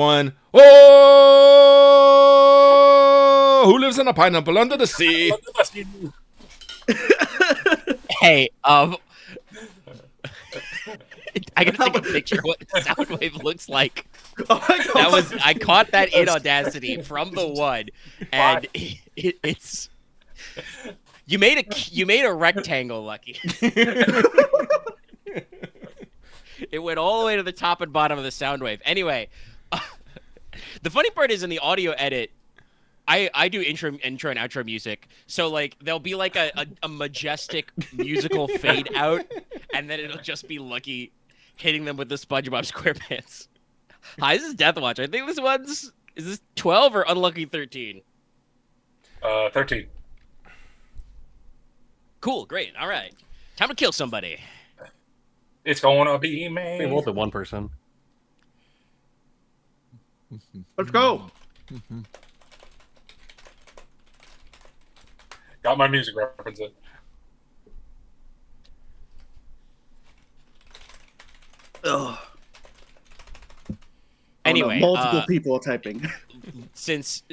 One. Oh, who lives in a pineapple under the sea? Hey, I gotta take a picture of what the Soundwave looks like. Oh my God. I caught that in Audacity from the one, and it's you made a rectangle, Lucky. It went all the way to the top and bottom of the Soundwave. Anyway, the funny part is in the audio edit, I do intro and outro music, so like there'll be like a majestic musical fade out, and then it'll just be Lucky hitting them with the SpongeBob SquarePants. Hi, this is Deathwatch. I think is this 12 or Unlucky 13? 13. Cool, great, all right. Time to kill somebody. It's gonna be me. We rolled to one person. Let's go. Got my music reference in. Ugh. Anyway, multiple people typing. Since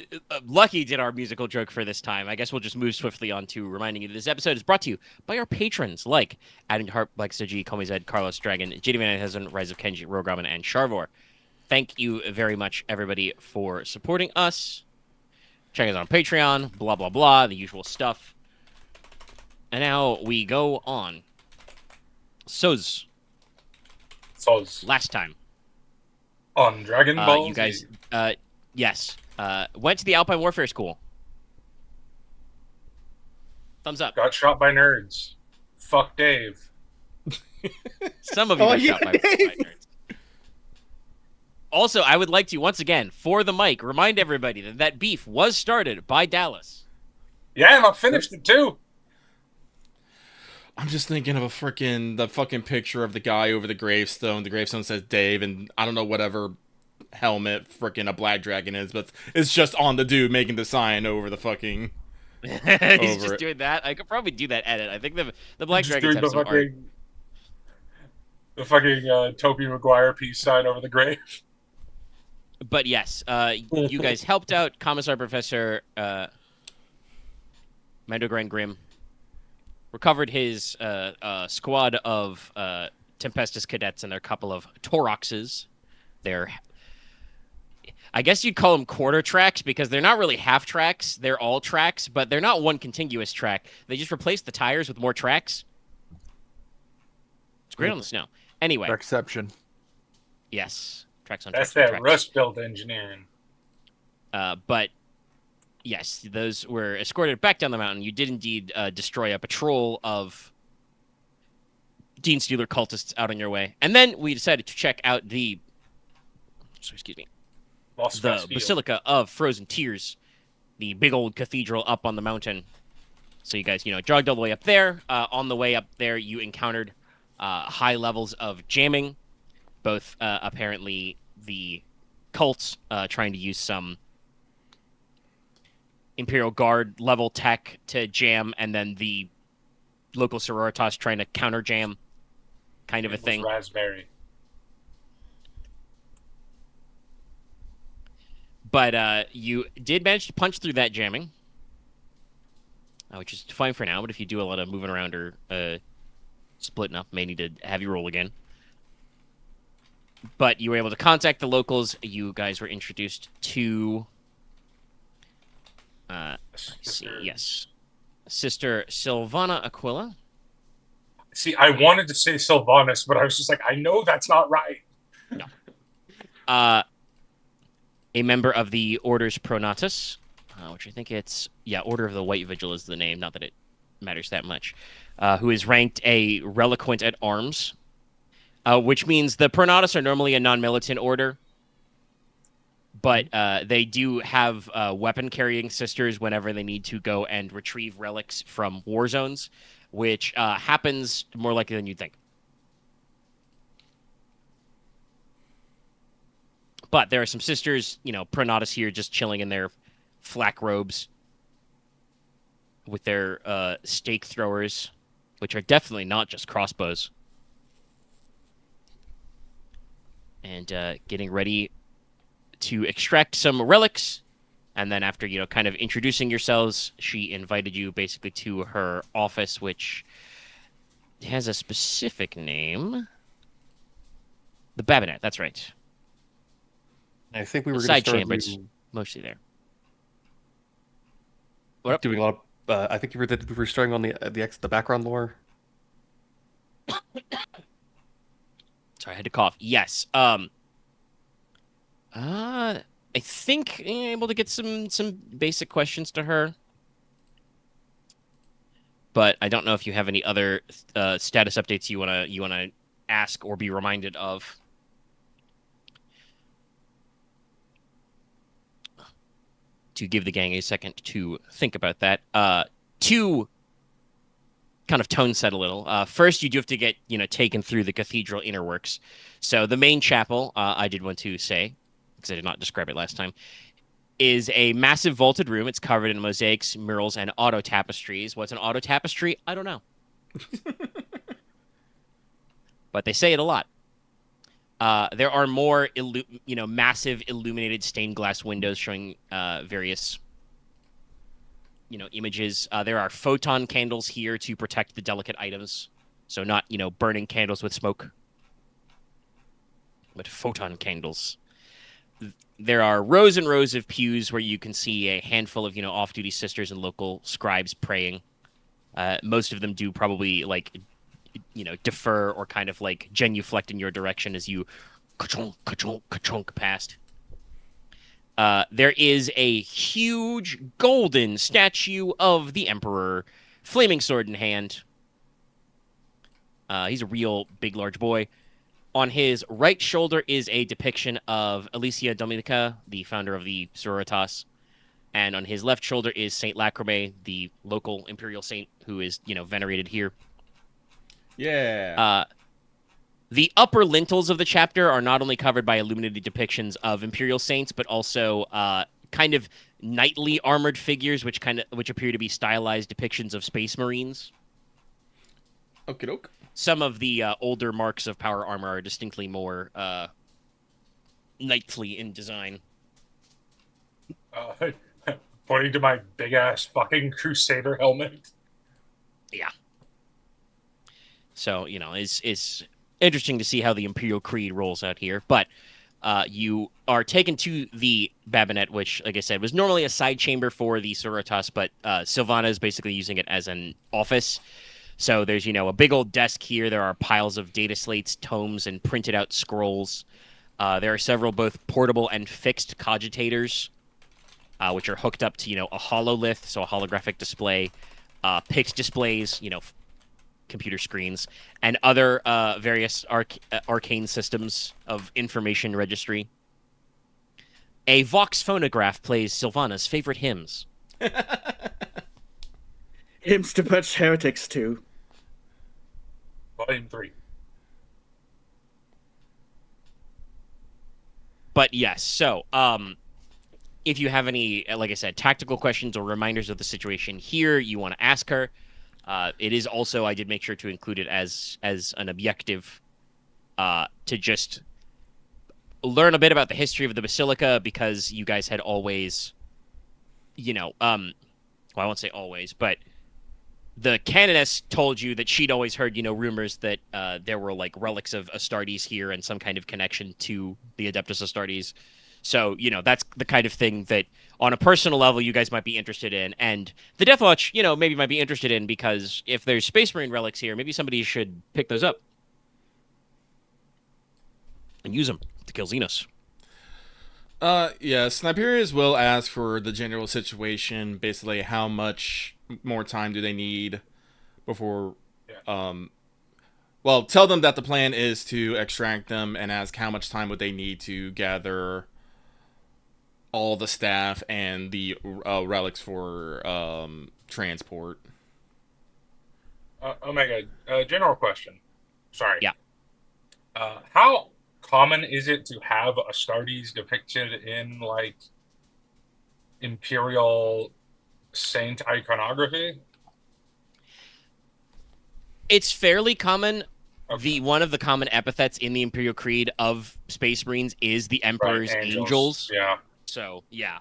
Lucky did our musical joke for this time, I guess we'll just move swiftly on to reminding you that this episode is brought to you by our patrons like Adding Heart, Black Suji, Komi Zed, Carlos Dragon, JD Van Hezen, Rise of Kenji, Rogue Ramen, and Sharvor. Thank you very much, everybody, for supporting us. Check us out on Patreon, blah, blah, blah, the usual stuff. And now we go on. Soz. Last time. On Dragon Ball you guys, yes, went to the Alpine Warfare School. Thumbs up. Got shot by nerds. Fuck Dave. Some of you got shot by nerds. Also, I would like to, once again, for the mic, remind everybody that that beef was started by Dallas. Yeah, and I finished it too. I'm just thinking of the fucking picture of the guy over the gravestone. The gravestone says Dave, and I don't know whatever helmet freaking a black dragon is, but it's just on the dude making the sign over the fucking. He's just doing that. I could probably do that edit. I think the black dragons have some art. The fucking Tobey Maguire peace sign over the grave. But yes, you guys helped out Commissar Professor Mandogran Grimm. Recovered his squad of Tempestus cadets and their couple of Toroxes. They're, I guess you'd call them quarter tracks because they're not really half tracks. They're all tracks, but they're not one contiguous track. They just replaced the tires with more tracks. It's great on the snow. Anyway. Exception. Yes. Tracks on That's tracks. that Rust Belt engineering. But yes, those were escorted back down the mountain. You did indeed destroy a patrol of Dean Steeler cultists out on your way. And then we decided to check out the Basilica of Frozen Tears, the big old cathedral up on the mountain. So you guys, jogged all the way up there. On the way up there, you encountered high levels of jamming, both apparently the cults trying to use some Imperial Guard level tech to jam, and then the local sororitas trying to counter jam, kind of a thing. Raspberry. But you did manage to punch through that jamming, which is fine for now. But if you do a lot of moving around or splitting up, may need to have you roll again. But you were able to contact the locals. You guys were introduced to. Yes. Sister Sylvana Aquila. See, I wanted to say Sylvanus, but I was just like, I know that's not right. No. A member of the Orders Pronatus, which I think it's, Order of the White Vigil is the name, not that it matters that much, who is ranked a Reliquant at Arms, which means the Pronatus are normally a non-militant order. But they do have weapon-carrying sisters whenever they need to go and retrieve relics from war zones, which happens more likely than you'd think. But there are some sisters, Pronatus here, just chilling in their flak robes with their stake throwers, which are definitely not just crossbows. And getting ready to extract some relics. And then after, kind of introducing yourselves, she invited you basically to her office, which has a specific name. The Babinet, that's right. I think we were The going to side start chambers, mostly there. What up? doing a lot of. I think we were starting on the background lore. Sorry, I had to cough. Yes. I think you're able to get some basic questions to her, but I don't know if you have any other status updates you wanna ask or be reminded of. To give the gang a second to think about that. To kind of tone set a little. First, you do have to get taken through the cathedral inner works. So the main chapel, I did want to say, because I did not describe it last time, is a massive vaulted room. It's covered in mosaics, murals, and auto tapestries. What's an auto tapestry? I don't know. But they say it a lot. There are more, massive illuminated stained glass windows showing various, images. There are photon candles here to protect the delicate items. So not, burning candles with smoke, but photon candles. There are rows and rows of pews where you can see a handful of, off-duty sisters and local scribes praying. Most of them do probably, defer or kind of, genuflect in your direction as you ka-chonk, ka-chonk, ka-chonk past. There is a huge golden statue of the Emperor, flaming sword in hand. He's a real big, large boy. On his right shoulder is a depiction of Alicia Dominica, the founder of the Sororitas. And on his left shoulder is Saint Lacrame, the local imperial saint who is, venerated here. Yeah. The upper lintels of the chapter are not only covered by illuminated depictions of imperial saints, but also kind of knightly armored figures, which appear to be stylized depictions of space marines. Okie doke. Some of the older marks of power armor are distinctly more knightly in design. Pointing to my big ass fucking Crusader helmet. Yeah. So, it's interesting to see how the Imperial Creed rolls out here. But you are taken to the Babinet, which, like I said, was normally a side chamber for the Sororitas, but Sylvana is basically using it as an office. So there's, a big old desk here. There are piles of data slates, tomes, and printed out scrolls. There are several both portable and fixed cogitators, which are hooked up to, a hololith, so a holographic display, picked displays, computer screens, and other various arcane systems of information registry. A Vox phonograph plays Sylvana's favorite hymns. Hymns to purge heretics too. Volume 3. But yes, so if you have any, like I said, tactical questions or reminders of the situation here, you want to ask her. It is also, I did make sure to include it as an objective to just learn a bit about the history of the Basilica, because you guys had always, well, I won't say always, but the canoness told you that she'd always heard, rumors that there were relics of Astartes here and some kind of connection to the Adeptus Astartes. So, that's the kind of thing that on a personal level you guys might be interested in. And the Deathwatch, maybe might be interested in, because if there's Space Marine relics here, maybe somebody should pick those up and use them to kill Xenos. Yeah, Sniperius will ask for the general situation, basically how much more time do they need before, well, tell them that the plan is to extract them, and ask how much time would they need to gather all the staff and the relics for transport. Omega, general question. Sorry. Yeah. How common is it to have Astartes depicted in Imperial Saint iconography? It's fairly common. Okay. one of the common epithets in the Imperial Creed of Space Marines is the Emperor's Right, angels. Yeah. So yeah,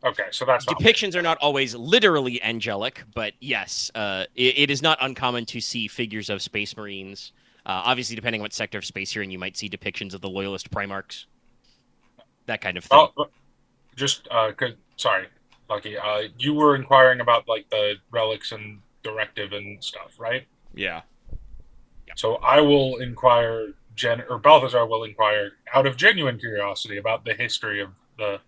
Okay, so that's not depictions are not always literally angelic, but yes, it is not uncommon to see figures of Space Marines. Obviously, depending on what sector of space you're in, you might see depictions of the Loyalist Primarchs, that kind of thing. Oh, just sorry, Lucky. You were inquiring about like the relics and directive and stuff, right? Yeah. So I will inquire, or Balthazar will inquire, out of genuine curiosity, about the history of the.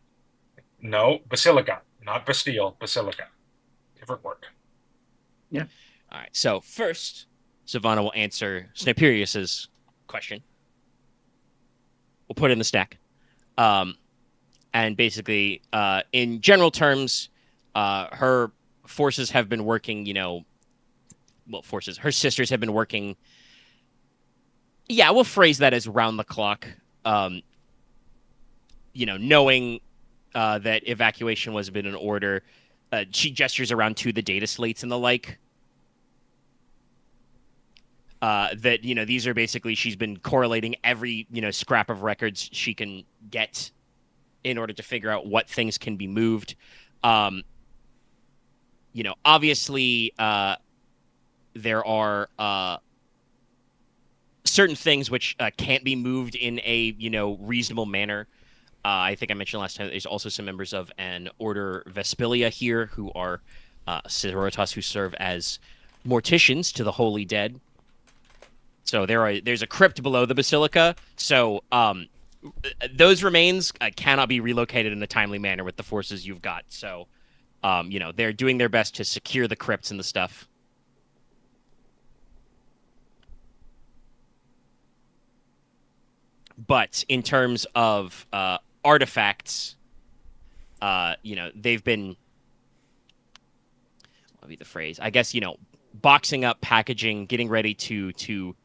No, Basilica, not Bastille, Basilica. Different word. All right. So first, Savannah will answer Sniperius's question. We'll put it in the stack. And basically, in general terms, her forces have been working, her sisters have been working. Yeah, we'll phrase that as round the clock. Knowing that evacuation was been in order, she gestures around to the data slates and the like. That these are basically, she's been correlating every scrap of records she can get in order to figure out what things can be moved. Obviously, there are certain things which can't be moved in a reasonable manner. I think I mentioned last time there's also some members of an order Vespelia here who are Sororitas, who serve as morticians to the holy dead. So there's a crypt below the basilica. So those remains cannot be relocated in a timely manner with the forces you've got. So they're doing their best to secure the crypts and the stuff. But in terms of artifacts, they've been, what would be the phrase? I guess, boxing up, packaging, getting ready to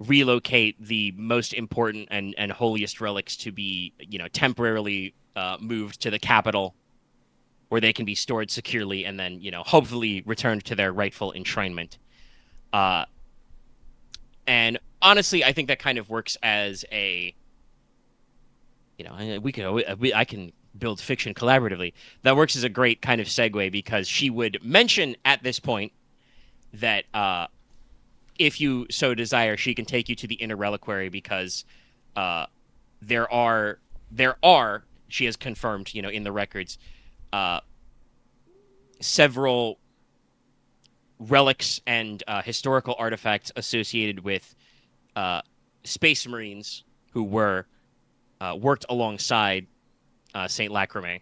relocate the most important and holiest relics to be, temporarily moved to the capital where they can be stored securely and then, hopefully returned to their rightful enshrinement. And honestly, I think that kind of works as a, I can build fiction collaboratively. That works as a great kind of segue because she would mention at this point that if you so desire, she can take you to the inner reliquary because there are, she has confirmed, in the records, several relics and historical artifacts associated with Space Marines who were worked alongside Saint Lacrame.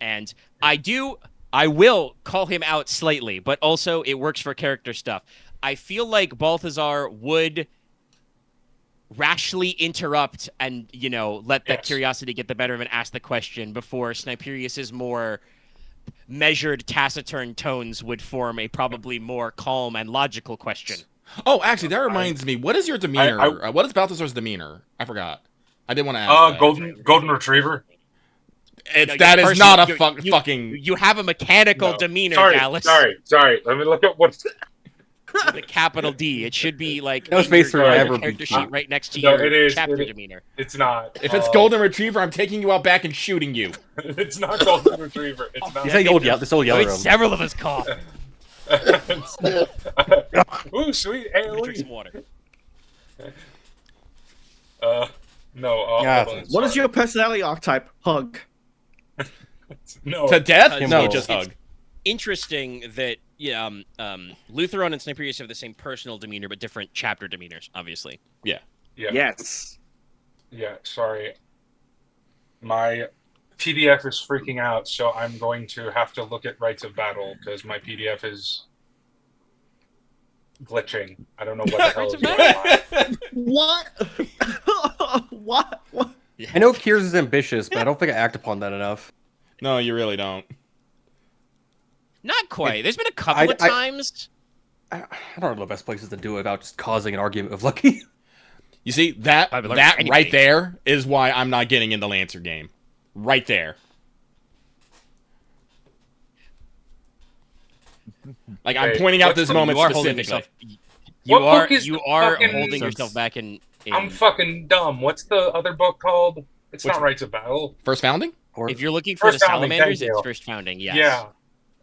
And I will call him out slightly, but also it works for character stuff. I feel like Balthazar would rashly interrupt and, let that curiosity get the better of him and ask the question before Sniperius's more measured, taciturn tones would form a probably more calm and logical question. Oh, actually, that reminds me. What is your demeanor? What is Balthazar's demeanor? I forgot. I didn't want to ask. Golden Retriever. That is not a fucking. You have a mechanical demeanor, Dallas. Sorry. Let me look at what's. With a capital D. It should be like no space for ever character sheet right next to your chapter demeanor. It's not. If it's Golden Retriever, I'm taking you out back and shooting you. It's not Golden Retriever. It's not. You say this old yellow room. Several of us cough. Ooh, sweet AOE. Drink some water. No. What is your personality archetype? Hug. No. To death? No, just hug. Interesting that Lutheron and Sniperius have the same personal demeanor, but different chapter demeanors, obviously. Yeah. Yes. Yeah, sorry. My PDF is freaking out, so I'm going to have to look at Rites of Battle, because my PDF is glitching. I don't know what the hell is going on. What? What? I know Khyr's is ambitious, but I don't think I act upon that enough. No, you really don't. Not quite. There's been a couple of times. I don't know the best places to do it without just causing an argument with Lucky. You see, that right there is why I'm not getting in the Lancer game. Right there. Like, I'm Wait, pointing out what's this the- moment you are holding specifically. yourself. What You are book is you the are fucking- holding So yourself back in. I'm fucking dumb. What's the other book called? It's Which not one? Rites of Battle. First founding? Or If you're looking for the First Founding, salamanders, thank it's you. First Founding. Yes. Yeah.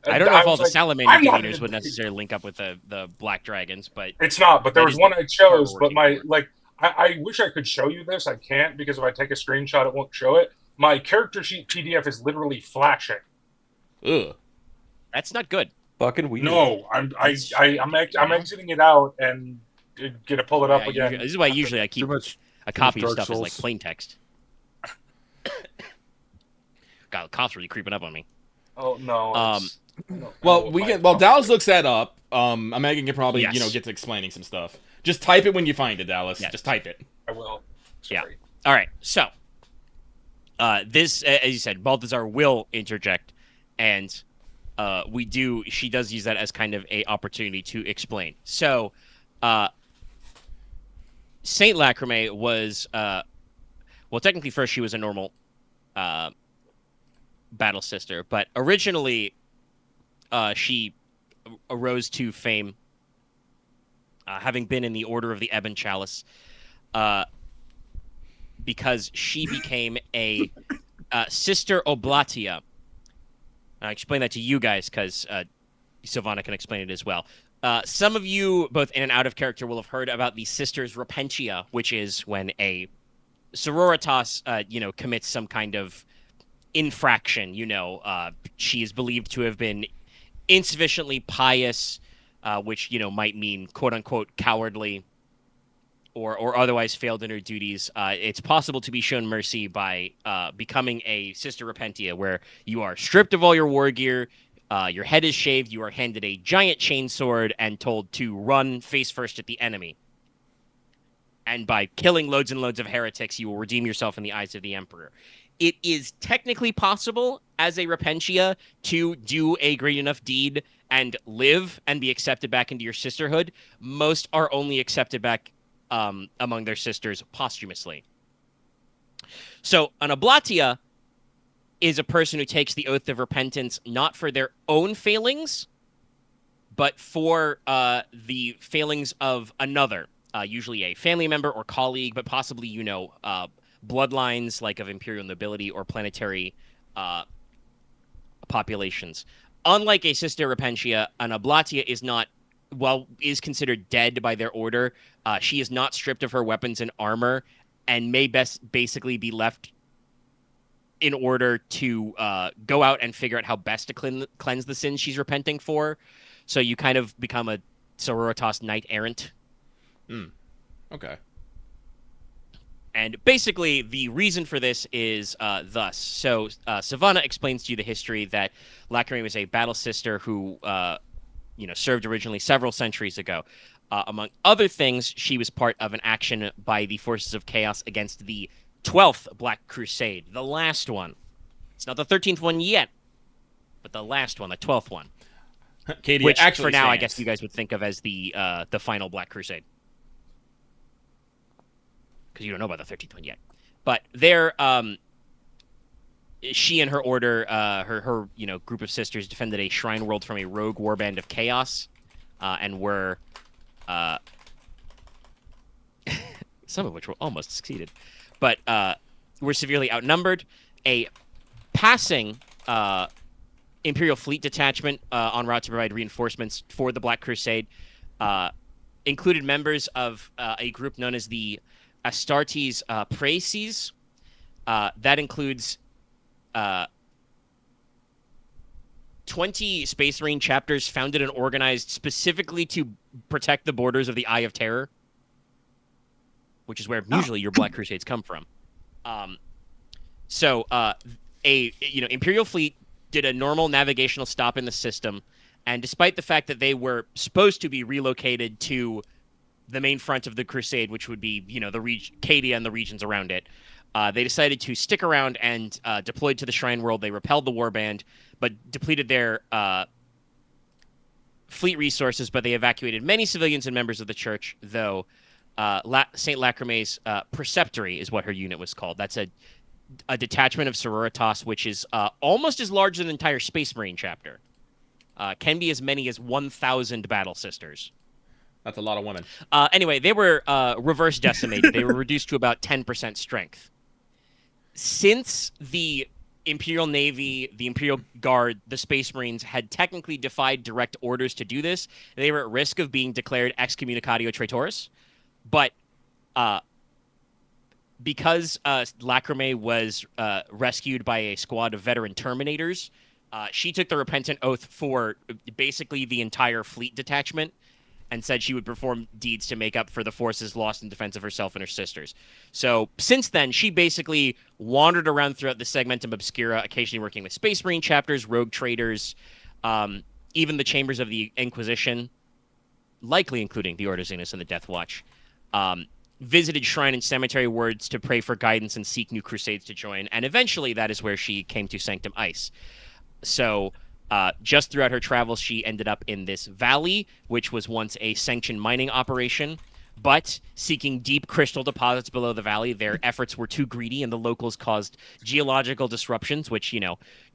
I don't know if all was the like, salamander I'm not demeanors in would the- necessarily link up with the black dragons, but It's not, but there That was is one the I chose, part but we're working I wish I could show you this. I can't because if I take a screenshot, it won't show it. My character sheet PDF is literally flashing. Ugh. that's not good. fucking weird. No, I'm exiting it out and gonna pull it up Yeah, again. this is why usually I Too keep much. a too much copy of Dark stuff as like Souls. plain text. God, the cops really creeping up on me. Oh no. Well, we can. Well, Dallas looks that up. Megan can probably, Yes. get to explaining some stuff. Just type it when you find it, Dallas. Yes. Just type it. I will. Yeah. Sorry. All right, so this, as you said, Balthazar will interject, and she does use that as kind of a opportunity to explain. So, Saint Lacrame was, well, technically first she was a normal battle sister, but originally she arose to fame, having been in the Order of the Ebon Chalice, because she became a Sister Oblatia. I'll explain that to you guys because Sylvana can explain it as well. Some of you, both in and out of character, will have heard about the Sisters Repentia, which is when a sororitas, commits some kind of infraction. She is believed to have been insufficiently pious, which, might mean quote-unquote cowardly, or otherwise failed in her duties. It's possible to be shown mercy by becoming a Sister Repentia, where you are stripped of all your war gear, your head is shaved, you are handed a giant chainsword, and told to run face first at the enemy. And by killing loads and loads of heretics, you will redeem yourself in the eyes of the Emperor. It is technically possible, as a Repentia, to do a great enough deed and live and be accepted back into your sisterhood. Most are only accepted back among their sisters posthumously. So an Oblatia is a person who takes the oath of repentance not for their own failings, but for the failings of another, usually a family member or colleague, but possibly, bloodlines like of imperial nobility or planetary populations. Unlike a Sister Repentia, an Oblatia is considered dead by their order. She is not stripped of her weapons and armor, and may basically be left in order to go out and figure out how best to cleanse the sins she's repenting for. So you kind of become a sororitas knight errant. Okay. And basically, the reason for this is thus. So Sylvana explains to you the history that Lacrame is a battle sister who served originally several centuries ago. Among other things, she was part of an action by the forces of chaos against the 12th Black Crusade, the last one. It's not the 13th one yet, but the last one, the 12th one. Katie, Which, actually for now, I stands. guess you guys would think of as the final Black Crusade. Because you don't know about the 13th one yet. But there, she and her order, her group of sisters defended a shrine world from a rogue warband of chaos, and were some of which were almost succeeded, but were severely outnumbered. A passing Imperial fleet detachment en route to provide reinforcements for the Black Crusade included members of a group known as the Astartes Praeses. That includes 20 Space Marine chapters founded and organized specifically to protect the borders of the Eye of Terror, which is where usually your Black Crusades come from. So Imperial fleet did a normal navigational stop in the system, and despite the fact that they were supposed to be relocated to the main front of the Crusade, which would be Cadia and the regions around it, they decided to stick around and deployed to the Shrine World. They repelled the warband, but depleted their fleet resources, but they evacuated many civilians and members of the church, though St. Lacrame's Preceptory is what her unit was called. That's a detachment of Sororitas, which is almost as large as an entire Space Marine chapter. can be as many as 1,000 battle sisters. That's a lot of women. Anyway, they were reverse decimated. They were reduced to about 10% strength. Since the Imperial Navy, the Imperial Guard, the Space Marines had technically defied direct orders to do this, they were at risk of being declared excommunicatio traitores. But because Lacrame was rescued by a squad of veteran Terminators, she took the repentant oath for basically the entire fleet detachment and said she would perform deeds to make up for the forces lost in defense of herself and her sisters. So since then, she basically wandered around throughout the Segmentum Obscura, occasionally working with Space Marine chapters, rogue traders, even the chambers of the Inquisition, likely including the Ordo Zenus and the Deathwatch. Visited shrine and cemetery wards to pray for guidance and seek new crusades to join, and eventually that is where she came to Sanctum Ice. So just throughout her travels, she ended up in this valley, which was once a sanctioned mining operation, but seeking deep crystal deposits below the valley, their efforts were too greedy, and the locals caused geological disruptions, which,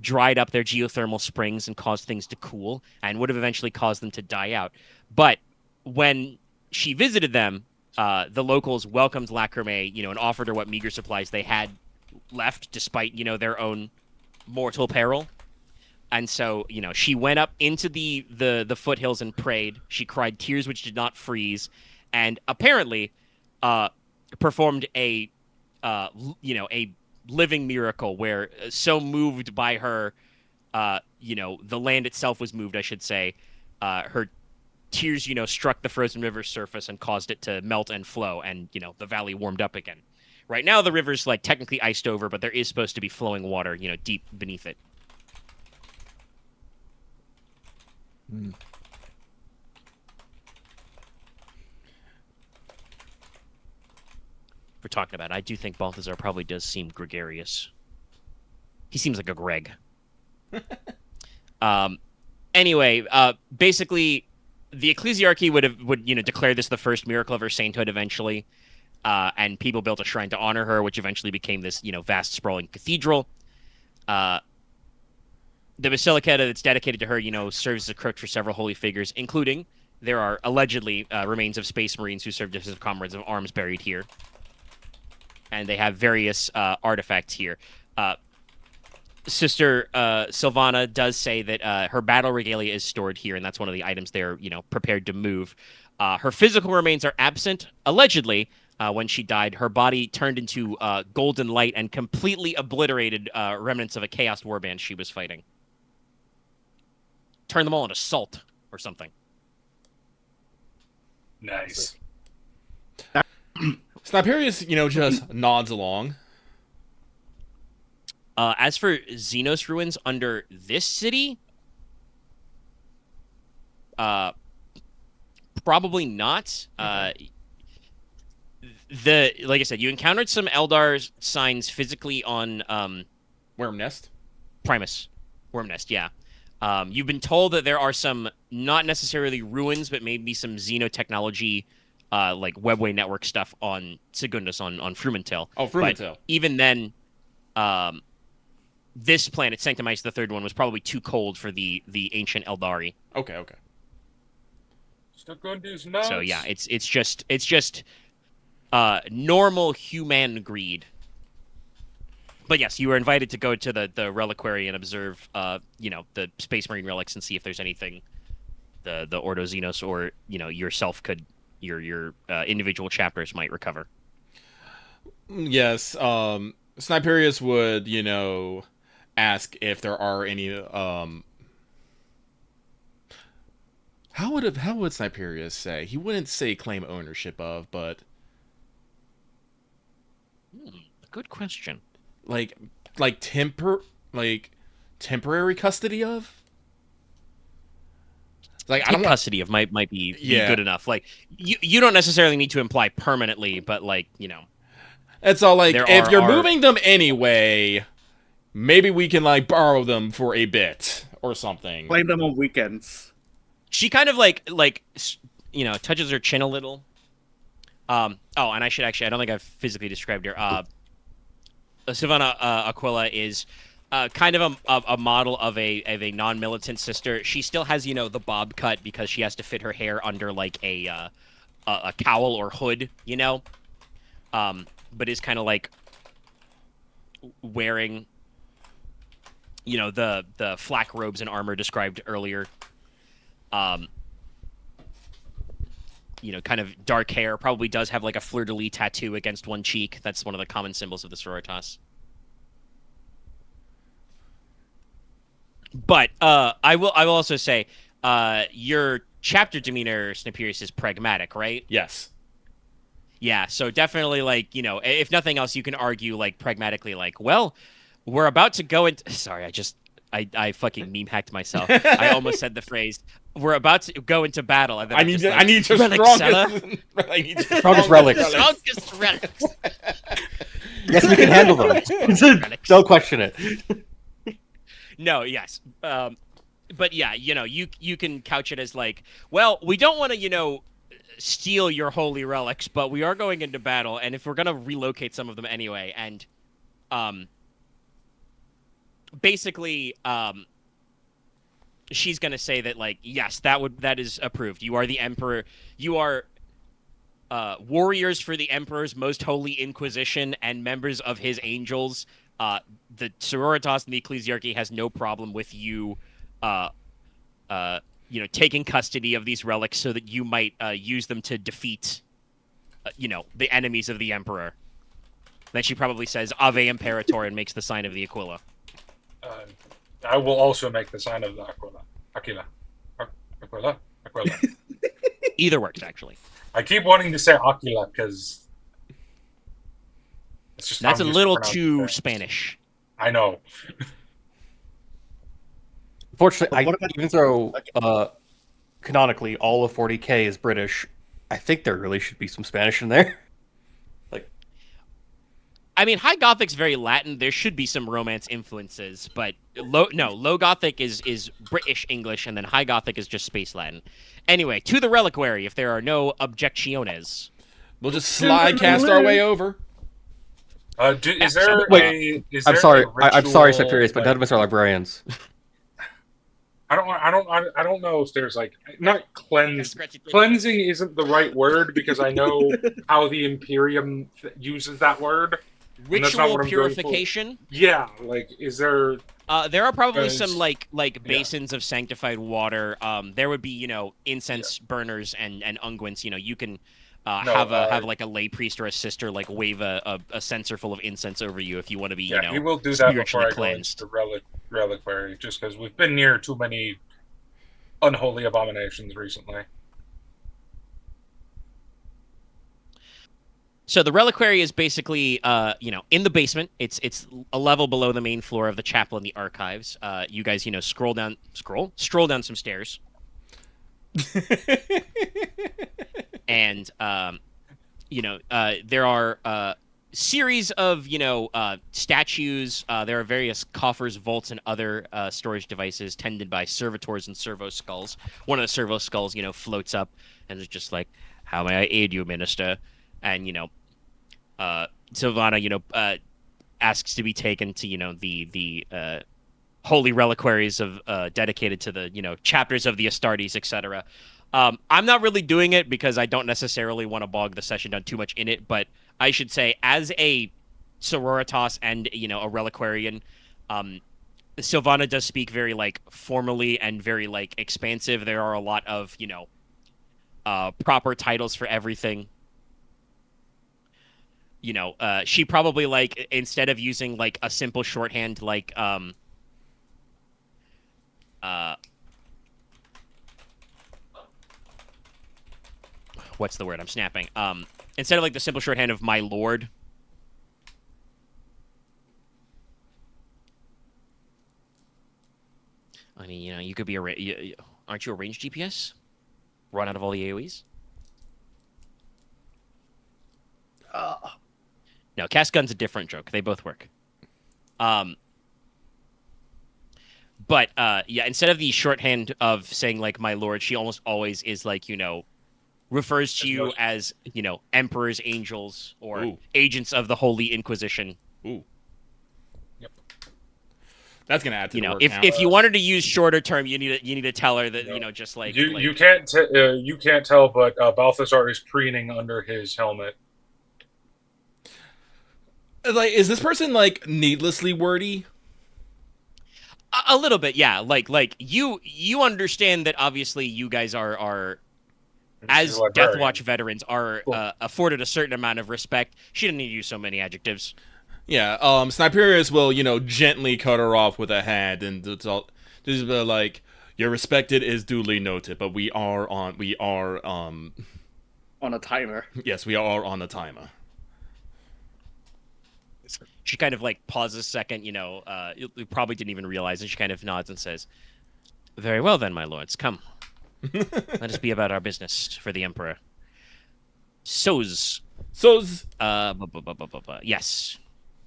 dried up their geothermal springs and caused things to cool, and would have eventually caused them to die out. But when she visited them, the locals welcomed Lacrame, and offered her what meager supplies they had left, despite, their own mortal peril. And so, she went up into the foothills and prayed. She cried tears which did not freeze, and apparently performed a living miracle where, so moved by her, the land itself was moved, I should say. Her tears, struck the frozen river's surface and caused it to melt and flow, and, the valley warmed up again. Right now, the river's, technically iced over, but there is supposed to be flowing water, deep beneath it. We're talking about it. I do think Balthazar probably does seem gregarious. He seems like a Greg. Anyway, basically, the ecclesiarchy would declare this the first miracle of her sainthood eventually, and people built a shrine to honor her, which eventually became this vast sprawling cathedral. The basilica that's dedicated to her, serves as a crypt for several holy figures, including there are allegedly remains of Space Marines who served as comrades of arms buried here. And they have various artifacts here. Sister Silvana does say that her battle regalia is stored here, and that's one of the items they're, prepared to move. Her physical remains are absent, allegedly. When she died, her body turned into golden light and completely obliterated remnants of a Chaos warband she was fighting. Turn them all into salt or something. Nice. Sniperius, just nods along. As for Xenos ruins under this city, probably not. Like I said, you encountered some Eldar signs physically on Worm Nest? Primus. Worm Nest, yeah. You've been told that there are some, not necessarily ruins, but maybe some xenotechnology, like webway network stuff on Segundus, on Frumentil. Oh, Frumentil. But even then, this planet, Sanctum Ice, the third one, was probably too cold for the ancient Eldari. Okay. Segundus nuts. So yeah, it's just normal human greed. But yes, you were invited to go to the reliquary and observe, the Space Marine relics and see if there's anything the Ordo Xenos or yourself could your individual chapters might recover. Yes, Sniperius would ask if there are any how would Sniperius say? He wouldn't say claim ownership of, but Good question. like temporary custody of? Like, I don't want custody of might be good enough. Like you don't necessarily need to imply permanently, but it's all like, there if are- you're are- moving them anyway, maybe we can borrow them for a bit or something. Blame them on weekends. she kind of touches her chin a little. And I should actually, I don't think I've physically described her. Savannah Aquila is kind of a model of a non-militant sister. She still has the bob cut because she has to fit her hair under like a cowl or hood, but is kind of like wearing the flak robes and armor described earlier. Kind of dark hair. Probably does have like a fleur-de-lis tattoo against one cheek. That's one of the common symbols of the sororitas. But I will also say your chapter demeanor, Sniperius, is pragmatic, right? Yes. Yeah, so definitely like, if nothing else, you can argue like pragmatically like, well, we're about to go into sorry, I fucking meme hacked myself. I almost said the phrase, we're about to go into battle. And then I need your strongest relics. Strongest relics. Yes, we can handle them. Don't question it. No, yes. But yeah, you can couch it as like, well, we don't want to, steal your holy relics, but we are going into battle, and if we're going to relocate some of them anyway, and basically she's going to say that like, yes, that is approved. You are the emperor. You are warriors for the emperor's most holy inquisition and members of his angels. The sororitas and the ecclesiarchy has no problem with you taking custody of these relics so that you might use them to defeat the enemies of the emperor. Then she probably says Ave Imperator and makes the sign of the Aquila. I will also make the sign of the Aquila. Aquila. Either works, actually. I keep wanting to say Aquila because that's a little too Spanish. I know. Fortunately, even though canonically all of 40K is British, I think there really should be some Spanish in there. I mean, High Gothic's very Latin. There should be some Romance influences, but Low Gothic is British English, and then High Gothic is just Space Latin. Anyway, to the Reliquary, if there are no objectiones. We'll just slide cast our way over. Is there I'm sorry, Sniperius, but like, none of us are librarians. I don't know if there's like not cleansing isn't the right word because I know how the Imperium uses that word. Ritual purification. Yeah, like is there? There are probably some like basins of sanctified water. There would be incense burners and unguents. You can have like a lay priest or a sister like wave a censer full of incense over you if you want to be he will do that before I cleansed. Go into the reliquary, just because we've been near too many unholy abominations recently. So the reliquary is basically, in the basement. It's a level below the main floor of the chapel and the archives. You guys, stroll down some stairs, and there are series of statues. There are various coffers, vaults, and other storage devices tended by servitors and servo skulls. One of the servo skulls, floats up and is just like, "How may I aid you, minister?" And Sylvana, asks to be taken to the holy reliquaries of dedicated to the chapters of the Astartes, etc. I'm not really doing it because I don't necessarily want to bog the session down too much in it, but I should say as a sororitas and a reliquarian, Sylvana does speak very like formally and very like expansive. There are a lot of proper titles for everything. She probably like instead of using like a simple shorthand like what's the word? I'm snapping. Instead of like the simple shorthand of my lord. I mean, you could be aren't you a ranged DPS? Run out of all the AoEs? No, cast gun's a different joke. They both work. But instead of the shorthand of saying like my lord, she almost always is like, refers to you as, emperors, angels, or agents of the Holy Inquisition. Ooh. Yep. That's gonna add to the word if count. if you wanted to use shorter term, you need to tell her that just like you can't tell, but Balthazar is preening under his helmet. Like, is this person like needlessly wordy? a little bit, yeah. Like you understand that obviously you guys are as Deathwatch veterans are afforded a certain amount of respect. She didn't need to use so many adjectives. Yeah. Sniperius will gently cut her off with a hand, and just be like, "Your respected is duly noted, but we are on a timer." Yes, we are on a timer. She kind of like pauses a second, you probably didn't even realize it. She kind of nods and says, "Very well then, my lords, come. Let us be about our business for the Emperor." Yes.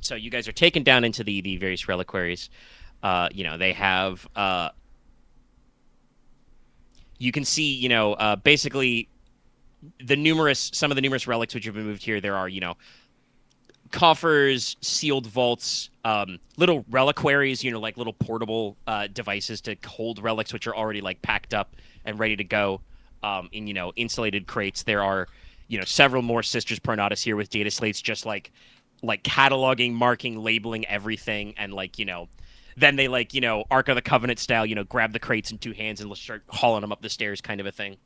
So you guys are taken down into the various reliquaries. They have you can see, basically some of the numerous relics which have been moved here. There are, coffers, sealed vaults, little reliquaries, like little portable devices to hold relics which are already like packed up and ready to go in insulated crates. There are several more Sisters Pronatus here with data slates, just like cataloging, marking, labeling everything, and then they Ark of the Covenant style, grab the crates in two hands and start hauling them up the stairs, kind of a thing.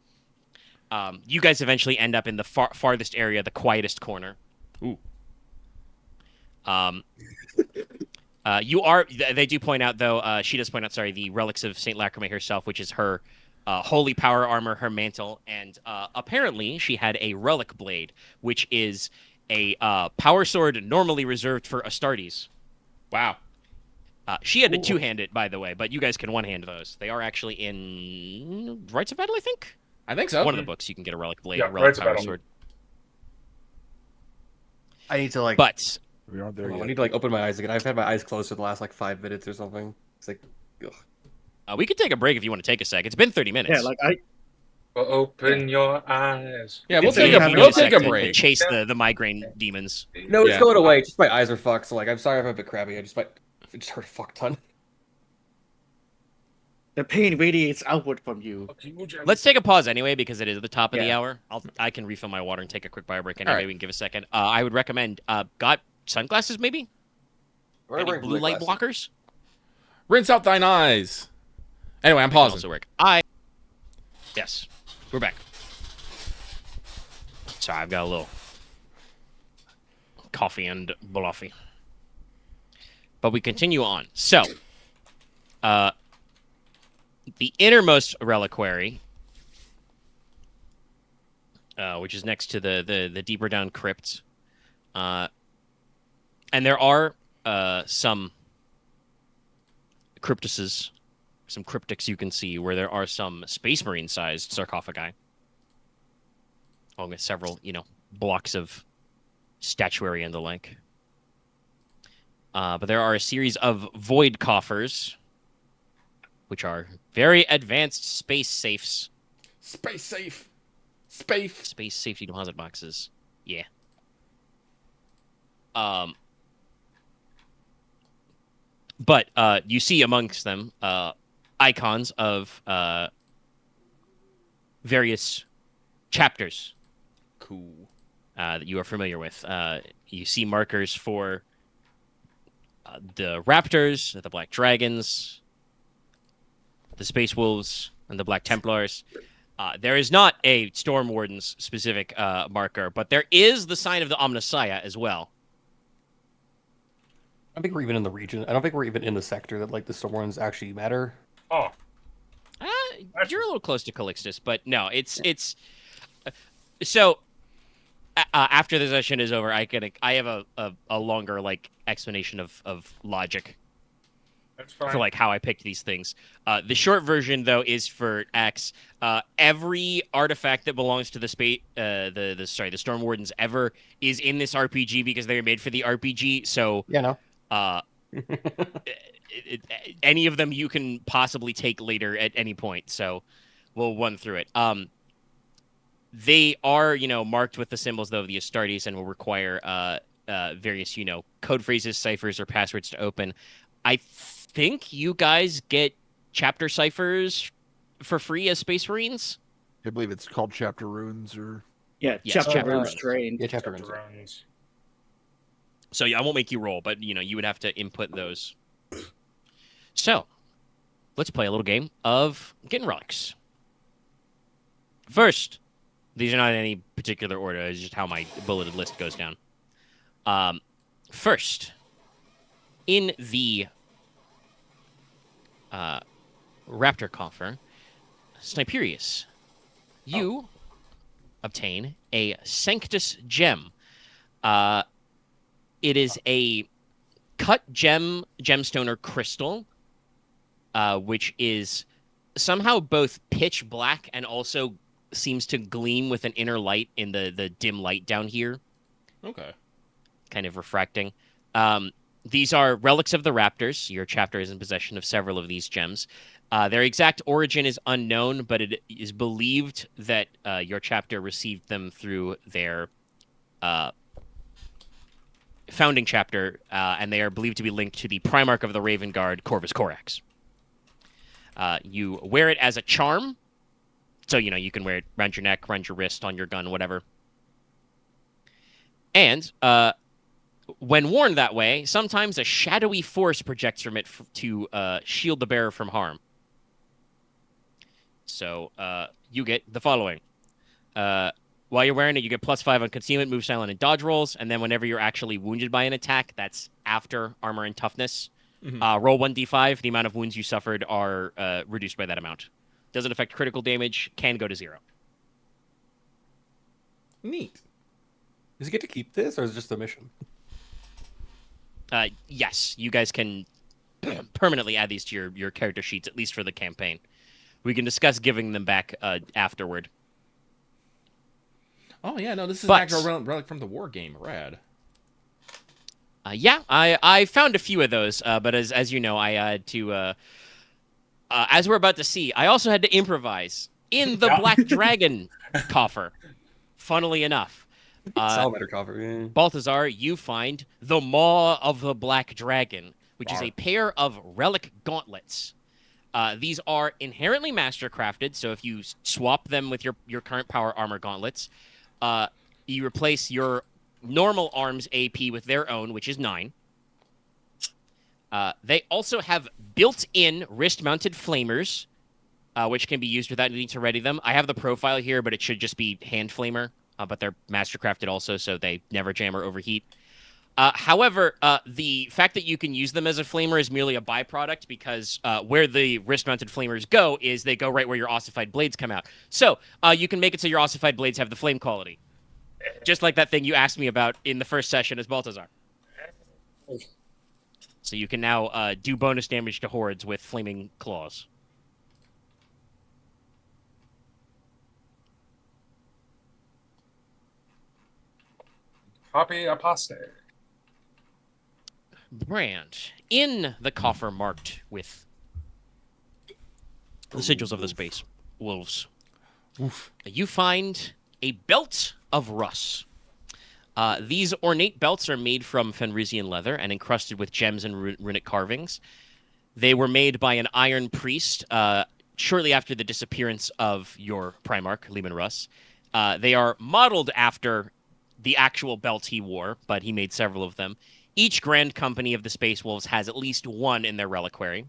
You guys eventually end up in the farthest area, the quietest corner. Ooh. They do point out, though, she does point out, the relics of Saint Lacrame herself, which is her holy power armor, her mantle, and apparently she had a relic blade, which is a power sword normally reserved for Astartes. Wow. She had to two-hand it, by the way, but you guys can one-hand those. They are actually in Rites of Battle, I think? I think so. One of the books you can get a relic blade, Yeah, a relic Rites of power Battle. sword. I need to But We aren't there I yet. need to open my eyes again. I've had my eyes closed for the last 5 minutes or something. It's like, ugh. we could take a break if you want to take a sec. It's been 30 minutes. Yeah, like Open your eyes. Yeah, we'll It's take a- a to break. chase the migraine demons. No, it's Yeah. going away. Just my eyes are fucked. So I'm sorry if I'm a bit crabby. It just hurt a fuck ton. the pain radiates outward from you. Let's take a pause anyway, because it is the top of the Yeah. hour. I can refill my water and take a quick bio break anyway. All right. We can give a second. I would recommend got sunglasses maybe? We're Any wearing blue light glasses. blockers? Rinse out thine eyes. Anyway, I'm That can pausing. also work. Yes, we're back. Sorry, I've got a little coffee and bluffy. But we continue on. So, the innermost reliquary, which is next to the deeper down crypt, and there are some cryptuses, some cryptics you can see where there are some Space Marine sized sarcophagi, along with several blocks of statuary and the like. But there are a series of void coffers, which are very advanced space safes. Space safe. Space safety deposit boxes. Yeah. But you see amongst them icons of various chapters. Cool. That you are familiar with. You see markers for the Raptors, the Black Dragons, the Space Wolves, and the Black Templars. There is not a Storm Warden's specific marker, but there is the sign of the Omnissiah as well. I don't think we're even in the region. I don't think we're even in the sector that the storm ones actually matter. Oh, You're a little close to Calixtus, but no, it's so. After the session is over, I have a longer explanation of logic that's fine. for how I picked these things. The short version though is for X. Every artifact that belongs to the Storm Wardens ever is in this RPG because they were made for the RPG. So Yeah, no. any of them you can possibly take later at any point. So we'll run through it. They are, marked with the symbols though of the Astartes and will require various, code phrases, ciphers, or passwords to open. I think you guys get chapter ciphers for free as Space Marines. I believe it's called Chapter Runes or... Yeah, Yes, chapter chapter runes runes. trained. Yeah, chapter Chapter runes. runes. So yeah, I won't make you roll, but you would have to input those. So, let's play a little game of getting relics. First, these are not in any particular order. It's just how my bulleted list goes down. First, in the Raptor coffer, Sniperius, you obtain a Sanctus gem. It is a cut gemstone or crystal, which is somehow both pitch black and also seems to gleam with an inner light in the dim light down here. Okay. Kind of refracting. These are relics of the Raptors. Your chapter is in possession of several of these gems. Their exact origin is unknown, but it is believed that your chapter received them through their founding chapter, and they are believed to be linked to the Primarch of the Raven Guard, Corvus Corax. You wear it as a charm, so you can wear it around your neck, around your wrist, on your gun, whatever. And when worn that way, sometimes a shadowy force projects from it to shield the bearer from harm. So you get the following. While you're wearing it, you get +5 on concealment, move silent, and dodge rolls. And then whenever you're actually wounded by an attack, that's after armor and toughness. Roll 1d5. The amount of wounds you suffered are reduced by that amount. Doesn't affect critical damage. Can go to 0. Neat. Does he get to keep this, or is it just a mission? Yes, you guys can permanently add these to your character sheets, at least for the campaign. We can discuss giving them back afterward. Oh yeah, no, this is But- an actual relic from the war game. Rad. Yeah, I found a few of those, but as you know, I had to, as we're about to see, I also had to improvise in the Black Dragon coffer, funnily enough. Salamander coffer. Yeah. Balthazar, you find the Maw of the Black Dragon, which is a pair of relic gauntlets. These are inherently mastercrafted, so if you swap them with your current power armor gauntlets, you replace your normal arms AP with their own, which is 9. They also have built-in wrist-mounted flamers, which can be used without needing to ready them. I have the profile here, but it should just be hand flamer, but they're mastercrafted also, so they never jam or overheat. However, the fact that you can use them as a flamer is merely a byproduct because where the wrist-mounted flamers go is they go right where your ossified blades come out. So you can make it so your ossified blades have the flame quality. Just like that thing you asked me about in the first session as Balthazar. So you can now do bonus damage to hordes with flaming claws. Copy apostate. Brand. In the coffer marked with the sigils of the space wolves, you find a belt of Russ. These ornate belts are made from Fenrisian leather and encrusted with gems and runic carvings. They were made by an iron priest shortly after the disappearance of your Primarch, Leman Russ. They are modeled after the actual belt he wore, but he made several of them. Each Grand Company of the Space Wolves has at least one in their reliquary.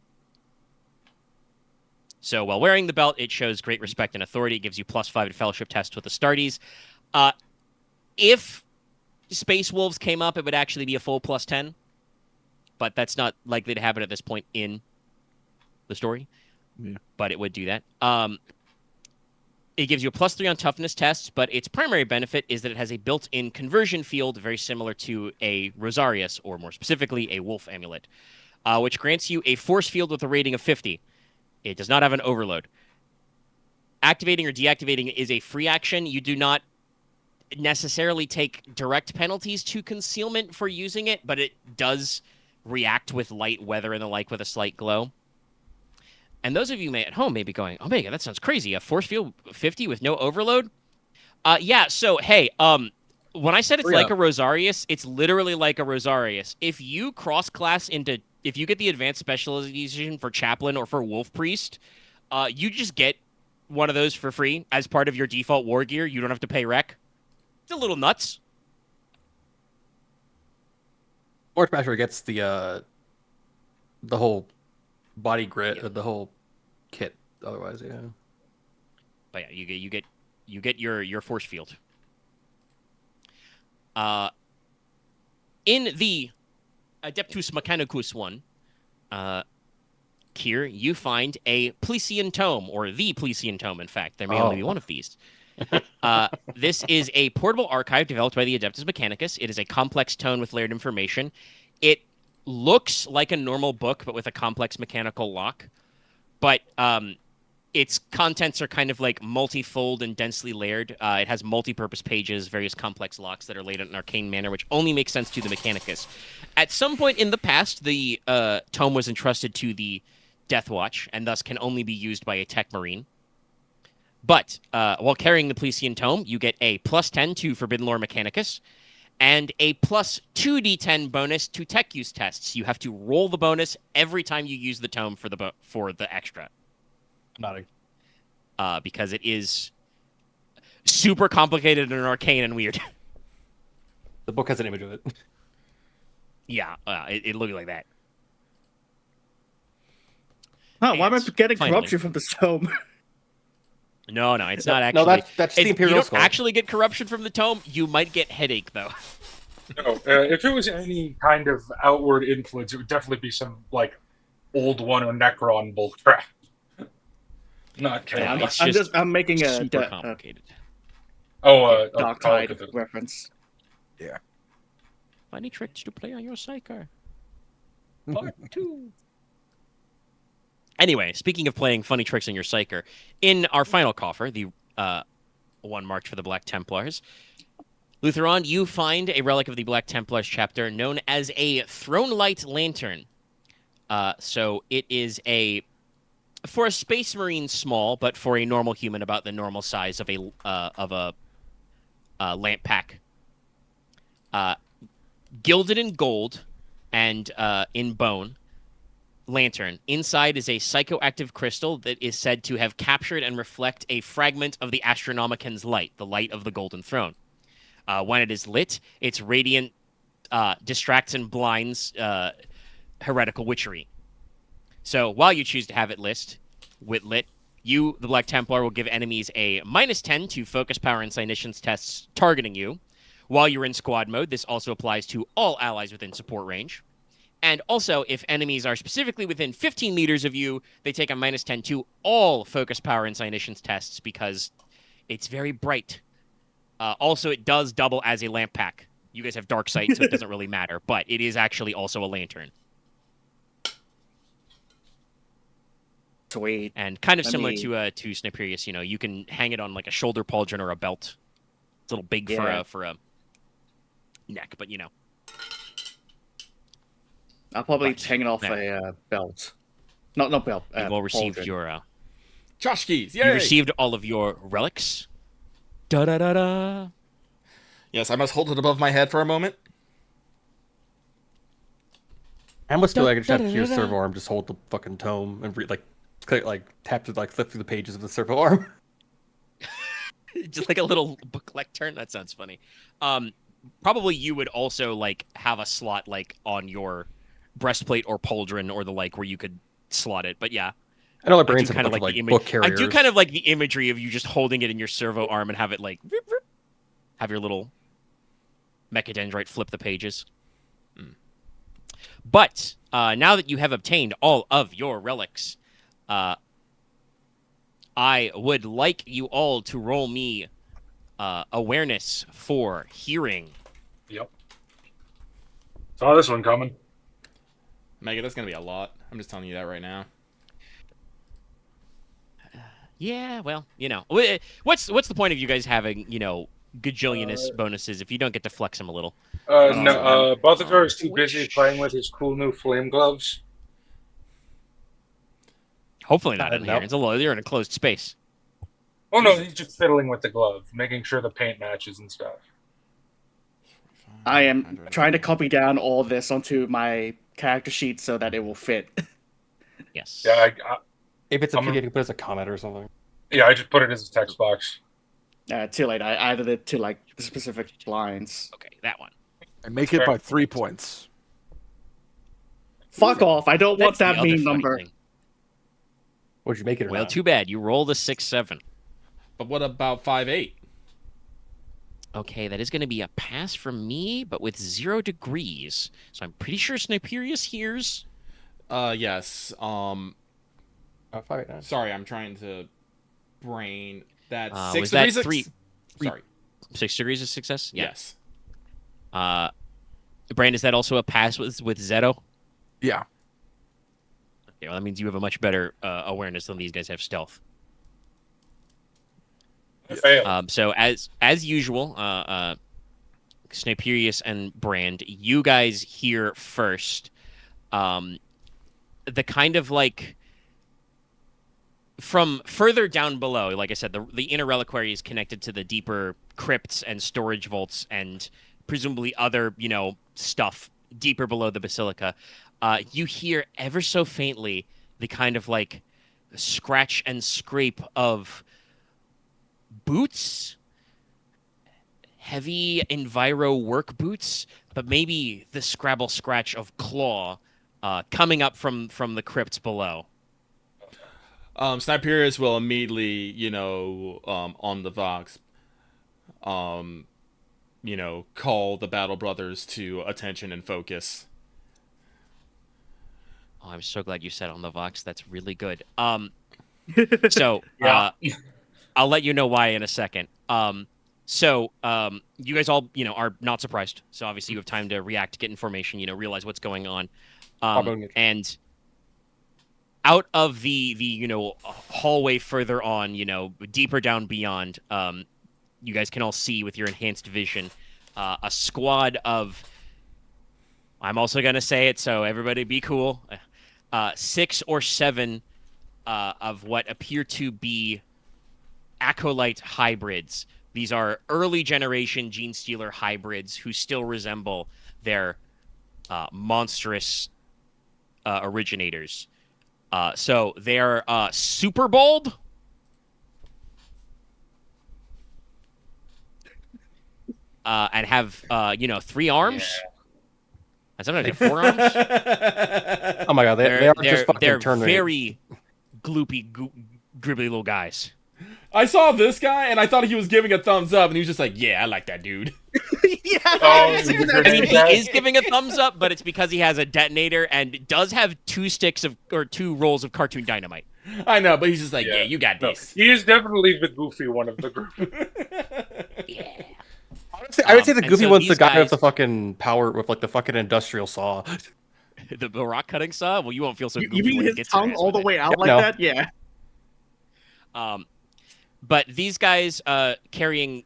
So while wearing the belt, it shows great respect and authority. It gives you +5 to fellowship tests with the Astartes. If Space Wolves came up, it would actually be a full +10. But that's not likely to happen at this point in the story. Yeah. But it would do that. It gives you a +3 on toughness tests, but its primary benefit is that it has a built-in conversion field very similar to a Rosarius, or more specifically, a Wolf Amulet, which grants you a force field with a rating of 50. It does not have an overload. Activating or deactivating is a free action. You do not necessarily take direct penalties to concealment for using it, but it does react with light, weather, and the like with a slight glow. And those of you at home may be going, oh, Omega, that sounds crazy. A force field 50 with no overload? Yeah, so, hey, when I said it's like a Rosarius, it's literally like a Rosarius. If you cross-class into if you get the advanced specialization for chaplain or for wolf priest, you just get one of those for free as part of your default war gear. You don't have to pay rec. It's a little nuts. Archmaster gets the whole body grit, the whole kit. Otherwise, yeah. But yeah, you get your force field. In the Adeptus Mechanicus one, Khyr, you find a Plesian tome, or the Plesian tome, in fact. There may only be one of these. This is a portable archive developed by the Adeptus Mechanicus. It is a complex tome with layered information. It looks like a normal book, but with a complex mechanical lock. But its contents are kind of like multifold and densely layered. It has multi-purpose pages, various complex locks that are laid in an arcane manner, which only makes sense to the Mechanicus. At some point in the past, the tome was entrusted to the Deathwatch, and thus can only be used by a Techmarine. But while carrying the Plesian tome, you get a +10 to Forbidden Lore Mechanicus, and a +2d10 bonus to tech use tests. You have to roll the bonus every time you use the tome for the extra. Nodding. Because it is super complicated and arcane and weird. The book has an image of it. Yeah, it looked like that. Huh, why am I getting Finally. corruption from the tome? No, it's not actually. No, that's the You Imperial don't Skull. actually get corruption from the tome. You might get headache, though. No, if it was any kind of outward influence, it would definitely be some like old one or Necron bullcrap. Not Yeah, chaos. it's I'm making a super complicated. Dark Tide okay. reference. Funny tricks to play on your Psyker. Part 2. Anyway, speaking of playing funny tricks on your Psyker, in our final coffer, the one marked for the Black Templars, Lutheron, you find a relic of the Black Templars chapter known as a Throne Light Lantern. So it is for a Space Marine small, but for a normal human about the normal size of a lamp pack. Gilded in gold and in bone lantern. Inside is a psychoactive crystal that is said to have captured and reflect a fragment of the Astronomican's light, the light of the Golden Throne. When it is lit, its radiant distracts and blinds heretical witchery. So while you choose to have it lit, you, the Black Templar, will give enemies a -10 to focus power and Cynicians tests targeting you. While you're in squad mode, this also applies to all allies within support range. And also, if enemies are specifically within 15 meters of you, they take a -10 to all focus power and Cynicians tests because it's very bright. Also, it does double as a lamp pack. You guys have dark sight, so it doesn't really matter, but it is actually also a lantern. Sweet. And kind of similar to Sniperius, you can hang it on like a shoulder pauldron or a belt. It's a little big for a neck, but I'll probably But, hang it off yeah. a belt. Not belt. You've all received pauldron. your Tchotchkes, you yay! received all of your relics. Da da da da. Yes, I must hold it above my head for a moment. I must feel like I just have to hear servo arm just hold the fucking tome and tap to flip through the pages of the servo arm. Just like a little book lectern. That sounds funny. Probably you would also have a slot on your breastplate or pauldron or the where you could slot it. But yeah, I know librarians I do have a bunch kind of of book carriers. I do kind of like the imagery of you just holding it in your servo arm and have it have your little mechadendrite flip the pages. But now that you have obtained all of your relics, I would like you all to roll me awareness for hearing. Yep. Saw this one coming. Mega, that's gonna be a lot. I'm just telling you that right now. Yeah, well, what's the point of you guys having gajillionous bonuses if you don't get to flex them a little? No, Balathazar is too busy playing with his cool new flame gloves. Hopefully not in here. Nope. You're in a closed space. Oh no, he's just fiddling with the glove, making sure the paint matches and stuff. I am trying to copy down all this onto my character sheet so that it will fit. Yes. Yeah, If it's a PDF, you can put it as a comment or something. I just put it as a text box. Too late. I added it to like the specific lines. Okay, that one. And make it by 3 points. Fuck off! I don't want That's that the other mean funny number. thing. Would you make it or Well, not? too bad. You rolled a 6-7. But what about 5-8? Okay, that is going to be a pass from me, but with 0 degrees. So I'm pretty sure Sniperius hears. Yes. 5, 8, 9. Sorry, I'm trying to brain that. Was 6 that degrees. three- Sorry. 6 degrees of success? Yeah. Yes. Brand, is that also a pass with Zeto? Yeah. Okay, well, that means you have a much better awareness than these guys have stealth. I failed. So as usual, Sniperius and Brand, you guys hear first the kind of like from further down below, like I said, the inner reliquary is connected to the deeper crypts and storage vaults and presumably other, stuff deeper below the basilica. You hear ever so faintly the kind of like scratch and scrape of boots, heavy enviro work boots, but maybe the scrabble scratch of claw coming up from the crypts below. Sniperius will immediately, on the Vox, call the Battle Brothers to attention and focus. Oh, I'm so glad you said on the Vox. That's really good. So Yeah. I'll let you know why in a second. So you guys all, are not surprised. So obviously you have time to react, get information, realize what's going on. And out of the hallway further on, deeper down beyond, you guys can all see with your enhanced vision a squad of, I'm also going to say it, so everybody be cool, 6 or 7 of what appear to be acolyte hybrids. These are early generation Gene Stealer hybrids who still resemble their monstrous originators. So they're super bold. And have 3 arms. Yeah. And sometimes they have 4 arms. Oh my god, they are just fucking they're Terminator. very gloopy, gribbly little guys. I saw this guy and I thought he was giving a thumbs up, and he was just like, "Yeah, I like that dude." Yeah. Oh, I've seen you that. I mean, Yeah. he is giving a thumbs up, but it's because he has a detonator and does have 2 rolls of cartoon dynamite. I know, but he's just like, "Yeah, you got No, this." he is definitely the goofy one of the group. Yeah. I would say the and goofy so one's the these guy with guys- the fucking power, with like the fucking industrial saw. The rock cutting saw? Well, you won't feel so goofy You mean when he his gets your tongue ass all with the it. way out Yeah, like no. that? Yeah. But these guys carrying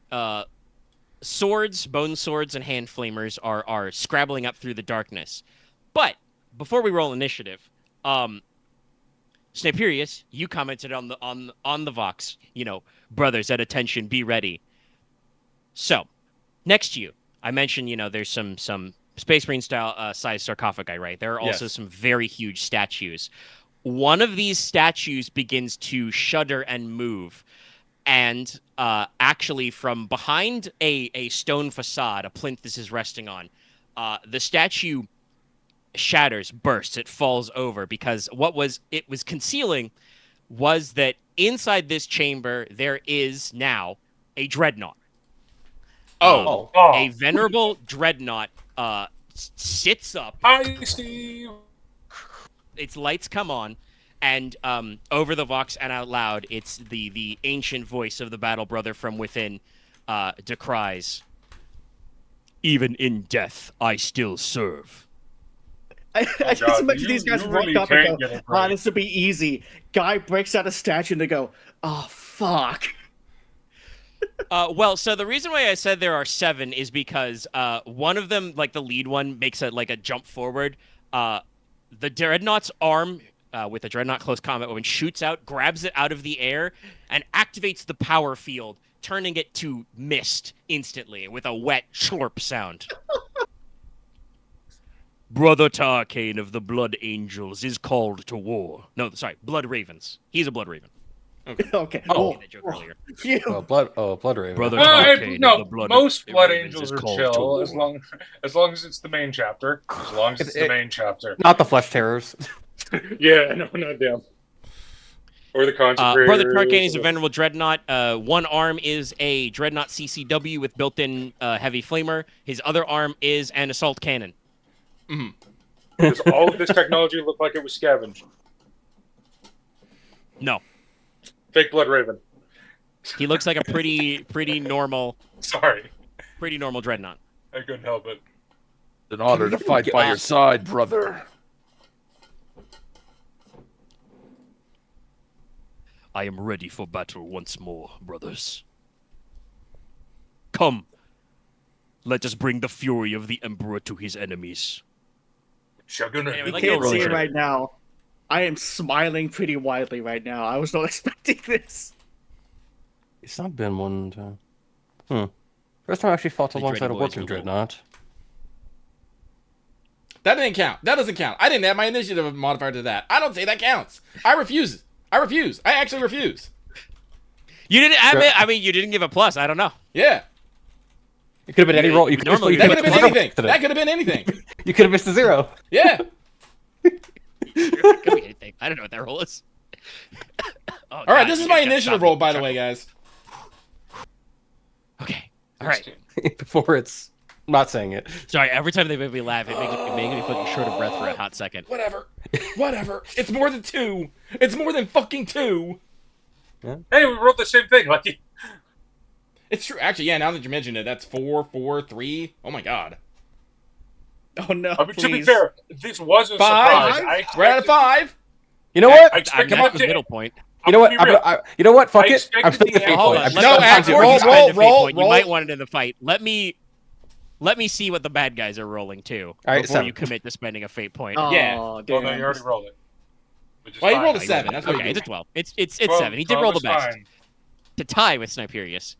swords, bone swords, and hand flamers are scrabbling up through the darkness. But before we roll initiative, Sniperius, you commented on the Vox. Brothers at attention, be ready. So, next to you, I mentioned there's some Space Marine style size sarcophagi, right? There are also Yes. some very huge statues. One of these statues begins to shudder and move. And actually, from behind a stone facade, a plinth this is resting on, the statue shatters, bursts, it falls over, because it was concealing was that inside this chamber there is now a dreadnought. Oh, A venerable dreadnought sits up. Hi, Steve. Its lights come on, and over the Vox and out loud, it's the ancient voice of the battle brother from within decries, "Even in death, I still serve." I just God, imagine these guys you rock really up and can't go, get it "Oh, right." this will be easy." Guy breaks out a statue and they go, "Oh, fuck." Well, so the reason why I said there are 7 is because one of them, like the lead one, makes a jump forward. The dreadnought's arm, with a dreadnought close combat weapon, shoots out, grabs it out of the air, and activates the power field, turning it to mist instantly with a wet slurp sound. Brother Tarkane of the Blood Angels is called to war. No, sorry, Blood Ravens. He's a Blood Raven. Okay. Oh. I made that joke earlier. Phew. Blood Raven. Brother Well, Tarkane of no, the Blood most Blood Ravens Angels is are called to chill as war. long as it's the main chapter. As long as it's the main chapter. Not the Flesh Terrors. Yeah, no, not them. Or the Consecrators. Brother Tarkane is a venerable dreadnought. One arm is a dreadnought CCW with built-in heavy flamer. His other arm is an assault cannon. Does all of this technology look like it was scavenged? No, Fake Blood Raven. he looks like a pretty normal Sorry, dreadnought. I couldn't help it. It's an honor to fight by your side, brother. I am ready for battle once more, brothers. Come, let us bring the fury of the Emperor to his enemies. Shogun. Anyway, You like can't no see it relation. right now. I am smiling pretty widely right now. I was not expecting this. It's not been one time. First time I actually fought The alongside a Dreadboys working will go. dreadnought. That didn't count. That doesn't count. I didn't add my initiative modifier to that. I don't say that counts. I refuse. I actually refuse. You didn't. I mean, you didn't give a plus. I don't know. Yeah. It could have been any roll. You could have normally That could have been anything. missed That could have been anything. You could have missed a 0. Yeah. It could be anything. I don't know what that roll is. Oh, All right, God, this is you my gotta initiative stop roll, me. by the way, guys. Okay. All right. Before it's not saying it. Sorry. Every time they make me laugh, it makes me fucking short of breath for a hot second. Whatever. It's more than 2. It's more than fucking 2. Hey, we wrote the same thing. Like, It's true. Actually, yeah, now that you mention it, that's 4, 4, 3. Oh my god. Oh no! I mean, to be please. fair, this was a 5. surprise. We're at a 5. You know what? I expected That's it the to- middle point. You know what? I'm gonna be real. You know what? Fuck I it. I'm expected spending the the fate Hold point. on. I'm Let's No, not act- do it. roll, If you spend a fate roll, point, You roll. might want it in the fight. Let me see what the bad guys are rolling too All right, before 7. you commit to spending a fate point. Oh, Yeah. Well, damn. no, you already rolled it. Which is Well, he fine. rolled a 7. That's what Okay, he it's a did. 12. It's 12 7. He did 12 roll the is best fine. to tie with Sniperius.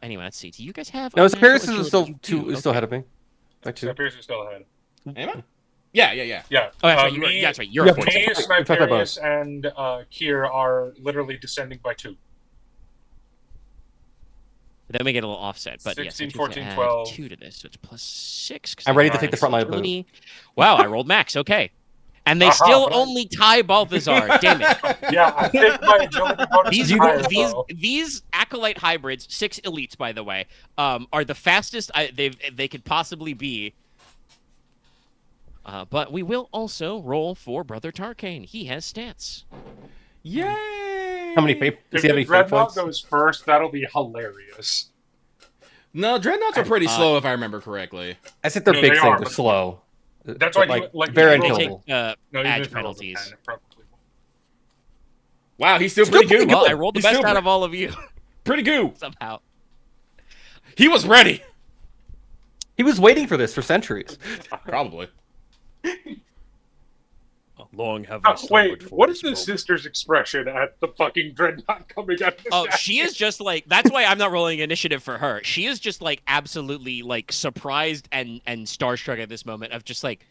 Anyway, let's see. Do you guys have? No, unnatural Sniperius is still agility? You do. still ahead of me. Back 2. Sniperius is still ahead. Am I? Yeah. Yeah. Oh, that's right. me, That's right. You're Yeah, a 14. me, Talk about Sniperius, and Khyr are literally descending by 2. Then we get a little offset, but 16, yes, 14, 12. 12. 2 to this, so it's plus 6. 'cause I'm I ready got to take the front line of agility. Wow, I rolled max. Okay, and they Aha, still right. only tie Balthazar. Damn it! Yeah, I think my agility bonus These is higher, though. these acolyte hybrids, 6 elites by the way, are the fastest they could possibly be. But we will also roll for Brother Tarkane. He has stats. Yay! How many fate? Does If he have the any fate Dreadnought points? goes first, that'll be hilarious. No, dreadnoughts are pretty slow if I remember correctly. I said they're No, big they things. are, They're but- slow. That's But, why you- like, like, very you They roll take unkillable. No, you edge just rolled a penalties 10, probably. Wow, he's still Still pretty pretty good. Well, I rolled the He's best still out of all of you pretty good. somehow. He was ready. He was waiting for this for centuries. Probably. Long have Oh, wait, what is the sister's expression at the fucking Dreadnought coming out of the Oh, statue? she is just like, that's why I'm not rolling initiative for her. She is just like absolutely like surprised and starstruck at this moment of just like,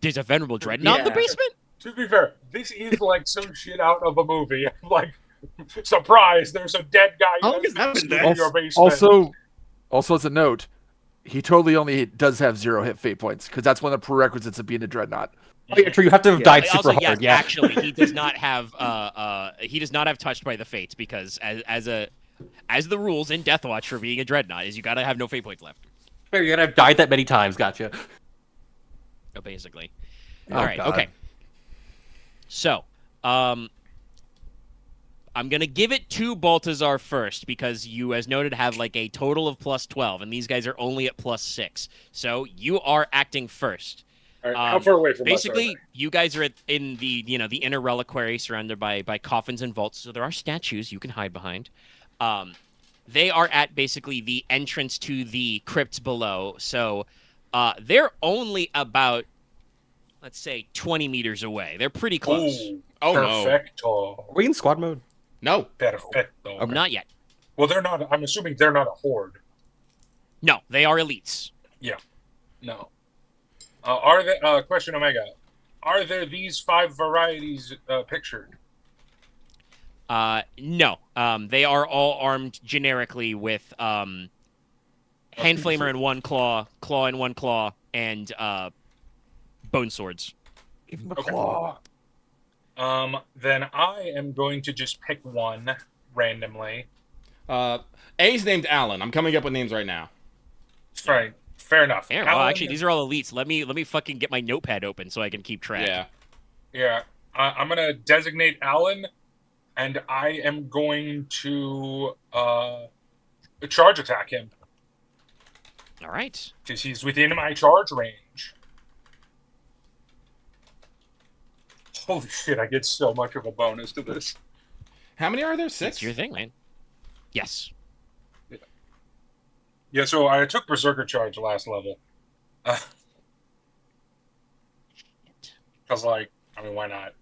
there's a venerable dreadnought in the Yeah. basement? To be fair, this is like some shit out of a movie. Like, surprise, there's a dead guy How long has that been there? in your basement. Also as a note, he totally only does have 0 hit fate points because that's one of the prerequisites of being a dreadnought. Oh, yeah, true. You have to have died super Also, yes, hard. Yeah. actually, he does not have touched by the fates because as the rules in Deathwatch for being a dreadnought is you gotta have no fate points left. You're gonna have died that many times. Gotcha. Basically. Oh, All right. God. Okay. So, I'm gonna give it to Balthazar first because you, as noted, have like a total of plus 12, and these guys are only at plus 6. So you are acting first. All right, how far away from Basically, us are you guys are in the the inner reliquary, surrounded by coffins and vaults. So there are statues you can hide behind. They are at basically the entrance to the crypts below. So they're only about, let's say, 20 meters away. They're pretty they? close. Ooh, Oh, no. perfecto. Are we in squad mode? No. Perfecto. Not yet. Well, they're not. I'm assuming they're not a horde. No, they are elites. No. Are there question Omega? Are there these 5 varieties pictured? No. They are all armed generically with hand flamer in one claw, claw in one claw, and bone swords. Give him a Okay. claw. Then I am going to just pick one randomly. A's named Alan. I'm coming up with names right now. Right. Fair enough. Yeah, well, Alan- actually, these are all elites. Let me fucking get my notepad open so I can keep track. Yeah. Yeah. I'm going to designate Alan, and I am going to charge attack him. All right. Because he's within my charge range. Holy shit, I get so much of a bonus to this. How many are there? 6? It's your thing, man. Yes. Yeah, so I took Berserker Charge last level. Because, like, I mean, why not?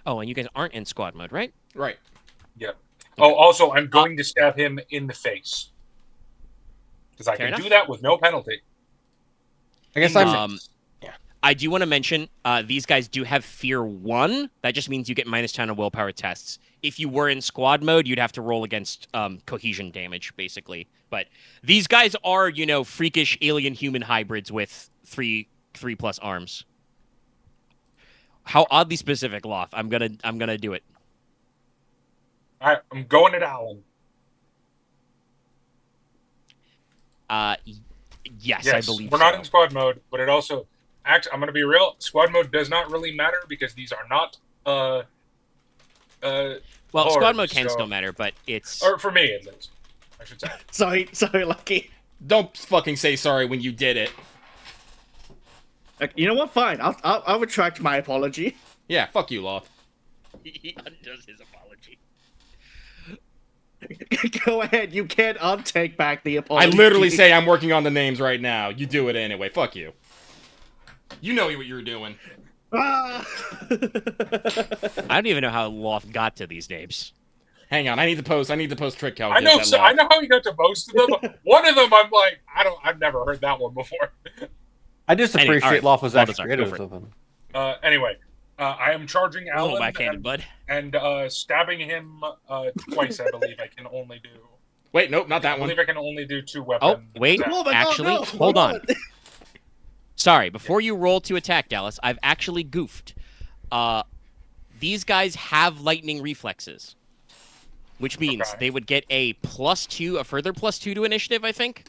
Oh, and you guys aren't in squad mode, right? Right. Yep. Oh, also, I'm going to stab him in the face. Because I Fair can enough. do that with no penalty. I guess In the I'm. face. I do want to mention these guys do have Fear 1. That just means you get -10 on willpower tests. If you were in squad mode, you'd have to roll against cohesion damage, basically. But these guys are, freakish alien-human hybrids with 3+ arms. How oddly specific, Loth. I'm gonna do it. All right, I'm going at Alan. Yes, Yes, I believe we're not so. in squad mode, but it also... Actually, I'm going to be real. Squad mode does not really matter because these are not... Well, hordes, squad mode can so- still matter, but it's... Or for me, at least. I should say. Sorry, Lucky. Don't fucking say sorry when you did it. Like, you know what? Fine. I'll retract my apology. Yeah, fuck you, Loth. He undoes his apology. Go ahead. You can't untake back the I apology. literally say I'm working on the names right now. You do it anyway. Fuck you. You know what you're doing. Ah! I don't even know how Loth got to these names. Hang on, I need to post trick calculus. I know. at So, Loth. I know how you got to most of them. One of them, I'm like, I've never heard that one before. I just Anyway, appreciate all right. Loth was Balathazar, actually go creative for it. with them. Anyway, I am charging A little Alan backhanded, bud. and stabbing him twice. I believe I can only do. Wait, nope, not I that one. believe I can only do 2 Oh, weapons. wait. Oh my God, Actually, no, hold on. Sorry, before you roll to attack, Dallas, I've actually goofed. These guys have lightning reflexes, which means Okay. they would get a further +2 to initiative, I think.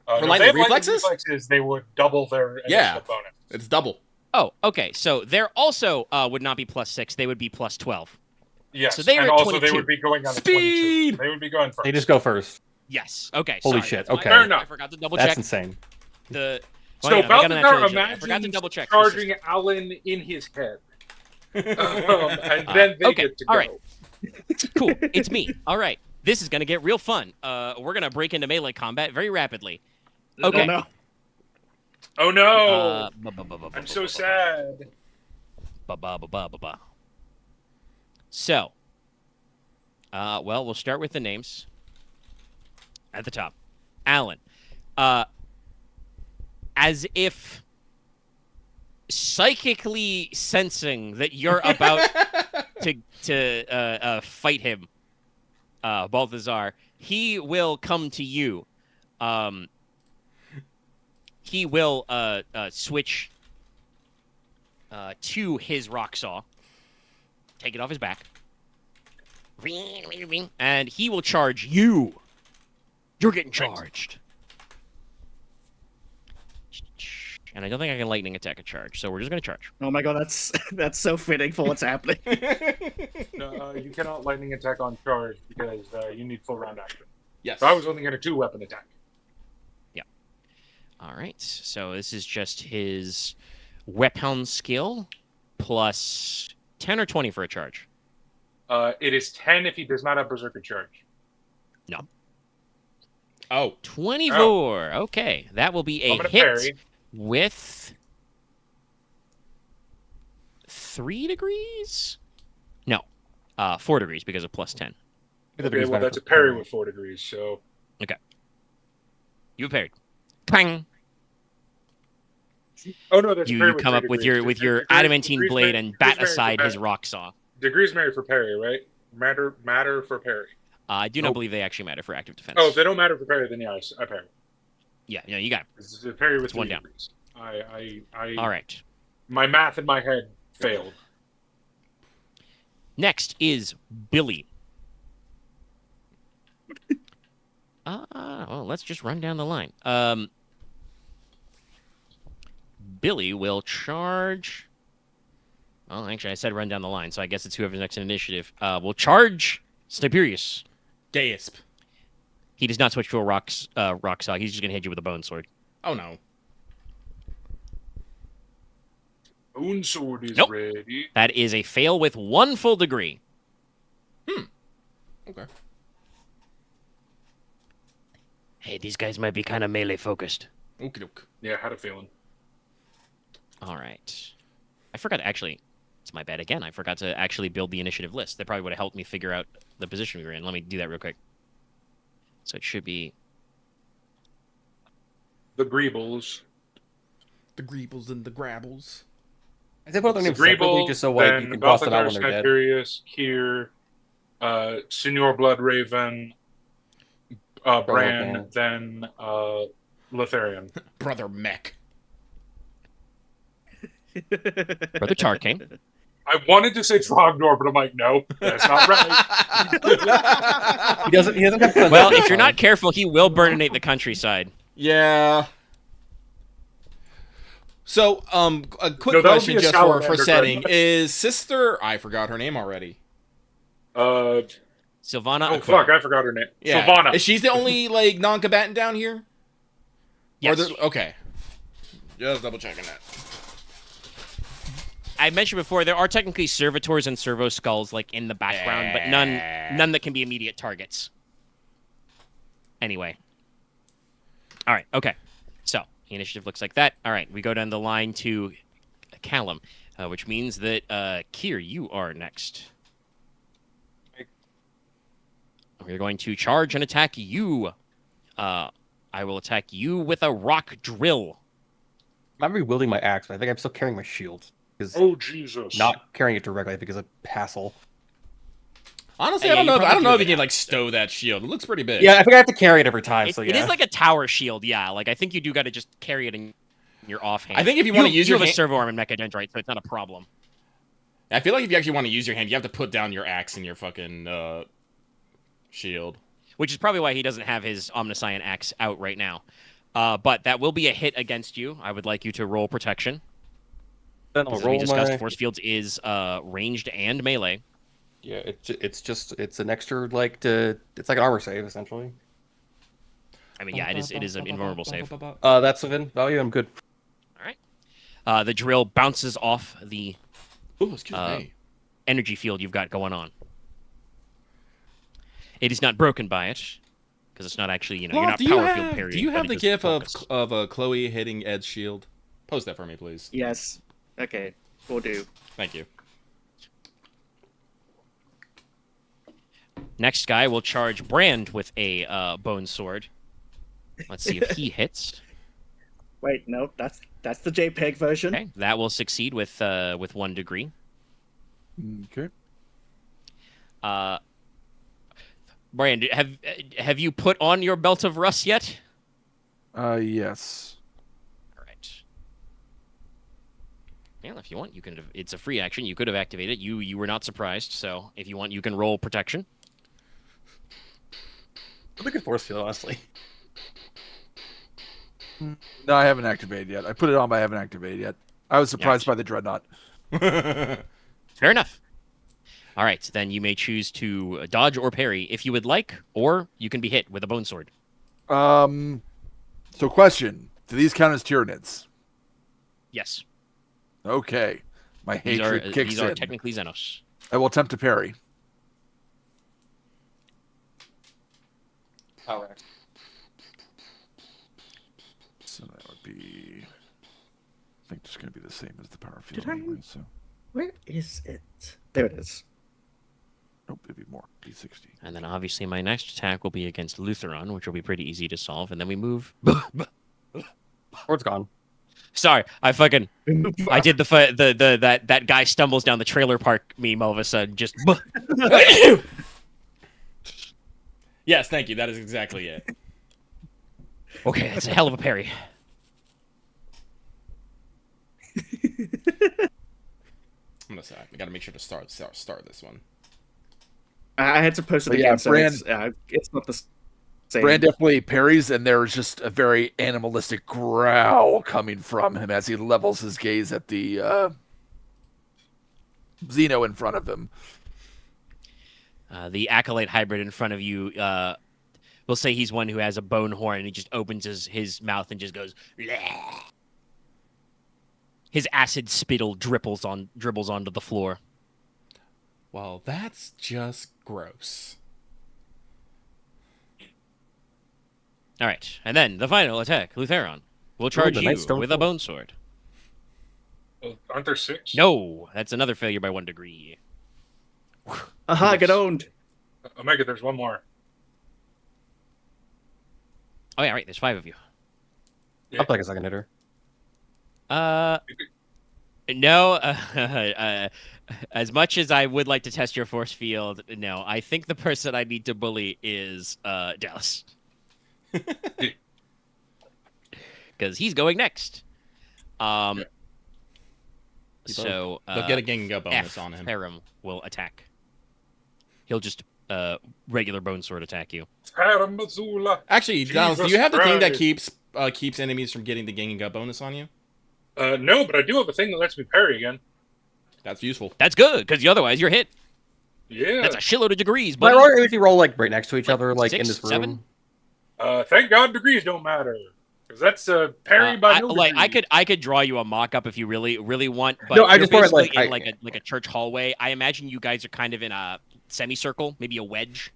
For If lightning they have reflexes? they would double their initiative Yeah. bonus. It's double. Oh, okay. So they're also would not be +6. They would be +12. Yes, So they are and at also they 22. would be going on Speed! a 22. They would be going first. They just go first. Yes. Okay. Holy sorry, shit, that's my okay. bad. Fair enough. I forgot to double That's check insane. the. So Well, yeah, I got an natural Balathazar agility. I forgot to imagines double check. the charging system. Alan in his head. And then they okay, get to all go. right. Cool. It's me. All right. This is gonna get real fun. We're gonna break into melee combat very rapidly. Okay. No. Oh no! I'm so sad. sad. So, well, we'll start with the names. At the top, Alan. As if psychically sensing that you're about to fight him, Balthazar, he will come to you. He will switch to his rock saw, take it off his back, and he will charge you. You're getting charged. And I don't think I can lightning attack a charge, so we're just gonna charge. Oh my God, that's so fitting for what's happening. No, you cannot lightning attack on charge because you need full round action. Yes. So I was only going to 2-weapon attack. All right, so this is just his weapon skill plus 10 or 20 for a charge. It is 10 if he does not have Berserker Charge. Oh. 24. Okay, that will be I'm a gonna hit parry. with 3 degrees? No, 4 degrees because of plus 10. Okay, well, that's a parry with 4 degrees, so... You parried. Pang! Oh no, there's a parry You come up with degrees. your Degrees- adamantine degrees blade marry- and degrees bat marry for aside his parry. rock saw. Degrees marry for parry, right? Matter for parry. I do not Nope. believe they actually matter for active defense. Oh, if they don't matter for parry, then yeah, I parry. Yeah, you got it. This is a parry with It's one 3 down. degrees. I All right. My math in my head failed. Next is Billy. Well, let's just run down the line. Billy will charge. Oh, actually, I said run down the line, so I guess it's whoever's next in initiative. Will charge Sniperius. Gasp. He does not switch to a rock saw. He's just gonna hit you with a bone sword. Oh no. Bone sword is Nope. ready. That is a fail with 1 full degree. Okay. Hey, these guys might be kind of melee focused. Okie doke. Yeah, had a feeling. All right. I forgot to actually. It's my bad again. I forgot to actually build the initiative list. That probably would have helped me figure out the position we were in. Let me do that real quick. So it should be. The Greebles. The Greebles and the Grabbles. I did put their The names separately Greeble, just so like then you can cross them out Balathazar, when they're dead. Sniperius, Khyr, Senor Bloodraven, Bran, Mech. then Lutheron. Brother Mech. Brother Tarkane. I wanted to say Frognor, but I'm like, no, that's not right. He doesn't have guns. Well, if you're not careful, he will burninate the countryside. Yeah. So, a quick No, that would question be a just Salamander for setting. dreadnought. Is Sister... I forgot her name already. Oh Sylvana. fuck, I forgot her name. Yeah. Sylvana. Is she the only, like, non-combatant down here? Yes. Okay. Just double checking that. I mentioned before there are technically servitors and servo skulls like in the background, but none that can be immediate targets. Anyway. All right. Okay. So the initiative looks like that. All right. We go down the line to Callum, which means that Khyr, you are next. We're going to charge and attack you. I will attack you with a rock drill. I'm rewielding my axe, but I think I'm still carrying my shield. Because Oh Jesus! not carrying it directly, I think, is a hassle. Honestly, Yeah, I don't you know. probably I don't know do if you that. can like stow that shield. It looks pretty big. Yeah, I think I have to carry it every time. It, so it yeah. is like a tower shield, yeah. Like I think you do got to just carry it in your offhand. I think if you want to use you your have a hand, servo arm and mechadendrite, so it's not a problem. I feel like if you actually want to use your hand, you have to put down your axe in your fucking shield. Which is probably why he doesn't have his Omniscient axe out right now. But that will be a hit against you. I would like you to roll protection. Then I'll As we roll discussed, my... force fields is ranged and melee. Yeah, it's an extra it's like an armor save essentially. I mean, yeah, it is an invulnerable save. That's within value. I'm good. All right. The drill bounces off the Oh, excuse me. energy field you've got going on. It is not broken by it because it's not actually, you're not power field parrying. Do you but have it the does gif focus. of Chloe hitting Ed's shield? Post that for me, please. Yes. Okay. Will do. Thank you. Next guy will charge Brand with a bone sword. Let's see if he hits. Wait, no, that's the JPEG version. Okay, that will succeed with 1 degree. Okay. Brand, have you put on your belt of rust yet? Yes. All right. Yeah, if you want, you can. It's a free action. You could have activated it. You were not surprised. So if you want, you can roll protection. I'm a good force field, honestly. No, I haven't activated yet. I put it on, but I haven't activated yet. I was surprised Gotcha. by the dreadnought. Fair enough. All right, then you may choose to dodge or parry if you would like, or you can be hit with a bone sword. So question: do these count as Tyranids? Yes, Okay. My hatred kicks these are in. technically Xenos. I will attempt to parry. Power axe. So that would be. I think it's going to be the same as the power field. Did I- Anyway, so Where is it? There it is. nope, it'd be more. D60. And then obviously my next attack will be against Lutheron, which will be pretty easy to solve. And then we move. Sword's gone. Sorry, I did that guy stumbles down the trailer park meme all of a sudden. Just. Yes, thank you. That is exactly it. Okay, that's a hell of a parry. I'm gonna say I gotta make sure to start this one. I had to post it But again, yeah, so it's not the same. Bran definitely parries, and there's just a very animalistic growl coming from him as he levels his gaze at the Xeno in front of him. The Acolyte hybrid in front of you, we'll say he's one who has a bone horn, and he just opens his mouth and just goes, bleh. His acid spittle dribbles onto the floor. Well, that's just gross. All right, and then the final attack, Lutheron, will charge the you nice stone with a sword. bone sword. Oh, aren't there 6? No, that's another failure by 1 degree. Aha, get owned. Omega, there's one more. Oh yeah, right. There's 5 of you. I'll play like a second hitter. No. As much as I would like to test your force field, no. I think the person I need to bully is Dallas, because he's going next. Yeah. So They'll get a Gengar bonus F, on him. Ferrum will attack. He'll just regular bone sword attack you. Actually, Dallas, do Jesus you have the thing that Christ. keeps enemies from getting the Gengar bonus on you? No, but I do have a thing that lets me parry again. That's useful. That's good, because otherwise you're hit. Yeah. That's a shitload of degrees, But buddy. if you roll like right next to each other, like in 6, this room. 7? Thank God degrees don't matter. Because that's parry by no like degrees. I could draw you a mock-up if you really want, but No, I you're just thought, basically like, in like a church hallway. I imagine you guys are kind of in a semicircle, maybe a wedge.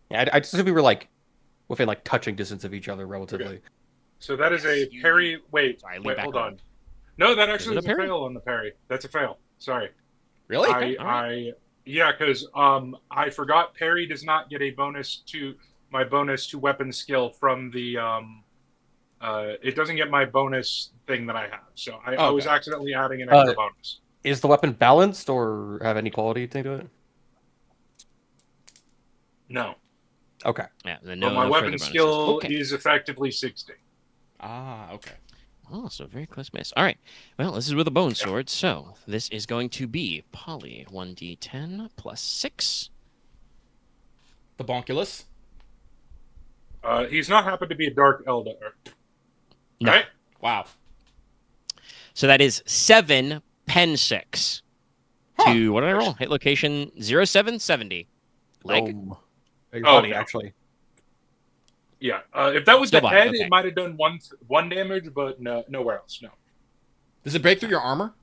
Yeah, I just assume we were like within like touching distance of each other relatively. Okay. So that is a parry. Wait, Sorry, lean wait, back hold on. on. No, that actually Is is it a a parry? fail on the parry. That's a fail. Sorry. Really? Yeah, because I forgot parry does not get a bonus to my bonus to weapon skill from the it doesn't get my bonus thing that I have. So I was accidentally adding an extra bonus. Is the weapon balanced or have any quality thing to it? No. Okay. Yeah, then But no my further weapon bonuses. skill Okay. is effectively 60. Ah, okay. Oh, so very close miss. All right. Well, this is with a bone sword, so this is going to be Poly 1d10 plus 6. The Bonkulus. He's not happened to be a dark elder. No. Right? Wow. So that is 7 pen 6 to what did I roll? Hit location 0770. Leg. Your Oh, body, no. actually. Yeah. If that was Still the body, head, okay. it might have done one damage, but no, nowhere else. No. Does it break through your armor?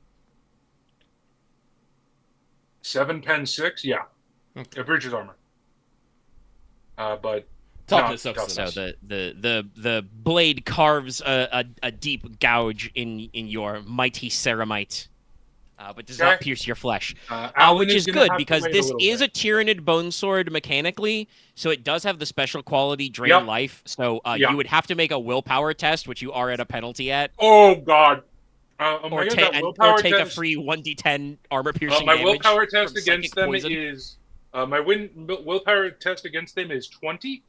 7 pen 6. Yeah. Okay. It breaches armor. But Toughness not sucks. So toughness. the blade carves a deep gouge in your mighty ceramite, but does not Okay. pierce your flesh. Alan Which is gonna good have to because wait a this little is bit. a Tyranid bone sword mechanically, so it does have the special quality drain Yep. life. So Yeah. you would have to make a willpower test, which you are at a penalty at, Oh God. or, Omega, ta- that and, willpower or take test, a free 1d10 armor piercing my damage. willpower test from against psychic them poison. is my willpower test against them is 20.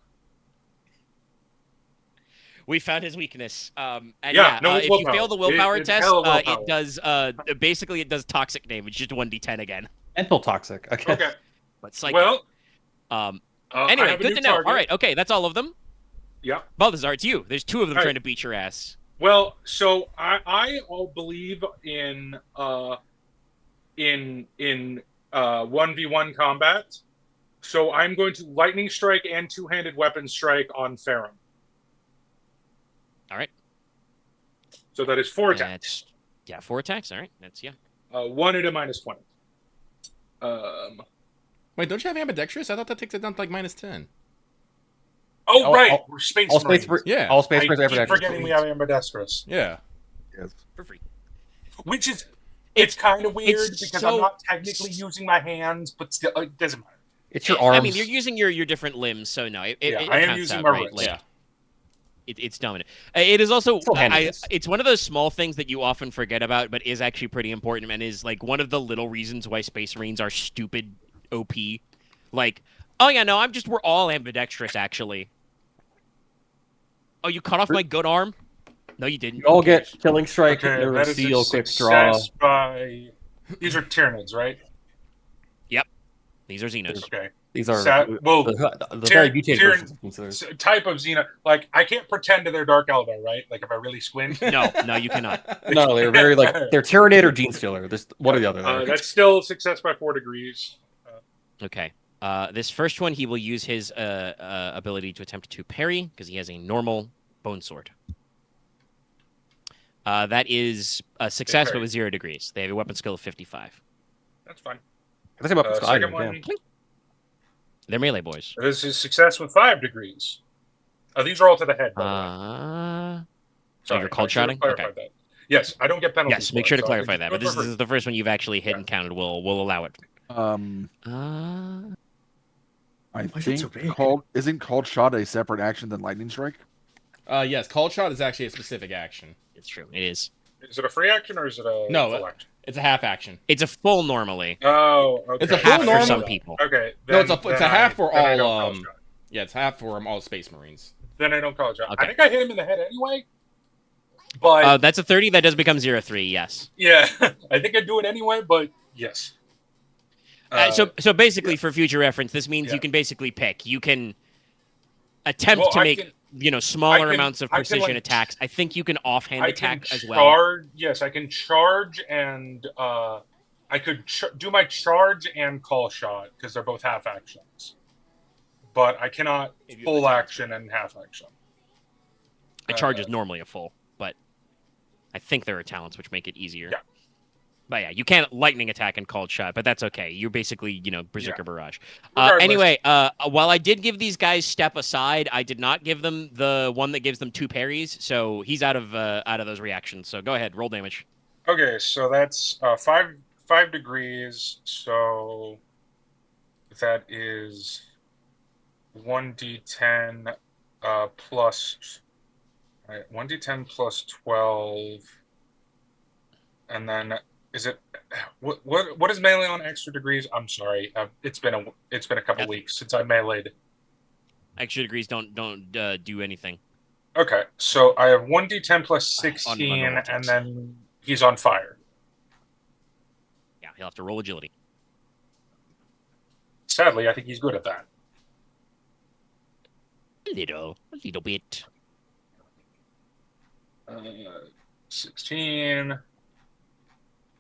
We found his weakness. And Yeah, no, it's if you willpower. fail the willpower It's test, hella willpower. it does basically it does toxic damage, just 1d10 again. Mental toxic. Okay. Okay. But psychic. Well, I I have a good new to know. target. All right, okay, that's all of them. Yeah. Balthazar, it's you. There's 2 of them All right. trying to beat your ass. Well, so I all believe in 1v1 combat. So I'm going to lightning strike and two-handed weapon strike on Ferrum. All right. So that is 4 attacks. Yeah, 4 attacks. All right, that's 1 at a -20. Wait, don't you have ambidextrous? I thought that takes it down to like -10. Oh, right. all- We're Space All space, Marines. Yeah. all space I Marines keep ambidextrous. forgetting we have ambidextrous. Yeah. for free. Which is, it's kind of weird it's because so- I'm not technically using my hands, but still, it doesn't matter. It's your arms. I mean, you're using your different limbs, so no, it Yeah, it I am counts using out, my right? wrist. Like, Yeah. It's dominant. It is also Still handy. it's one of those small things that you often forget about, but is actually pretty important and is like one of the little reasons why Space Marines are stupid OP. Like, oh yeah, no, we're all ambidextrous actually. Oh, you cut off my good arm? No, you didn't. You all get Killing Strike, Okay, Nerve that is Seal, a Quick Draw. success by. These are Tyranids, right? These are Xenos. Okay. These are well, the very mutated versions of these. Type of Xena. Like, I can't pretend to their Dark Elder, right? Like, if I really squint. No, you cannot. No, they're very like they're Tyranid or Gene Stealer. This one or the other. That's still success by 4 degrees. Okay. This first one, he will use his ability to attempt to parry because he has a normal bone sword. That is a success, but with 0 degrees. They have a weapon skill of 55. That's fine. That's about Second one. They're melee boys. This is success with 5 degrees. These are all to the head. By the way. So you're cold shotting? Okay. That. Yes, I don't get penalties. Yes, make sure to clarify that. But this is the first one you've actually hit and counted. We'll allow it. I think isn't called shot a separate action than lightning strike? Yes, called shot is actually a specific action. It's true. It is. Is it a free action or is it a full action? It's a half action. It's a full normally. Oh, okay. It's a half full for normal some people. Okay. No, it's a half for all. Shot. Yeah, it's half for all Space Marines. Then I don't call it shot. Okay. I think I hit him in the head anyway. But That's a 30. That does become 0-3. Yes. yeah, I think I do it anyway. But yes. So basically, for future reference, this means you can basically pick. You can attempt to make smaller amounts of precision attacks. I think you can offhand attack as well. Yes, I can charge and I could do my charge and call shot because they're both half actions. But I cannot full action and half action. A charge is normally a full, but I think there are talents which make it easier. Yeah. But yeah, you can't lightning attack and called shot, but that's okay. You're basically, Berserker Barrage. Regardless. Anyway, while I did give these guys step aside, I did not give them the one that gives them 2 parries, so he's out of those reactions. So go ahead, roll damage. Okay, so that's 5 degrees. So that is 1d10 plus 1d10 plus 12, and then is it what is melee on extra degrees? I'm sorry, it's been a couple weeks since I meleeed. Extra degrees don't do anything. Okay, so I have 1d10 plus 16, and then he's on fire. Yeah, he'll have to roll agility. Sadly, I think he's good at that. A little bit. 16.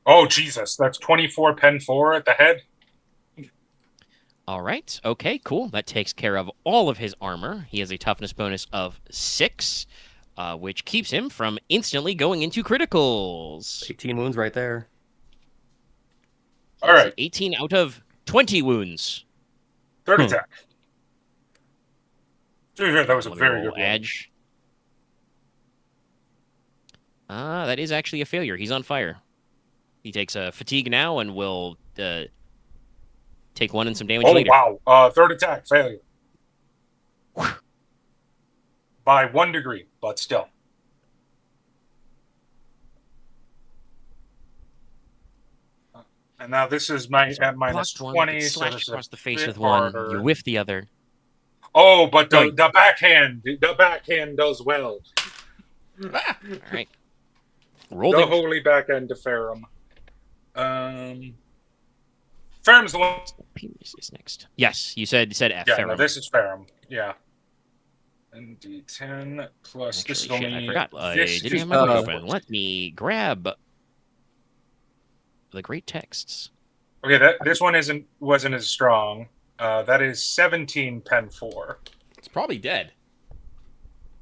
Oh, Jesus. That's 24 pen 4 at the head. All right. Okay, cool. That takes care of all of his armor. He has a toughness bonus of 6, which keeps him from instantly going into criticals. 18 wounds right there. All right. 18 out of 20 wounds. Third attack. That was a very good edge. That is actually a failure. He's on fire. He takes a fatigue now and will take 1 and some damage later. Oh, wow. Third attack, failure. By 1 degree, but still. And now this is at minus 20. Slash across the face with 1. You whiff the other. Oh, but the backhand does well. All right. Roll the holy backhand to Ferrum. Ferrum's the one. Sniperius is next. Yes, you said F. Yeah, Ferrum. no, this is Ferrum. Yeah. And D10 plus. Actually, this is only. I forgot. I this didn't have my book open. Let me grab the great texts. Okay, this one wasn't as strong. That is 17 pen 4. It's probably dead.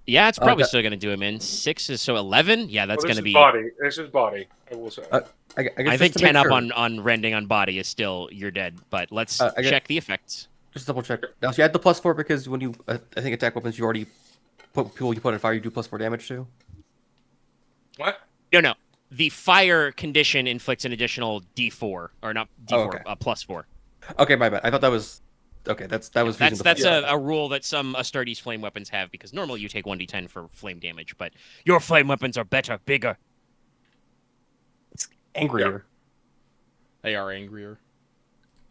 Yeah, it's probably still going to do him in. 6 is so 11. Yeah, that's going to be body. This is body. I will say. I think 10 up on rending on body is still you're dead. But let's check the effects. Just double check. Now, so you add the +4 because when you I think attack weapons you already people you put in fire you do +4 damage to. What? No. The fire condition inflicts an additional D4 or not D4 +4. Okay, my bad. I thought that was Okay, that was That's a rule that some Astartes flame weapons have, because normally you take 1d10 for flame damage, but your flame weapons are better, bigger. angrier. They are angrier.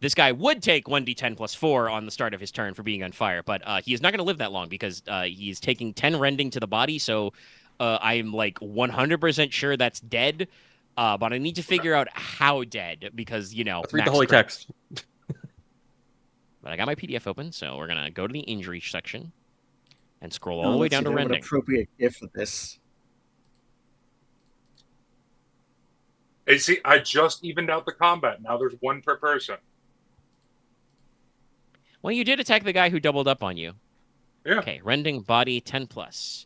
This guy would take 1d10 plus 4 on the start of his turn for being on fire, but he is not going to live that long because he's taking 10 rending to the body, so I'm like 100% sure that's dead, but I need to figure out how dead because, Let's read the holy text. But I got my PDF open, so we're going to go to the injury section and scroll all the way down to rending. An appropriate gift for this. Hey, see, I just evened out the combat. Now there's 1 per person. Well, you did attack the guy who doubled up on you. Yeah. Okay, rending body 10 plus.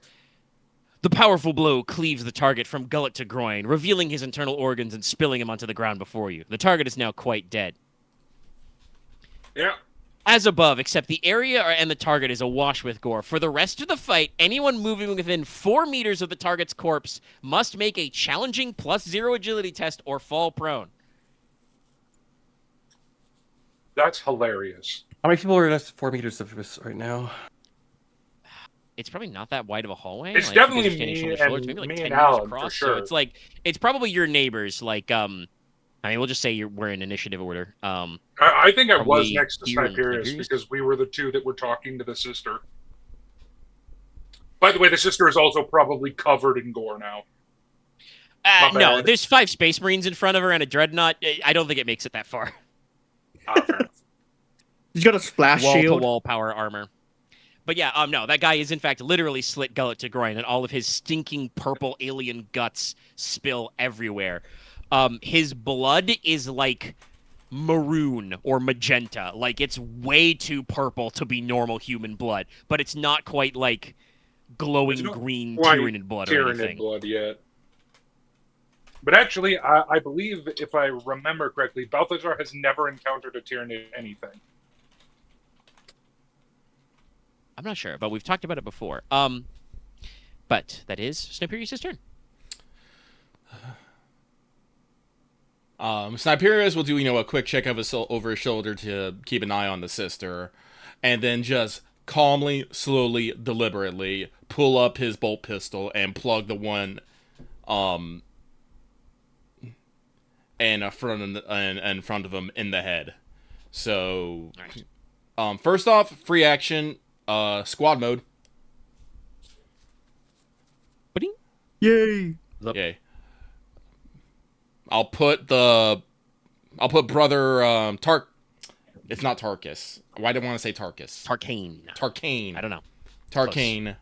The powerful blow cleaves the target from gullet to groin, revealing his internal organs and spilling him onto the ground before you. The target is now quite dead. Yeah. As above, except the area and the target is awash with gore. For the rest of the fight, anyone moving within 4 meters of the target's corpse must make a challenging +0 agility test or fall prone. That's hilarious. How many people are at 4 meters of this right now? It's probably not that wide of a hallway. It's like, definitely you can stand me shoulder to shoulder. and- It's maybe like me 10 and meters Alan, for across. sure. So it's probably your neighbors. Like, I mean, we'll just say we're in initiative order. I think I was Probably next to Khyr and Sniperius Sniperius. because we were the 2 that were talking to the sister. By the way, the sister is also probably covered in gore now. My no, bad. there's 5 Space Marines in front of her and a Dreadnought. I don't think it makes it that far. Fair enough. He's got a splash shield. Wall-to-wall power armor. But yeah, no, that guy is in fact literally slit gullet to groin, and all of his stinking purple alien guts spill everywhere. His blood is like maroon or magenta. Like, it's way too purple to be normal human blood, but it's not quite like glowing There's no green quite Tyranid blood or anything. Tyranid blood yet. But actually, I believe, if I remember correctly, Balthazar has never encountered a Tyranid anything. I'm not sure, but we've talked about it before. But that is Sniperius' turn. Sniperius will do, a quick check of over his shoulder to keep an eye on the sister, and then just calmly, slowly, deliberately pull up his bolt pistol and plug the one, in front of him in the head. So, first off, free action, squad mode. Yay! Yay. I'll put brother it's not Tarkus. Why do I want to say Tarkus? Tarkane. I don't know. Tarkane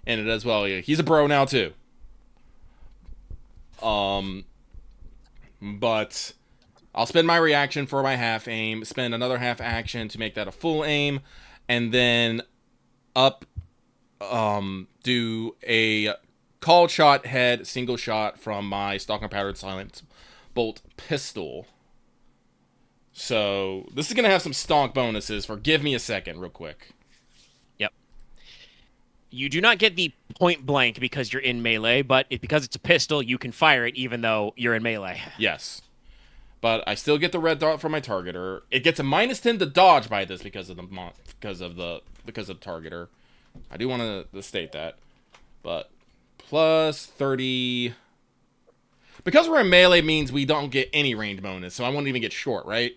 in it as well. Yeah, he's a bro now too. But I'll spend my reaction for my half aim, spend another half action to make that a full aim, and then do a called shot head single shot from my stock and powdered silent bolt pistol. So this is gonna have some stonk bonuses for give me a second real quick. Yep. You do not get the point blank because you're in melee, but because it's a pistol, you can fire it even though you're in melee. Yes. But I still get the red dot from my targeter. It gets a -10 to dodge by this because of the targeter. I do want to state that. But plus 30. Because we're in melee means we don't get any range bonus, so I won't even get short, right?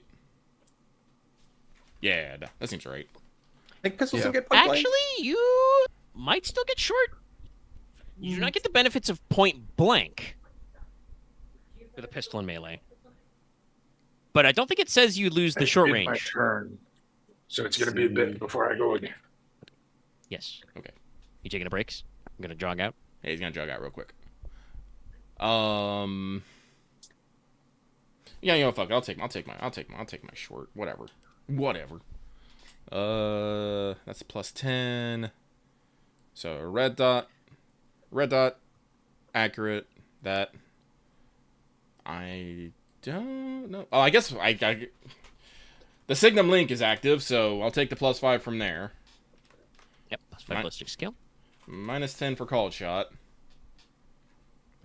Yeah, that seems right. I think pistols don't get point blank. Actually, you might still get short. You do not get the benefits of point blank with a pistol in melee. But I don't think it says you lose the short range. My turn. So it's going to be a bit before I go again. Yes. Okay. You taking a break? I'm going to jog out. Hey, he's gonna jog out real quick. Yeah, fuck it. I'll take my short. Whatever. That's a +10. So red dot, accurate. That I don't know. Oh, I guess I the Signum link is active, so I'll take the +5 from there. Yep, +5 ballistic skill. -10 for called shot.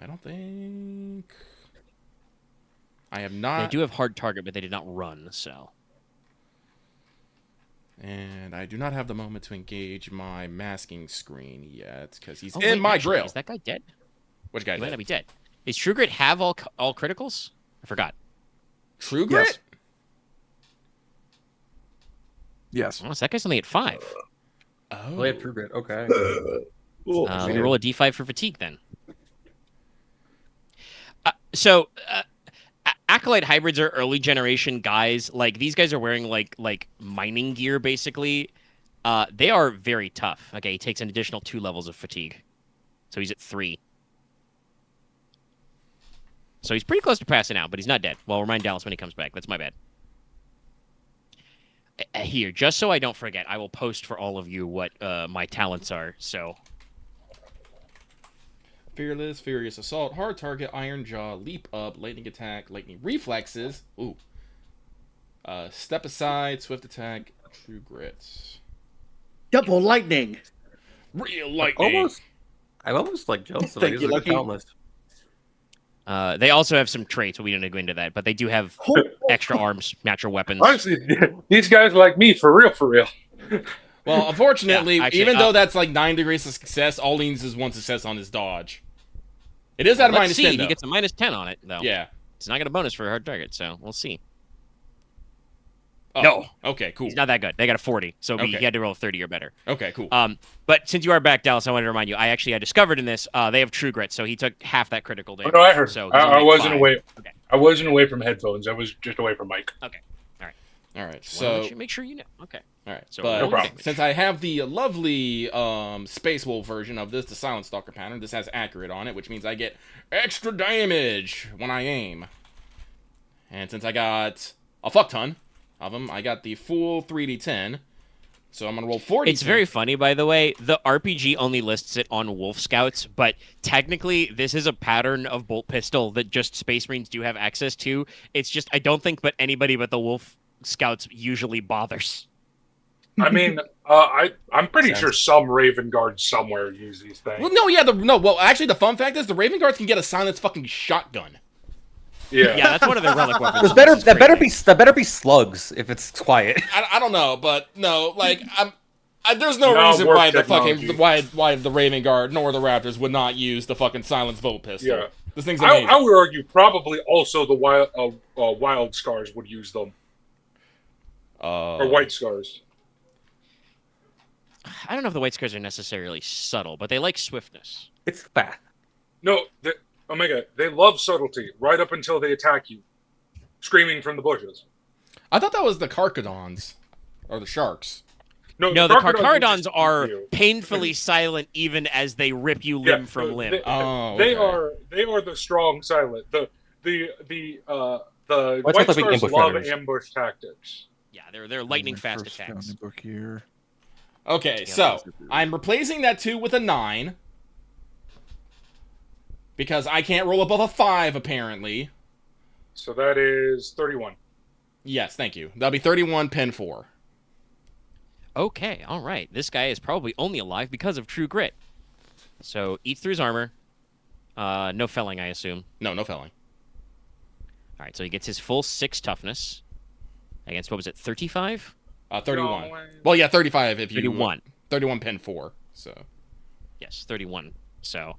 I don't think I have not. They do have hard target, but they did not run, so. And I do not have the moment to engage my masking screen yet, because he's Oh, in wait, my actually, drill. Is that guy dead? Which guy He might dead? not be dead. Does True Grit have all criticals? I forgot. True Grit? Yes. Oh, so that guy's only at 5. Oh, yeah, True Grit. Okay. Let me roll a d5 for fatigue then. So Acolyte hybrids are early generation guys. Like these guys are wearing like mining gear basically. They are very tough. Okay, he takes an additional 2 levels of fatigue, so he's at 3. So he's pretty close to passing out, but he's not dead. Well, remind Dallas when he comes back. That's my bad. Here, just so I don't forget, I will post for all of you what my talents are. So. Fearless, Furious Assault, Hard Target, Iron Jaw, Leap Up, Lightning Attack, Lightning Reflexes, ooh. Step Aside, Swift Attack, True Grit. Double lightning. Real Lightning! I'm almost like jealous of Thank you, Lucky. list. They also have some traits, but we don't go into that. But they do have extra arms, natural weapons. Honestly, these guys like me for real. Well, unfortunately, Yeah, actually, even though that's like 9 degrees of success, all he needs is 1 success on his dodge. It is at a Let's minus see. 10, though. He gets a minus 10 on it, though. Yeah. He's not got a bonus for a hard target, so we'll see. Oh, No. Okay, cool. He's not that good. They got a 40, so Okay. he had to roll a 30 or better. Okay, cool. But since you are back, Dallas, I wanted to remind you, I discovered in this, they have True Grit, so he took half that critical damage. No, I heard. So I wasn't away. Okay. I wasn't away from headphones. I was just away from mic. Okay. All right, Well, so... let you make sure you know. Okay. All right, So but roll problem. since I have the lovely Space Wolf version of this, the Silent Stalker pattern, this has accurate on it, which means I get extra damage when I aim. And since I got a fuck ton of them, I got the full 3d10. So I'm gonna roll 40. It's very funny, by the way. The RPG only lists it on Wolf Scouts, but technically, this is a pattern of bolt pistol that just Space Marines do have access to. It's just I don't think, but anybody but the Wolf Scouts usually bothers. I mean, I'm pretty sure some Raven guards somewhere use these things. Well, no, yeah, well, actually, the fun fact is the Raven Guards can get a silenced fucking shotgun. Yeah. Yeah, that's one of their relic weapons. That better be slugs if it's quiet. I don't know, but no, like there's no No, reason work why the technology. fucking why the Raven Guard nor the Raptors would not use the fucking silenced bolt pistol. Yeah. This thing's amazing. I would argue probably also the wild scars would use them, or white scars. I don't know if the White Scars are necessarily subtle, but they like swiftness. It's fast. No, Omega, they love subtlety right up until they attack you, screaming from the bushes. I thought that was the Carcadons or the sharks. No, the Carcharodons Carcharodons just are eat you. paintfully silent even as they rip you limb from limb. They are the strong silent. The What's white up with scars ambush love predators? ambush tactics. Yeah, they're lightning fast First attacks. found book here. Okay, so I'm replacing that 2 with a 9 because I can't roll above a 5 apparently. So that is 31. Yes, thank you. That'll be 31 pen 4. Okay, all right. This guy is probably only alive because of True Grit. So eats through his armor. No felling, I assume. No felling. All right, so he gets his full 6 toughness against, what was it, 35? 31. No, Well, yeah, 35 if you 31. 31 pen 4. So Yes, 31. So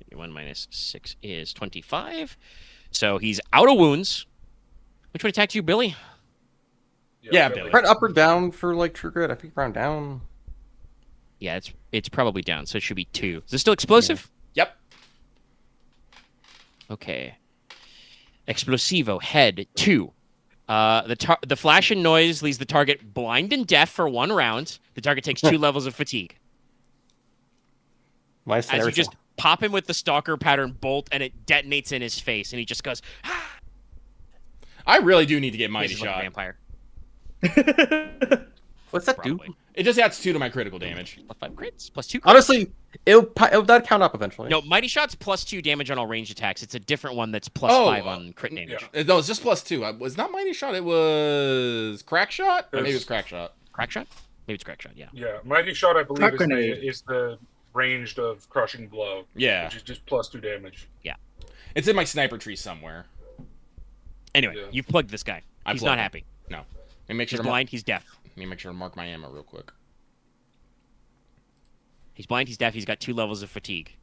31 minus 6 is 25. So he's out of wounds. Which one attacked you, Billy? Yeah, Billy. Right up or down for like True Grit? I think round down. Yeah, it's probably down, so it should be 2. Is this still explosive? Yep. Okay. Explosivo, head, 2. The flash and noise leaves the target blind and deaf for 1 round. The target takes 2 levels of fatigue. Minus As you everything. just pop him with the stalker pattern bolt, and it detonates in his face, and he just goes, ah! I really do need to get This Mighty is like a Shot. vampire. What's that do? Probably. It just adds 2 to my critical damage. +5 crits, +2 crits. Honestly, that'd count up eventually. No, Mighty Shot's +2 damage on all ranged attacks. It's a different one that's +5 Oh, on crit damage. yeah. No, it's just +2. It was not Mighty Shot. It was Crack Shot. Or maybe it was Crack Shot. Crack Shot? Maybe it's Crack Shot, yeah. Yeah, Mighty Shot, I believe, Crack is grenade. the ranged of crushing blow, Yeah, which is just +2 damage. it's in my sniper tree somewhere. Anyway, Yeah. you've plugged this guy. I He's plugged not him. happy. No, and make He's sure blind, he's deaf. Let me make sure to mark my ammo real quick. He's blind, he's deaf, he's got 2 levels of fatigue.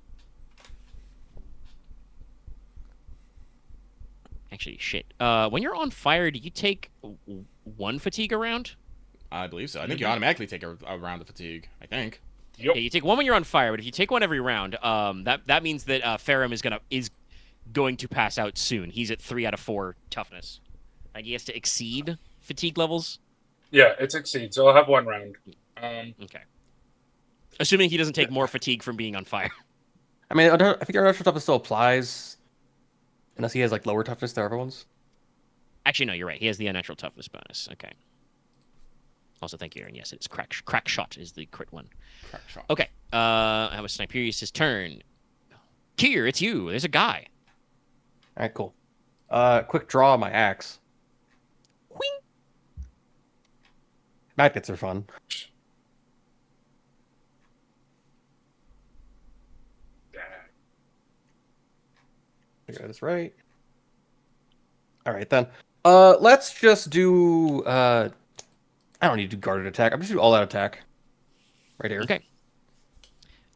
Actually, shit. When you're on fire, do you take 1 fatigue around? I believe so. I think you automatically take a round of fatigue. I think. Yep. Yeah, you take 1 when you're on fire, but if you take 1 every round, that means that Ferrum is going to pass out soon. He's at 3 out of 4 toughness. Like he has to exceed fatigue levels. Yeah, it succeeds. So I'll have 1 round. Okay. Assuming he doesn't take more fatigue from being on fire. I mean, I think our natural toughness still applies, unless he has like lower toughness than everyone's. Actually, no, you're right. He has the unnatural toughness bonus. Okay. Also, thank you, Aaron. Yes, it's crack shot is the crit one. Crack shot. Okay. How was Sniperius' turn? Khyr, it's you. There's a guy. All right, cool. Quick draw on my axe. Wing. Magnets are fun. I got this right. All right then. Let's just do. I don't need to do guarded attack. I'm just do all out attack. Right here. Okay.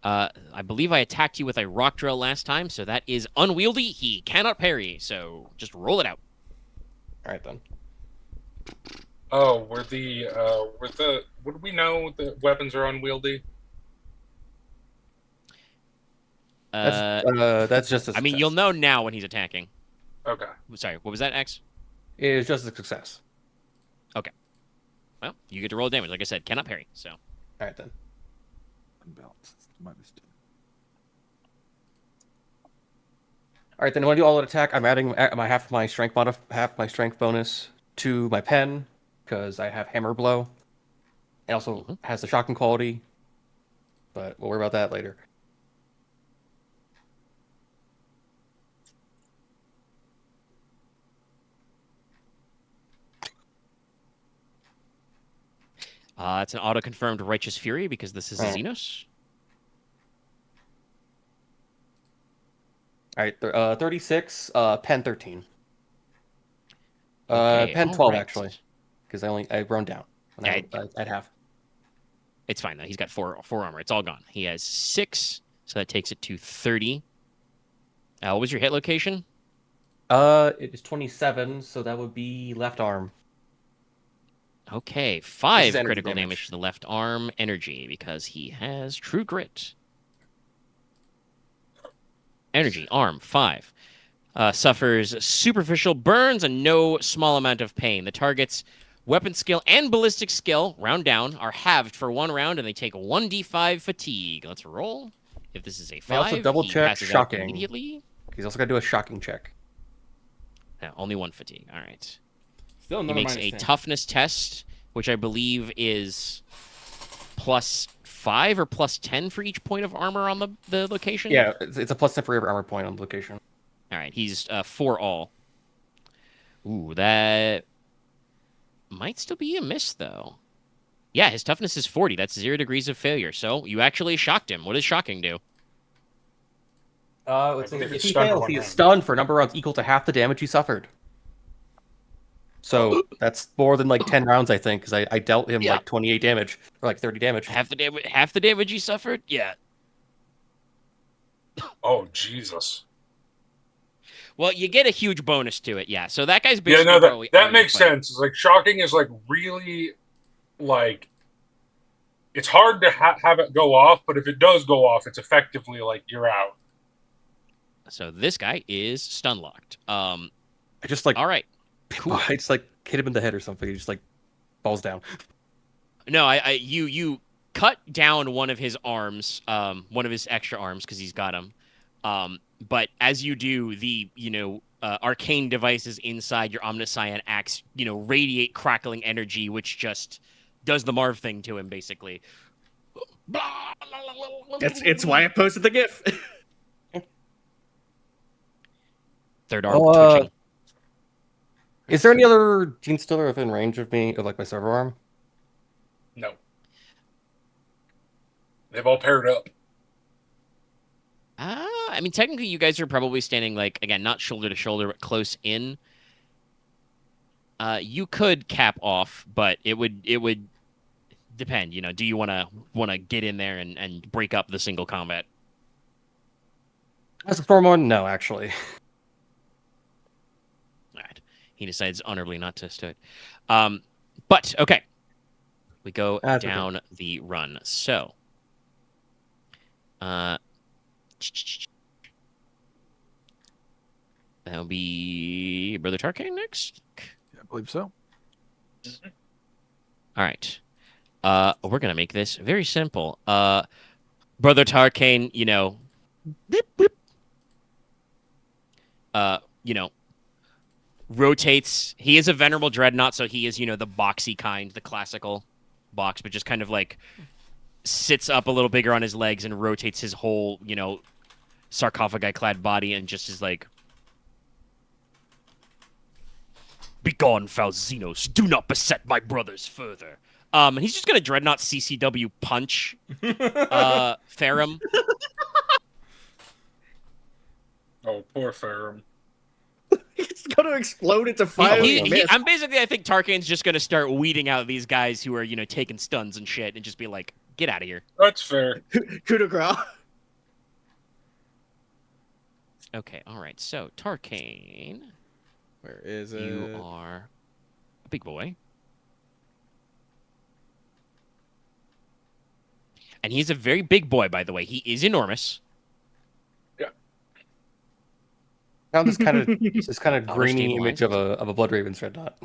I believe I attacked you with a rock drill last time, so that is unwieldy. He cannot parry, so just roll it out. All right then. Oh, what do we know that weapons are unwieldy? That's just a I mean, success. you'll know now when he's attacking. Okay. Sorry, what was that, X? It is just a success. Well, you get to roll damage. Like I said, cannot parry, so. All right then. Unbalanced. My mistake. All right then. When I do all out attack, I'm adding my half my strength bonus to my pen because I have hammer blow. It also has the shocking quality, but we'll worry about that later. It's an auto-confirmed Righteous Fury because this is a Xenos. All right, 36, pen 13. Okay, pen all 12 right. actually, because I run down. I'd have. It's fine though. He's got four armor. It's all gone. He has 6, so that takes it to 30. What was your hit location? It is 27, so that would be left arm. Okay, This 5 is energy critical damage. damage to the left arm energy because he has True Grit. Energy, arm, 5. Suffers superficial burns and no small amount of pain. The target's weapon skill and ballistic skill, round down, are halved for 1 round, and they take 1d5 fatigue. Let's roll. If this is a 5, I also double he check passes out shocking. immediately. He's also got to do a shocking check. No, only 1 fatigue. All right. Still He another makes minus a 10. toughness test, which I believe is +5 or +10 for each point of armor on the location. Yeah, it's a +10 for every armor point on the location. All right, he's 4 all. Ooh, that might still be a miss, though. Yeah, his toughness is 40. That's 0 degrees of failure. So you actually shocked him. What does shocking do? Let's I see. believe If it's he stunned for fails, 1 he is round. stunned for a number of rounds equal to half the damage he suffered. So that's more than like 10 rounds, I think, because I dealt him like 28 damage or like 30 damage. Half the damage he suffered? Yeah. Oh, Jesus. Well, you get a huge bonus to it, yeah. So that guy's Yeah, basically no, probably that already makes fighting. sense. It's like shocking is like really like it's hard to have it go off, but if it does go off, it's effectively like you're out. So this guy is stun locked. I just like All right. Cool. I just like hit him in the head or something. He just like falls down. No, you cut down one of his arms, one of his extra arms because he's got them. But as you do, the arcane devices inside your Omniscient axe, radiate crackling energy, which just does the Marv thing to him, basically. It's why I posted the GIF. Third arm twitching. Is there any other Gene Stiller within range of me, of like my server arm? No. They've all paired up. I mean, technically, you guys are probably standing, like, again, not shoulder to shoulder, but close in. You could cap off, but it would depend. Do you want to get in there and break up the single combat? As a storm one, no, actually. All right. He decides honorably not to do it. But okay, we go That's down the run. So, that'll be Brother Tarkane next. Yeah, I believe so. All right. We're gonna make this very simple. Brother Tarkane, boop, boop, rotates. He is a venerable dreadnought, so he is, the boxy kind, the classical box, but just kind of like sits up a little bigger on his legs and rotates his whole, sarcophagi-clad body and just is like, "Begone, foul Xenos! Do not beset my brothers further." And he's just gonna dreadnought CCW punch Ferrum. Oh, poor Ferrum. It's going to explode into fire. I think Tarkane's just gonna start weeding out these guys who are, taking stuns and shit, and just be like, "Get out of here." That's fair. Coup de grace. Okay, all right. So Tarkane, Where is it? you are a big boy. And he's a very big boy, by the way. He is enormous. Found this kind of Oh, grainy stabilized. image of a Blood Raven's dreadnought.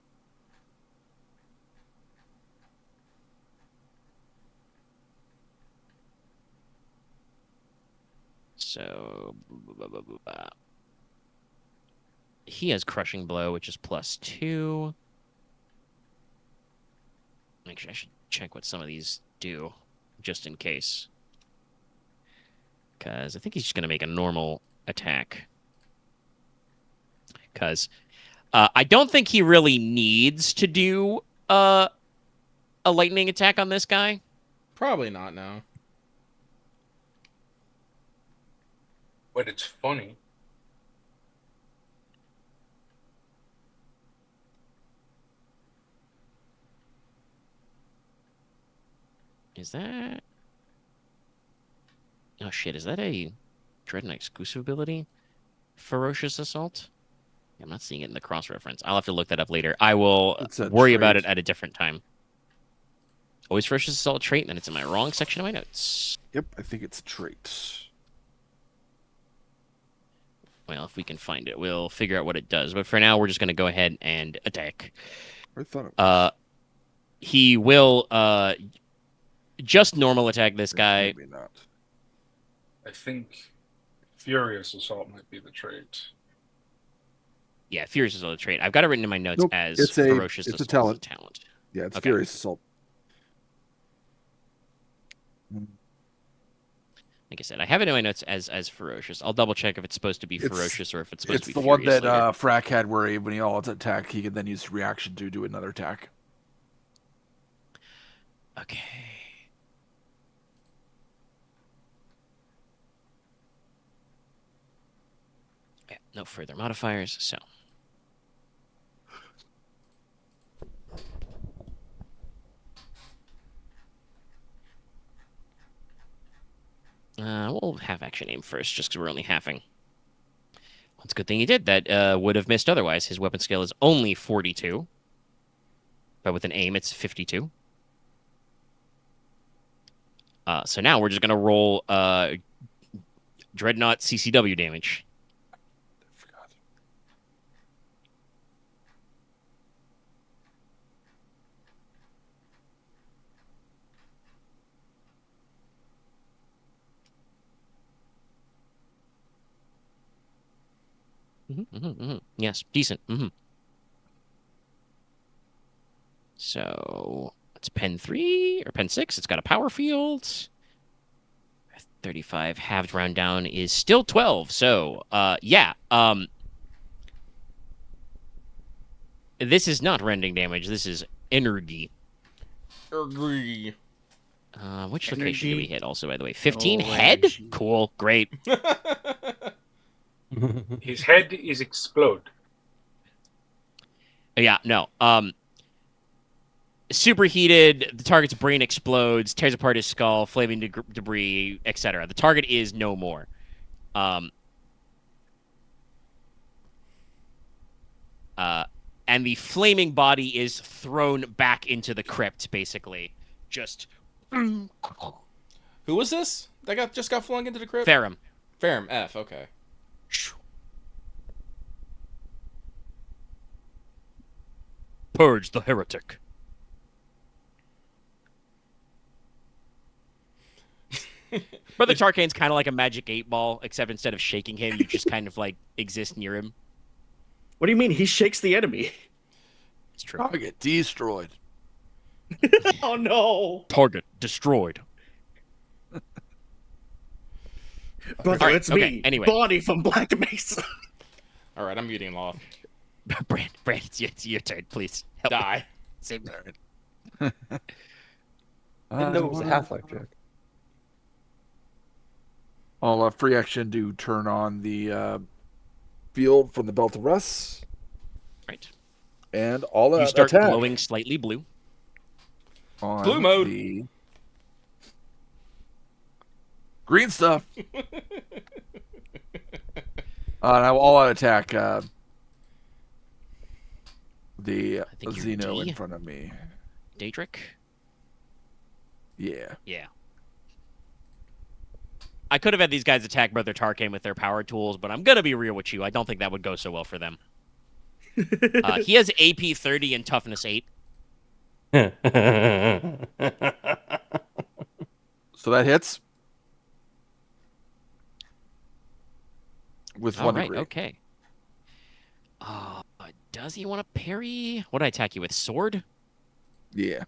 So he has crushing blow, which is +2. Actually, I should check what some of these do, just in case. Because I think he's just going to make a normal attack. Because I don't think he really needs to do a lightning attack on this guy. Probably not now. But it's funny. Is that... Oh, shit. Is that a Dreadnought exclusive ability? Ferocious Assault? I'm not seeing it in the cross-reference. I'll have to look that up later. I will It's a worry about trait. it at a different time. Always Ferocious Assault trait, and then it's in my wrong section of my notes. Yep, I think it's a trait. Well, if we can find it, we'll figure out what it does. But for now, we're just going to go ahead and attack. I thought it was. He will just normal attack this guy. Maybe not. I think Furious Assault might be the trait. Yeah, Furious Assault is a trait. I've got it written in my notes Nope, as it's a- Ferocious it's a Assault is talent. Yeah, it's Okay. Furious Assault. Like I said, I have it in my notes as Ferocious. I'll double check if it's supposed to be It's- Ferocious or if it's supposed It's to the be one Furious that later. Frack had where when he all attack, he can then use reaction to do another attack. Okay. Yeah, no further modifiers, so. We'll have action aim first, just because we're only halving. Well, it's a good thing he did. That would have missed otherwise. His weapon skill is only 42. But with an aim, it's 52. So now we're just going to roll Dreadnought CCW damage. I forgot. Yes, decent. So it's pen 3 or pen 6. It's got a power field. 35 halved round down is still 12. So yeah. This is not rending damage. This is energy. Agree. Which location do we Energy. hit also, by the way? 15 Oh, head? energy. Cool. Great. His head is explode. Yeah, no. superheated. The target's brain explodes, tears apart his skull, flaming debris, etc. The target is no more. And the flaming body is thrown back into the crypt, basically. Just Who was this? That just got flung into the crypt? Ferrum. Ferrum, F, okay. Purge the heretic. Brother Tarkane's kind of like a magic 8-ball, except instead of shaking him, you just kind of like exist near him. What do you mean? He shakes the enemy. It's true. Target destroyed. Oh no, Target destroyed. brother, Alright, it's okay, me, anyway. Bonnie from Black Mesa. All right, I'm muting Loth. Brand, it's your turn, please. Help me. Die. Save me. I didn't know it was a Half-Life joke. I'll free action to turn on the field from the Belt of Russ. Right. And all You out start attack glowing slightly blue. on Blue mode. the green stuff. Now all out attack the think you're Xeno D. in front of me. Daedric? Yeah. Yeah. I could have had these guys attack Brother Tarkane with their power tools, but I'm going to be real with you. I don't think that would go so well for them. He has AP 30 and toughness 8. So that hits with All 1 right, degree. okay. Does he want to parry? What did I attack you with? Sword? Yeah.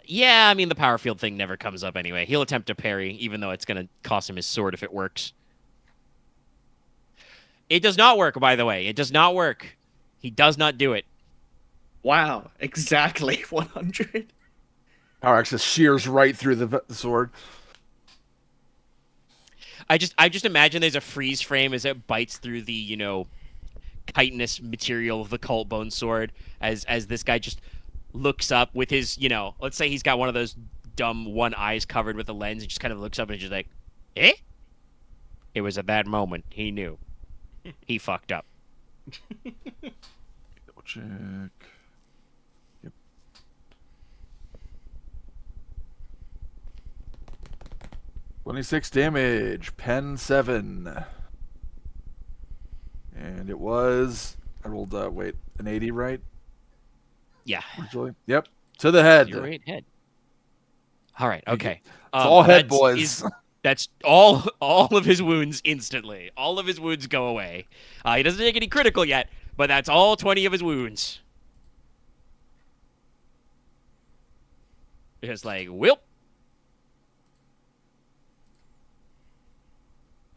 Yeah, I mean, the power field thing never comes up anyway. He'll attempt to parry, even though it's going to cost him his sword if it works. It does not work, by the way. It does not work. He does not do it. Wow, exactly 100. Power Axe just shears right through the sword. I just imagine there's a freeze frame as it bites through the, chitinous material of the cult bone sword as this guy just looks up with his, let's say he's got one of those dumb one eyes covered with a lens and just kind of looks up and just like, eh? It was at that moment he knew. He fucked up. Double check. Yep. "26 damage, pen 7. And it was, I rolled, an 80, right? Yeah. Originally? Yep. To the head. 0-8 head. All right, okay. It's all head, that's- boys. That's all of his wounds instantly. All of his wounds go away. He doesn't take any critical yet, but that's all 20 of his wounds. It's like, whoop.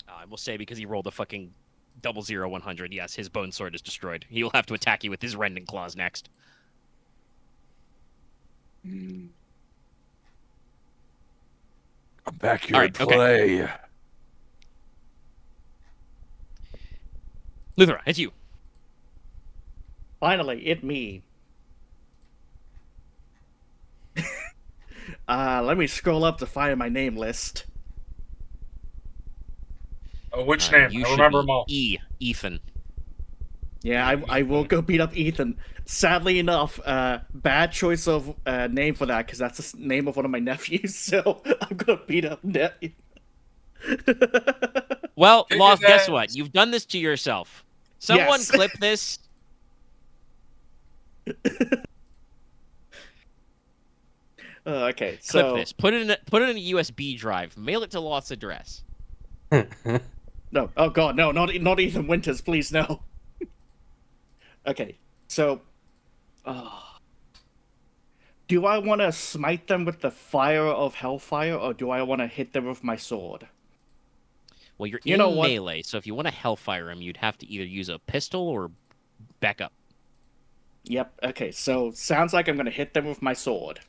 I will say because he rolled a fucking 00-100, yes, his bone sword is destroyed. He will have to attack you with his rending claws next. I'm back here All right, to play. Lutheron, it's you. Finally, it me. Let me scroll up to find my name list. Which name? You I should remember be them all. Ethan. Yeah, I will go beat up Ethan. Sadly enough, bad choice of name for that because that's the name of one of my nephews. So I'm gonna beat up nephew. Well, Kick Loth, his guess ass. what? You've done this to yourself. Someone Yes. clip this. Okay, Clip so this. Put it in a USB drive. Mail it to Loth's address. no, oh god, no, not Ethan Winters, please no. Okay, so, do I want to smite them with the fire of hellfire, or do I want to hit them with my sword? Well, you're You in know what? melee, so if you want to hellfire him, you'd have to either use a pistol or back up. Yep. Okay, so sounds like I'm gonna hit them with my sword.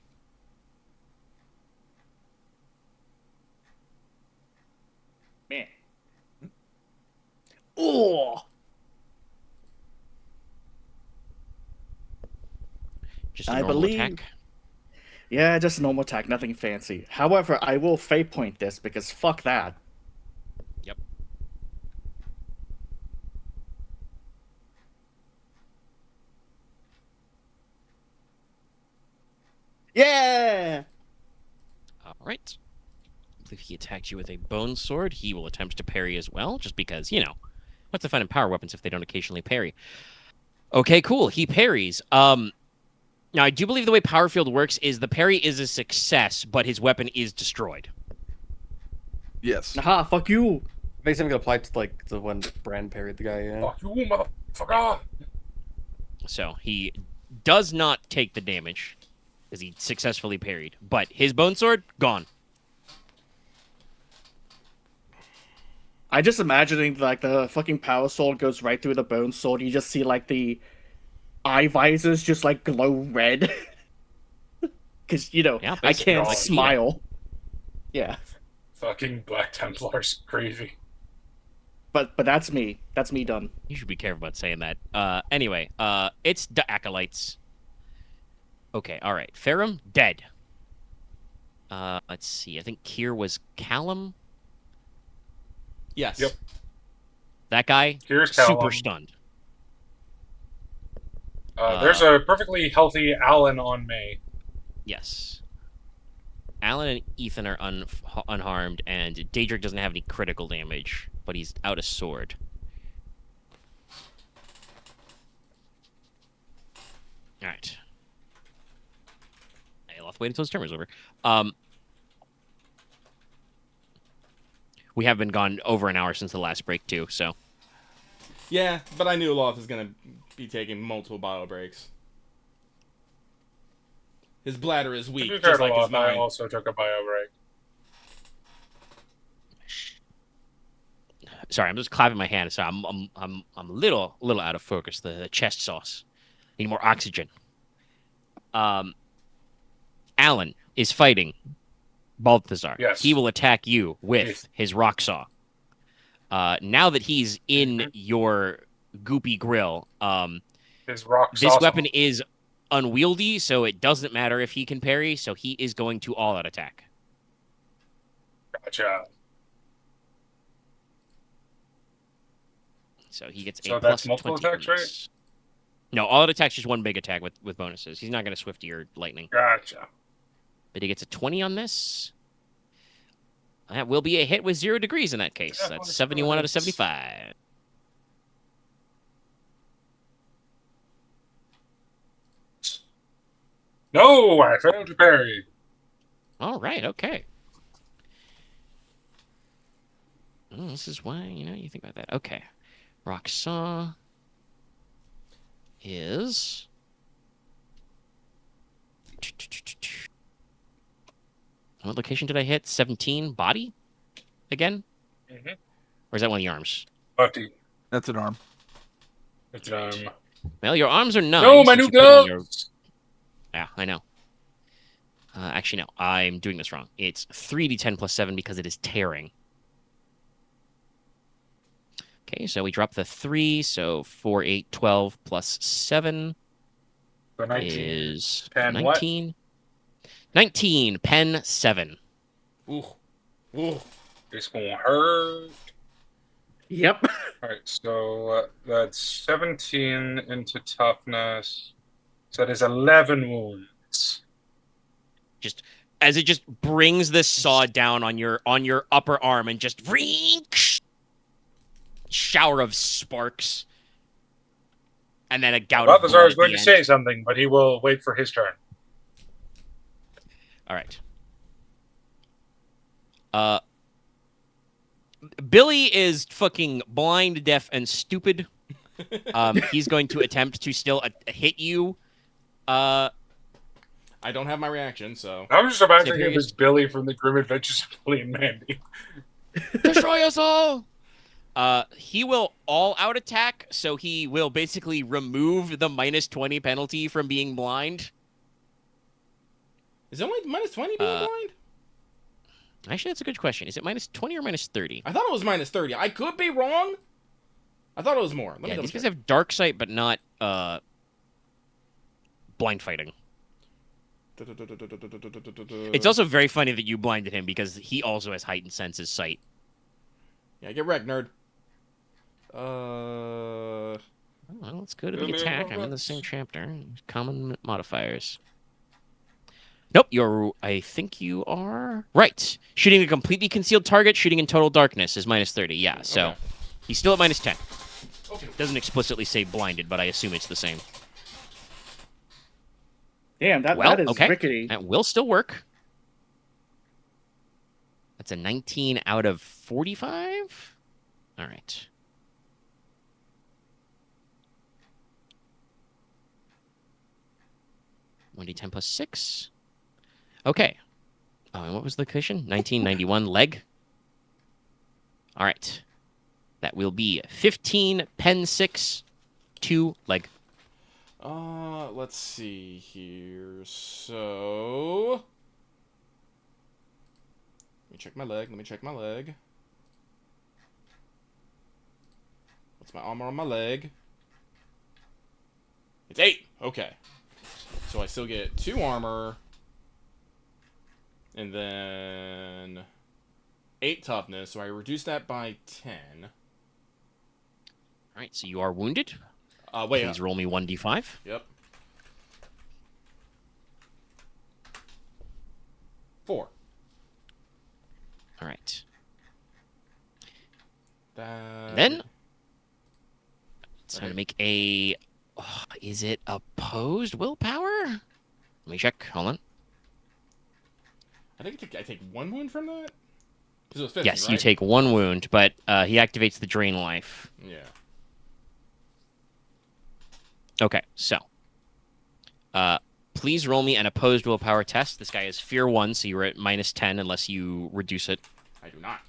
Man. Oh. Just a I normal believe. attack. Yeah, just a normal attack, nothing fancy. However, I will fate point this because fuck that. Yep. Yeah! All right. I believe he attacked you with a bone sword. He will attempt to parry as well, just because, you know, what's the fun in power weapons if they don't occasionally parry? Okay, cool. He parries. Now, I do believe the way Power Field works is the parry is a success, but his weapon is destroyed. Yes. Aha, fuck you! Basically, gonna apply to like the one Brand parried the guy. Yeah. Fuck you, motherfucker! So he does not take the damage because he successfully parried, but his bone sword gone. I just imagining like the fucking power sword goes right through the bone sword. You just see like the eye visors just like glow red. Because, you know, Yeah, I basically, can't like smile. Yeah. Fucking Black Templar's crazy. But that's me. That's me done. You should be careful about saying that. Anyway, it's the acolytes. Okay, all right. Ferrum dead. Let's see. I think Khyr was Callum. Yes. Yep. That guy, Here's super Callum. stunned. There's a perfectly healthy Alan on May. Yes. Alan and Ethan are unharmed, and Daedric doesn't have any critical damage, but he's out of sword. All right. I'll have to wait until his turn is over. We have been gone over an hour since the last break, too, so. Yeah, but I knew Loth was going to be taking multiple bio breaks. His bladder is To weak, be fair just to like his Loth, I mind. also took a bio break. Sorry, I'm just clapping my hand, so I'm a little out of focus. The chest sauce. Need more oxygen. Alan is fighting Balthazar. Yes. He will attack you with Yes. his rock saw. Now that he's in your goopy grill, His rock this sauce. weapon is unwieldy, so it doesn't matter if he can parry, so he is going to all-out attack. Gotcha. So he gets So a that's plus multiple 20 attacks, on right? this. No, all-out attack's just one big attack with bonuses. He's not going to Swifty or Lightning. Gotcha. But he gets a 20 on this. That will be a hit with 0 degrees in that case. Yeah, That's well, 71 out of it's- 75. No, I failed to parry. All right, okay. This is why, you think about that. Okay. Rock Saw is... What location did I hit? 17? Body? Again? Mhm. Or is that one of the arms? Buddy. That's an arm. It's, Well, your arms are 9. no, my since new you put on your- gloves! Yeah, I know. Actually, no. I'm doing this wrong. It's 3d10 plus 7 because it is tearing. Okay, so we drop the 3, so 4, 8, 12 plus 7 So 19. is Pen 19. 19, pen 7. Ooh. Ooh. It's gonna hurt. Yep. Alright, so that's 17 into toughness. So that is 11 wounds. Just as it just brings this saw down on your upper arm and just shower of sparks. And then a gout of Balathazar blood is at going the to end. say something, but he will wait for his turn. All right. Billy is fucking blind, deaf, and stupid. He's going to attempt to still hit you. I don't have my reaction, so. I was just imagining Sniperius. it was Billy from the Grim Adventures of Billy and Mandy. Destroy us all! He will all-out attack, so he will basically remove the minus 20 penalty from being blind. Is it only minus 20 being blind? Actually, that's a good question. Is it minus 20 or minus 30? I thought it was minus 30. I could be wrong. I thought it was more. Let me Yeah, double these guys check. have dark sight, but not blind fighting. It's also very funny that you blinded him because he also has heightened senses sight. Yeah, get wrecked, nerd. Well, let's go to the attack. I'm in the same chapter. Common modifiers. Nope, I think you are right. Shooting a completely concealed target, shooting in total darkness is -30. Yeah, so Okay. he's still at -10. Okay. Doesn't explicitly say blinded, but I assume it's the same. Damn, that Well, is okay. rickety. That will still work. That's a 19 out of 45. All right. One d10 plus 6. Okay. Oh, and what was the cushion? 1991 leg. All right. That will be 15 pen 6 2 leg. Let's see here. So, let me check my leg. What's my armor on my leg? It's 8. Okay. So I still get 2 armor. And then 8 toughness. So I reduce that by 10. All right, so you are wounded. Wait. Please roll me 1d5. Yep. 4. All right. That... Then it's time to make a. Oh, is it opposed willpower? Let me check. Hold on. I think I take 1 wound from that? Because it was 50, Yes, right? you take 1 wound, but he activates the drain life. Yeah. Okay, so please roll me an opposed willpower test. This guy is fear 1, so you're at -10 unless you reduce it. I do not.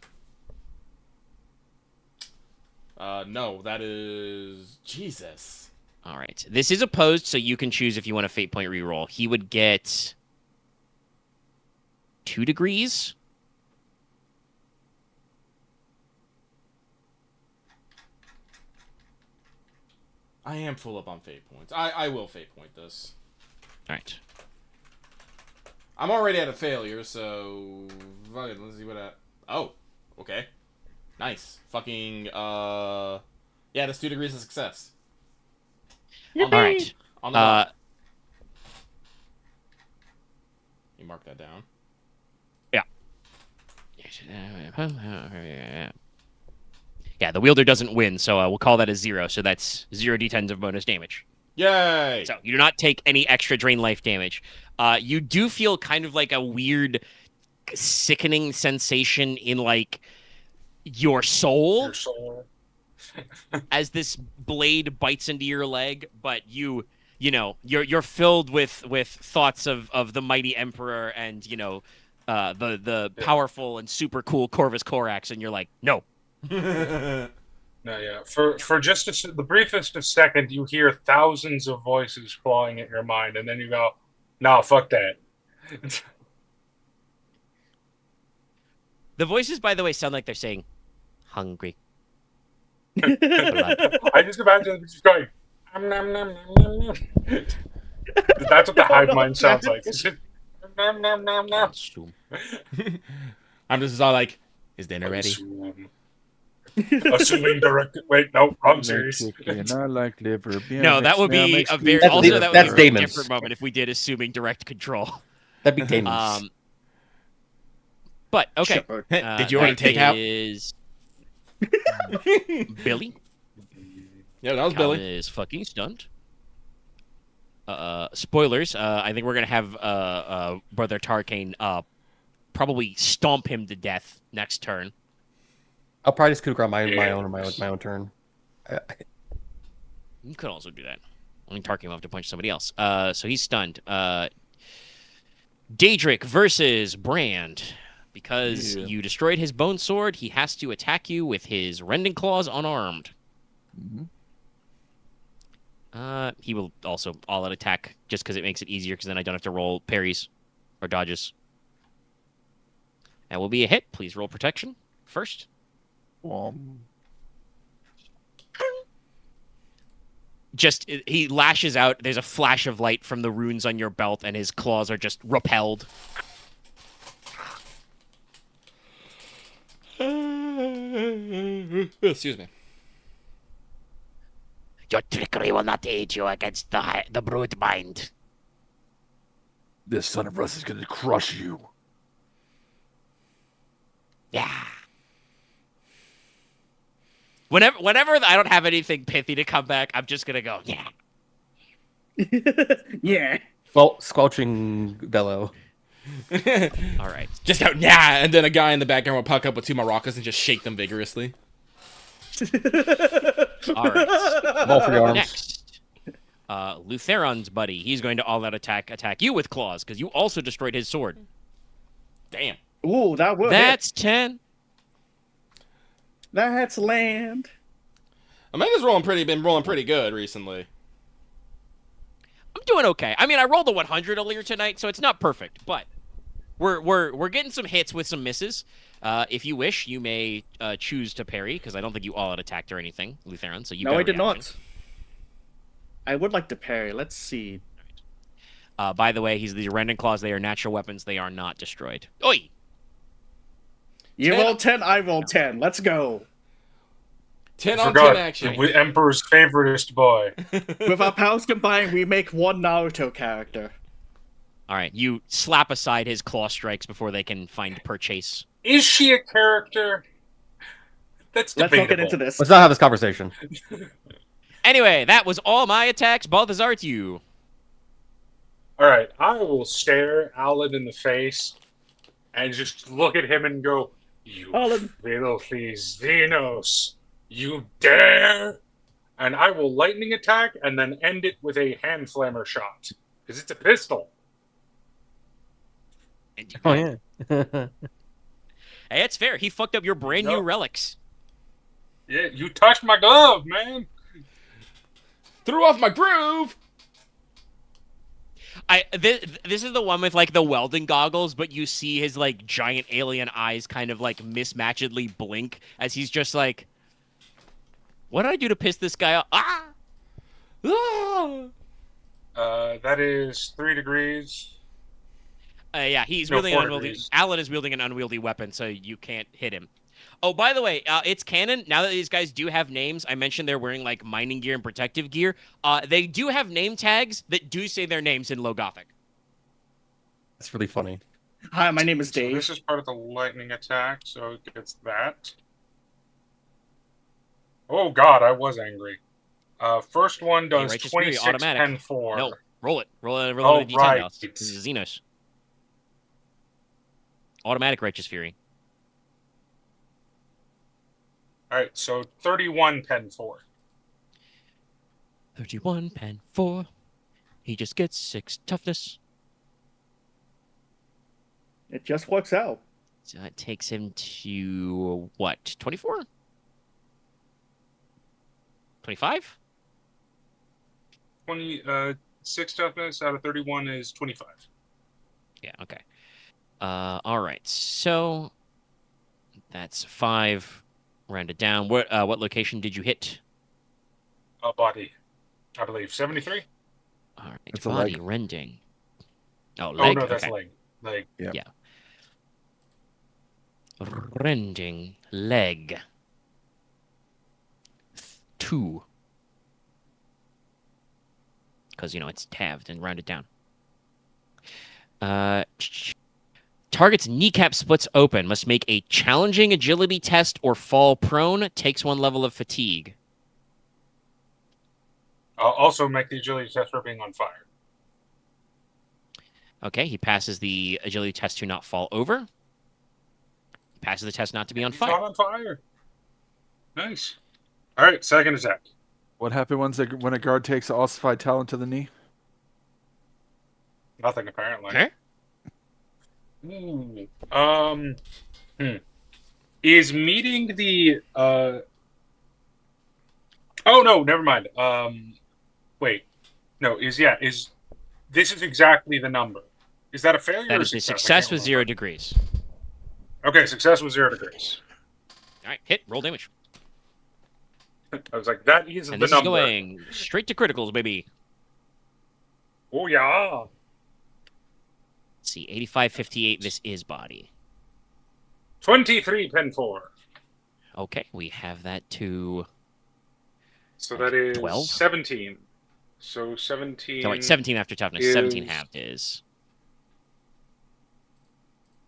No, that is... Jesus. All right. This is opposed, so you can choose if you want a fate point reroll. He would get 2 degrees. I am full up on fate points. I will fate point this. All right. I'm already at a failure, so... Fuck it, let's see what I... Oh, okay. Nice. Fucking, yeah, that's 2 degrees of success. All right. On the dot. You mark that down. Yeah, the wielder doesn't win, so we'll call that a 0. So that's 0 d10s of bonus damage. Yay! So you do not take any extra drain life damage. You do feel kind of like a weird, sickening sensation in like your soul, Your soul. as this blade bites into your leg, but you know you're filled with thoughts of the mighty emperor and the powerful and super cool Corvus Corax, and you're like, no. No, yeah. For just the briefest of second, you hear thousands of voices clawing at your mind, and then you go, "No, fuck that." The voices, by the way, sound like they're saying, "Hungry." I just imagine them just going, "Nom, nom, nom, nom, nom." That's what the hive mind sounds like. It's just, nom, nom, nom, nom. I'm just all like, is dinner ready? Assuming directed. Wait, no, wrong series. I like liver. No, that would be a very That's also Damon's. that would That's be a very Damon's. different moment if we did assuming direct control. That'd be Damon's. But okay, Sure. Did you already take out? Is Billy? Yeah, that was Calvin Billy. is fucking stunned. Spoilers. I think we're gonna have Brother Tarkane probably stomp him to death next turn. I'll probably just coup de grace my own turn. You could also do that. I mean, Tarkane will have to punch somebody else. So he's stunned. Daedric versus Brand. Because you destroyed his bone sword, he has to attack you with his rending claws unarmed. Mm-hmm. He will also all-out attack just because it makes it easier, because then I don't have to roll parries or dodges. That will be a hit. Please roll protection first. he lashes out. There's a flash of light from the runes on your belt, and his claws are just repelled. Excuse me. Your trickery will not aid you against the brute mind. This son of Russ is going to crush you. Yeah. Whenever I don't have anything pithy to come back, I'm just gonna go, yeah. Yeah. Well, squelching bellow. All right. Just go, yeah, and then a guy in the background will puck up with 2 maracas and just shake them vigorously. All right. Ball for your arms. Next, Lutheron's buddy. He's going to all-out attack you with claws because you also destroyed his sword. Damn. Ooh, that would. That's 10. That's land. Omega's been rolling pretty good recently. I'm doing okay. I mean, I rolled a 100 earlier tonight, so it's not perfect, but we're getting some hits with some misses. If you wish, you may choose to parry because I don't think you all out attacked or anything, Lutheron. So you. No, got a I did reaction. not. I would like to parry. Let's see. By the way, these Rending Claws, they are natural weapons. They are not destroyed. Oi! You 10. roll 10, I roll 10. Let's go. 10 I on 10 forgot. action. The Emperor's favoriteest boy. With our powers combined, we make one Naruto character. All right, you slap aside his claw strikes before they can find purchase. Is she a character? That's Let's debatable. not get into this. Let's not have this conversation. Anyway, that was all my attacks. Balathazar, to you. All right, I will stare Alan in the face and just look at him and go, "You Alan. filthy Xenos, you dare!" And I will lightning attack and then end it with a hand flammer shot because it's a pistol. Oh yeah. Hey, it's fair. He fucked up your brand new No. relics. Yeah, you touched my glove, man. Threw off my groove. This is the one with like the welding goggles, but you see his like giant alien eyes kind of like mismatchedly blink as he's just like, "What did I do to piss this guy off?" Ah! Ah! That is 3 degrees. Yeah, he's No, wielding 4 an unwieldy. degrees. Alan is wielding an unwieldy weapon, so you can't hit him. Oh, by the way, it's canon. Now that these guys do have names, I mentioned they're wearing like mining gear and protective gear. They do have name tags that do say their names in Low Gothic. That's really funny. Hi, my name is So Dave. this is part of the lightning attack, so it gets that. Oh god, I was angry. First one does Righteous Fury, 26, automatic. 10, 4. No, roll it. Roll it Oh, a D10 right. dice. This is Xenos. Automatic Righteous Fury. Alright, so 31, 10, 4. 31, pen 4. He just gets 6 toughness. It just works out. So that takes him to what? 24? 25? 6 toughness out of 31 is 25. Yeah, okay. All right. So that's 5 rounded down. What location did you hit? Body, I believe. 73? All right. It's a Body leg. rending. Oh, Oh, leg. no, that's okay. leg. Leg. Yeah. Rending leg. 2. Because, it's halved and rounded down. Target's kneecap splits open. Must make a challenging agility test or fall prone. Takes 1 level of fatigue. I'll also make the agility test for being on fire. Okay, he passes the agility test to not fall over. He passes the test not to be on He's fire. not on fire. Nice. Alright, second attack. What happened when a guard takes an ossified talon to the knee? Nothing, apparently. Okay. Ooh. Is meeting the Oh no, never mind. Wait. No, is this is exactly the number. Is that a failure That or is a success? I success can't with 0 remember. degrees. Okay, success with 0 degrees. All right, hit. Roll damage. I was like, that is And the this number. is going straight to criticals, baby. Oh, yeah. Let's see, 85, 58, this is body. 23 pen 4. Okay, we have that to... So that is 12? 17. So 17. No, wait, 17 after toughness. 17 halved is...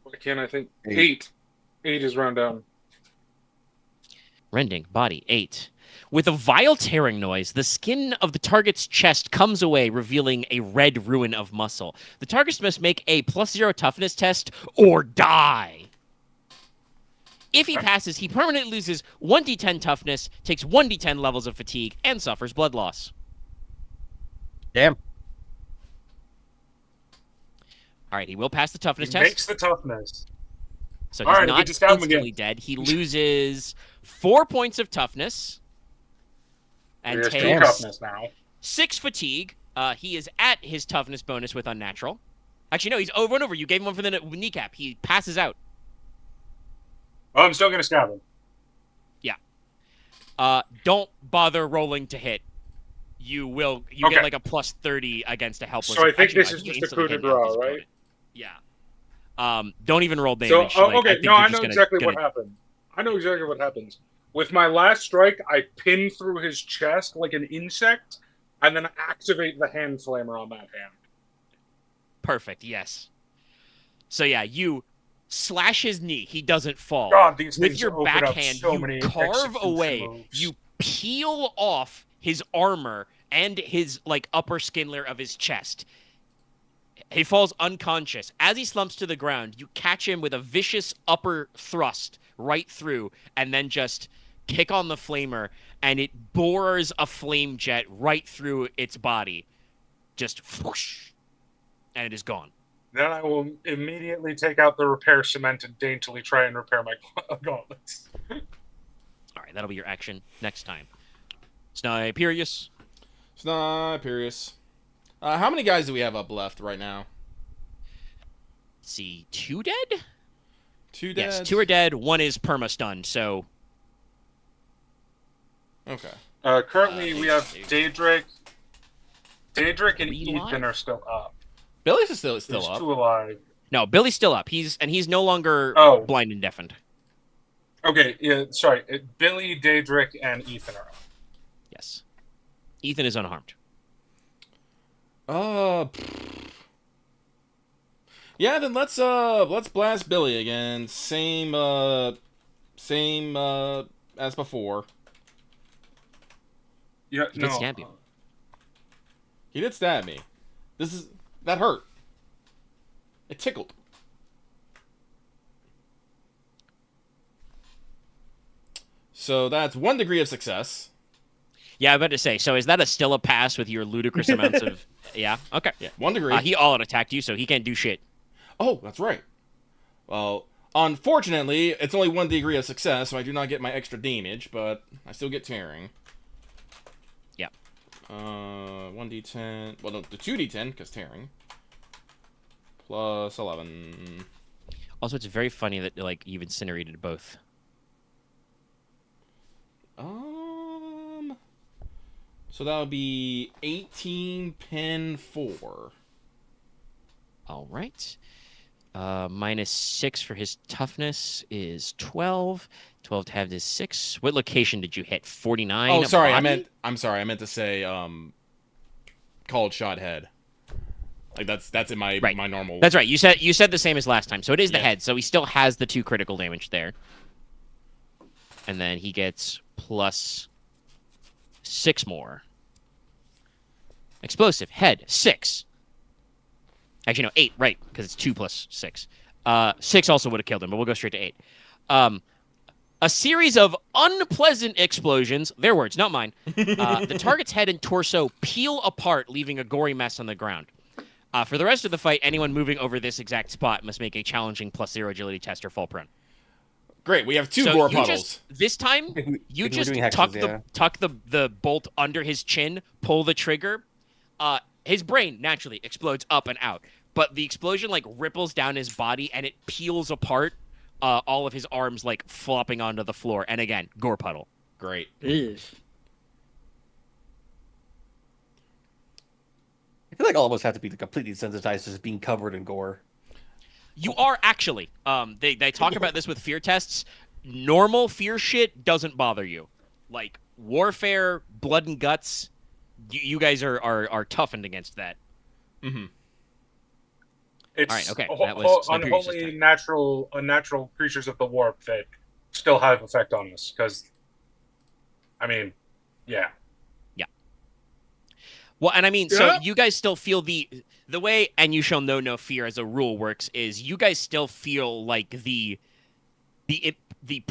What can I think? 8. 8. 8 is round down. Rending, body, 8. With a vile tearing noise, the skin of the target's chest comes away, revealing a red ruin of muscle. The target must make a +0 toughness test or die. If he passes, he permanently loses 1d10 toughness, takes 1d10 levels of fatigue, and suffers blood loss. Damn. All right, he will pass the toughness He test. makes the toughness. So All he's right, we not just got him instantly again. dead. He loses 4 points of toughness and He has 2 takes toughness now. 6 fatigue. He is at his toughness bonus with unnatural. Actually, no, he's over and over. You gave him one for the kneecap. He passes out. Oh, I'm still going to stab him. Don't bother rolling to hit. You will. You get like a +30 against a helpless. So I think Actually, this is you just a instantly coup de hit an helpless grace, right? opponent. Yeah. Don't even roll So, damage. I okay, think no, you're I just know gonna- exactly gonna- what happened. I know exactly what happens. With my last strike, I pin through his chest like an insect, and then activate the hand flamer on that hand. Perfect. Yes. So yeah, you slash his knee. He doesn't fall. God, these With things your open up backhand, so you many carve execution away. moves. You peel off his armor and his upper skin layer of his chest. He falls unconscious. As he slumps to the ground, you catch him with a vicious upper thrust right through, and then just kick on the flamer, and it bores a flame jet right through its body. Just whoosh, and it is gone. Then I will immediately take out the repair cement and daintily try and repair my gauntlets. All right, that'll be your action next time. Sniperius. Sniperius. How many guys do we have up left right now? Let's see, 2 dead? 2 dead? Yes, 2 are dead. 1 is perma-stunned, so... Okay. Currently, we have Daedric. Daedric and 3 Ethan live? are still up. Billy's is still There's up. 2 alive. No, Billy's still up. He's no longer Oh. blind and deafened. Okay, yeah, sorry. Billy, Daedric, and Ethan are up. Yes. Ethan is unharmed. Yeah, then let's blast Billy again. Same as before. Yeah, He did stab you. He did stab me. That hurt. It tickled. So that's 1 degree of success. Yeah, I was about to say, so is that still a pass with your ludicrous amounts of... Yeah, okay. Yeah, 1 degree. He all-out attacked you, so he can't do shit. Oh, that's right. Well, unfortunately, it's only 1 degree of success, so I do not get my extra damage, but I still get tearing. Yeah. 1d10. Well, no, the 2d10, because tearing. Plus 11. Also, it's very funny that, you've incinerated both. So that would be 18 pen 4. All right. -6 for his toughness is 12. 12 to have is 6. What location did you hit? 49? Oh, sorry. Body? I'm sorry. I meant to say called shot head. Like that's in my Right. my normal. That's right. You said the same as last time. So it is the Yeah. head. So he still has the 2 critical damage there. And then he gets +6 more. Explosive head 6. Actually, no, 8, right? Because it's 2 + 6. 6 also would have killed him, but we'll go straight to 8. A series of unpleasant explosions, their words, not mine. The target's head and torso peel apart, leaving a gory mess on the ground. For the rest of the fight, anyone moving over this exact spot must make a challenging +0 agility test or fall prone. Great. We have 2 So gore you puddles. this time, you We're just doing hexes, tuck the bolt under his chin, pull the trigger. His brain naturally explodes up and out, but the explosion ripples down his body and it peels apart. All of his arms flopping onto the floor, and again, gore puddle. Great. Ew. feel like all of us have to be completely desensitized to just being covered in gore. You are actually. They talk about this with fear tests. Normal fear shit doesn't bother you. Like warfare, blood and guts, you guys are toughened against that. Mm-hmm. It's All right, okay, that was Sniperius' unholy turn. unnatural creatures of the warp that still have effect on us. Because, I mean, yeah. Well, and I mean, so Yeah. you guys still feel the way, and you shall know no fear as a rule works is you guys still feel like the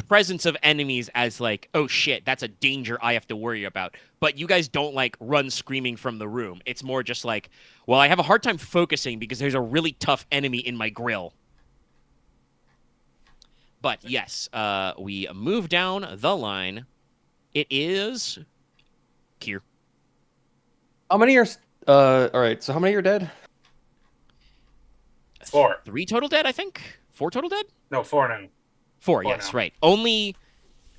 presence of enemies as like, oh shit, that's a danger I have to worry about. But you guys don't like run screaming from the room. It's more just like, well, I have a hard time focusing because there's a really tough enemy in my grill. But yes, we move down the line. It is Khyr. How many are? All right. So how many are dead? 4. 3 total dead, I think. 4 total dead. No, 4 now. 4, 4 yes, now. right. Only,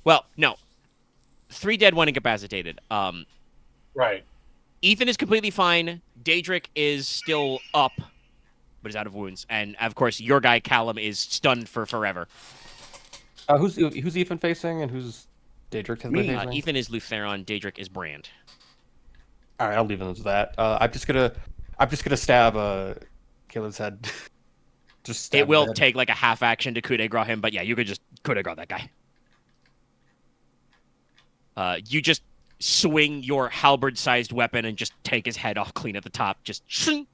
well, no, 3 dead, 1 incapacitated. Right. Ethan is completely fine. Daedric is still up, but is out of wounds, and of course, your guy Callum is stunned for forever. Who's Ethan facing and who's Daedric has been facing? Ethan is Lutheron. Daedric is Brand. All right, I'll leave him as that. I'm just gonna stab Caleb's head. Just stab It will his head. take like a half action to coup de grace him, but yeah, you could just coup de grace that guy. You just swing your halberd-sized weapon and just take his head off clean at the top. Just shing.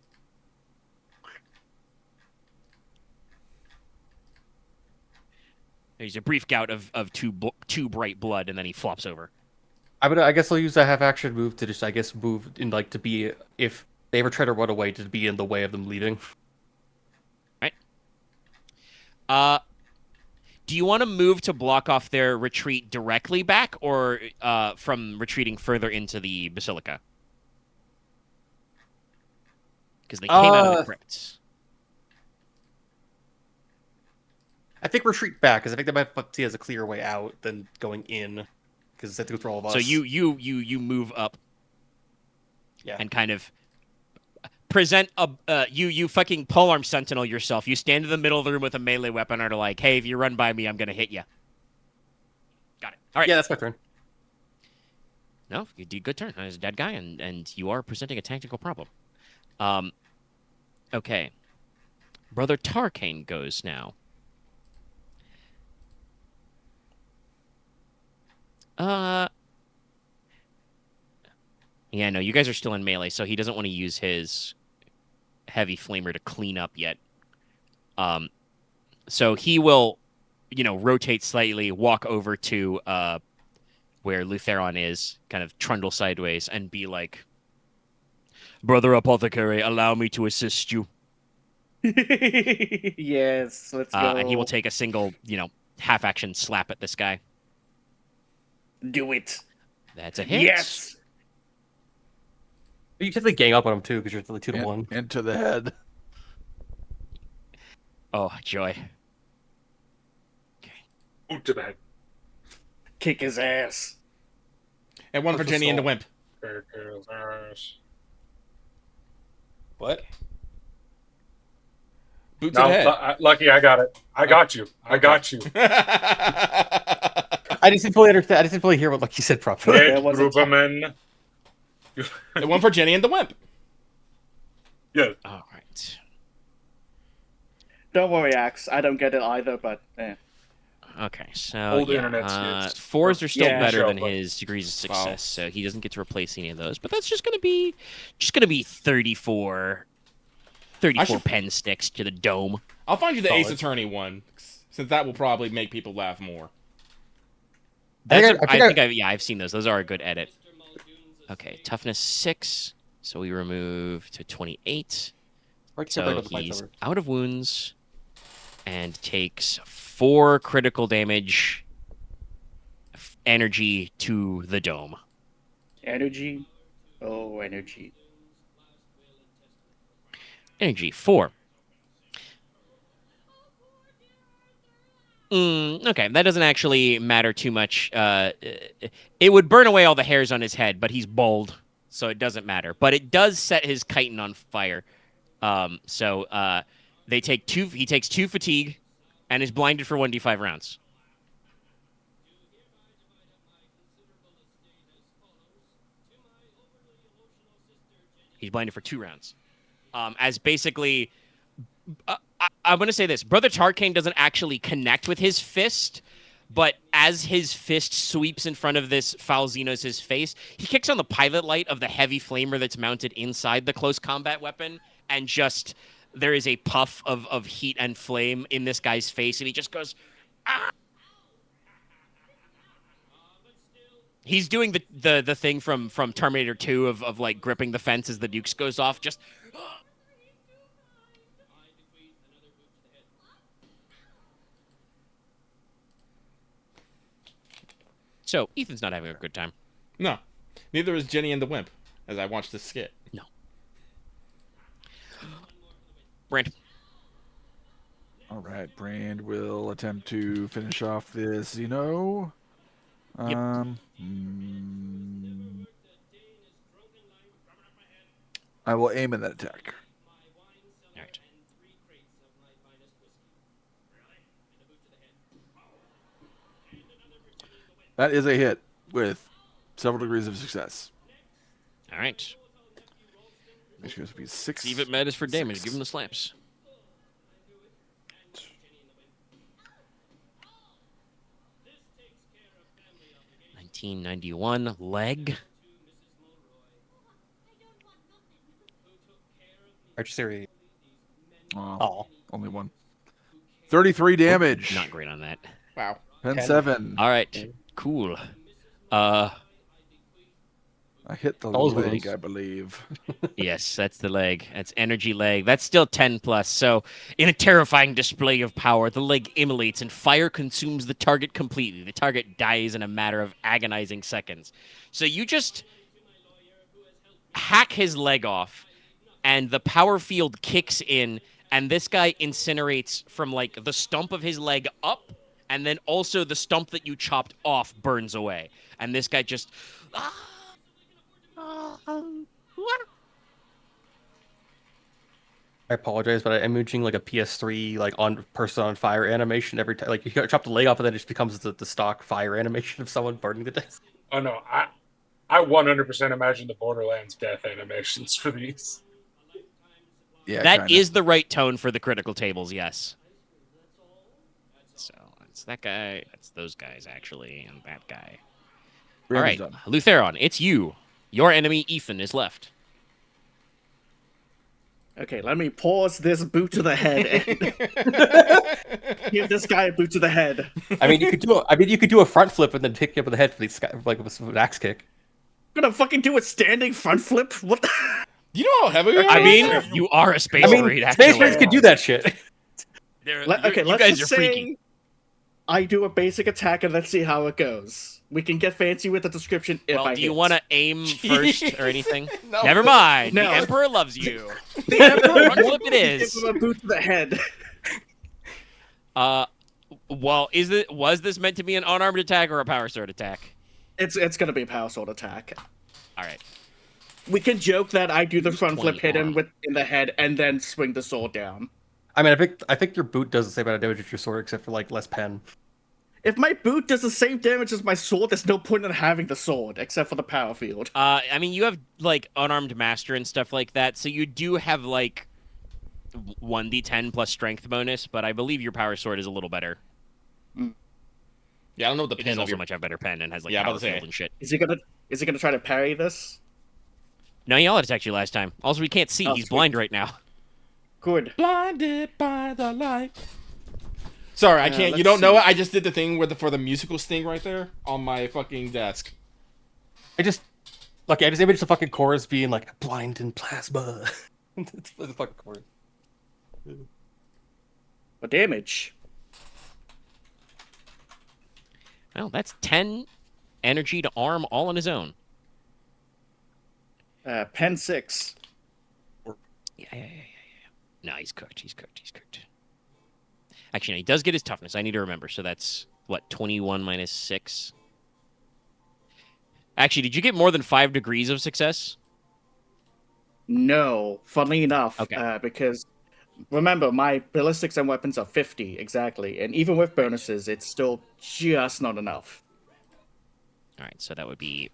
There's a brief gout of too bright blood, and then he flops over. I guess I'll use a half action move to just move in like to be if they ever try to run away to be in the way of them leaving. Do you want to move to block off their retreat directly back, or from retreating further into the Basilica? Because they came out of the crypts. I think retreat back because I think they might see it as a clearer way out than going in because they have to go through all of us. So you move up, yeah, and kind of present a you fucking polearm sentinel yourself. You stand in the middle of the room with a melee weapon and are like, hey, if you run by me, I'm gonna hit you. Got it. All right. Yeah, that's my turn. No, you did good turn. There's a dead guy, and you are presenting a tactical problem. Okay. Brother Tarkane goes now. Yeah, no, you guys are still in melee, so he doesn't want to use his heavy flamer to clean up yet. So he will, rotate slightly, walk over to where Lutheron is, kind of trundle sideways, and be like, Brother Apothecary, allow me to assist you. Yes, let's go. And he will take a single, half-action slap at this guy. Do it. That's a hit. Yes. You can gang up on him too because you're 2-1. Into the head. Oh, joy. Boot to the head. Kick his ass. And 1 for Jenny and the Wimp. What? Boot to the head. Lucky, I got it. I got you. I got you. I just didn't fully understand. I just didn't fully hear what Lucky said properly. Ed Ruberman. And 1 for Jenny and the Wimp. Yeah. All right. Don't worry, Axe. I don't get it either, but Okay, so Old internet skits. 4s are still Yeah. better than Sure, but- his degrees of success, Wow. so he doesn't get to replace any of those. But that's just gonna be 34 should- pen sticks to the dome. I'll find you the Solid. Ace Attorney one, since that will probably make people laugh more. I've seen those. Those are a good edit. Okay, toughness 6, so we remove to 28. So he's out of wounds and takes 4 critical damage energy to the dome. energy. Oh, energy. Energy 4. Okay, that doesn't actually matter too much. It would burn away all the hairs on his head, but he's bald, so it doesn't matter. But it does set his chitin on fire. They take 2. He takes 2 fatigue, and is blinded for 1d5 rounds. He's blinded for 2 rounds. As basically, I'm going to say this. Brother Tarkane doesn't actually connect with his fist, but as his fist sweeps in front of this Falzinos' face, he kicks on the pilot light of the heavy flamer that's mounted inside the close combat weapon, and just there is a puff of heat and flame in this guy's face, and he just goes, ah! He's doing the thing from Terminator 2 of like gripping the fence as the Dukes goes off, just... So, Ethan's not having a good time. No. Neither is Jenny and the Wimp, as I watched this skit. No. Brand. All right, Brand will attempt to finish off this, Yep. I will aim at that attack. All right. That is a hit with several degrees of success. All right. Which goes to be 6. See if it matters for damage. 6. Give him the slaps. $19.91 leg. Archery. Oh, only 1. 33 damage. Not great on that. Wow. 10-7. All right. Cool. I hit the Those leg, wounds. I believe. Yes, that's the leg. That's energy leg. That's still 10 plus. So, in a terrifying display of power, the leg immolates and fire consumes the target completely. The target dies in a matter of agonizing seconds. So you just hack his leg off, and the power field kicks in, and this guy incinerates from like the stump of his leg up, and then also the stump that you chopped off burns away. And this guy just... I apologize, but I'm imaging like a PS3 like on person on fire animation every time. Like you chop the leg off, and then it just becomes the stock fire animation of someone burning to death. Oh no, I 100% imagine the Borderlands death animations for these. Yeah, That kinda. is the right tone for the critical tables, yes. So it's that guy, that's those guys actually, and that guy. All right, Brandon's done. Lutheron, it's you. Your enemy Ethan is left. Okay, let me pause this boot to the head and give this guy a boot to the head. I mean, you could do a front flip and then pick you up in the head for the like with an axe kick. I'm gonna fucking do a standing front flip? What? You know how heavy I mean, you are a space marine, Space actually. Marines can do that shit. Okay, you let's guys just are say freaky. I do a basic attack and let's see how it goes. We can get fancy with the description if Well, I do you hit. want to aim first or anything? No. Never mind. No. The Emperor loves you. The Emperor Front flip wants it me to is. give him a boot to the head. Well, was this meant to be an unarmed attack or a power sword attack? It's gonna be a power sword attack. All right. We can joke that I do the front 20 flip, hit him arm. with in the head, and then swing the sword down. I mean, I think your boot does the same amount of damage as your sword, except for like less pen. If my boot does the same damage as my sword, there's no point in having the sword, except for the power field. I mean, you have like unarmed master and stuff like that, so you do have like 1d10 plus strength bonus, but I believe your power sword is a little better. Yeah, I don't know what the It pen does also over. much have better pen and has like Yeah, I'm power about to say. field and shit. Is he gonna try to parry this? No, y'all had attacked you last time. Also, we can't see. Oh, He's sweet. blind right now. Good. Blinded by the light. Sorry, I can't. You let's don't know see. it. I just did the thing with for the musical sting right there on my fucking desk. I just imagine the fucking chorus being like blind in plasma. It's the fucking chorus. What damage? Well, that's 10 energy to arm all on his own. Pen 6. Yeah. No, he's cooked. Actually, no, he does get his toughness. I need to remember. So that's, what, 21 minus 6? Actually, did you get more than 5 degrees of success? No, funnily enough, Okay. because remember, my ballistics and weapons are 50 exactly, and even with bonuses, it's still just not enough. All right, so that would be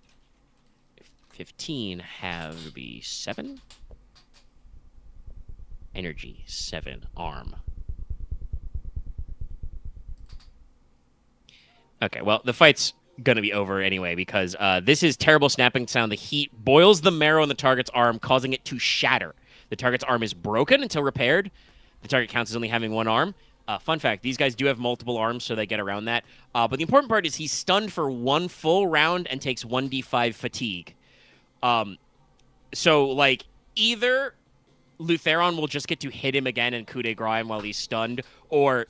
15 have to be 7. Energy, 7. Arm. Okay, well, the fight's gonna be over anyway because this is terrible snapping sound. The heat boils the marrow in the target's arm, causing it to shatter. The target's arm is broken until repaired. The target counts as only having one arm. Fun fact, these guys do have multiple arms, so they get around that. But the important part is he's stunned for 1 full round and takes 1d5 fatigue. So, like, either Lutheron will just get to hit him again and coup de grace him while he's stunned, or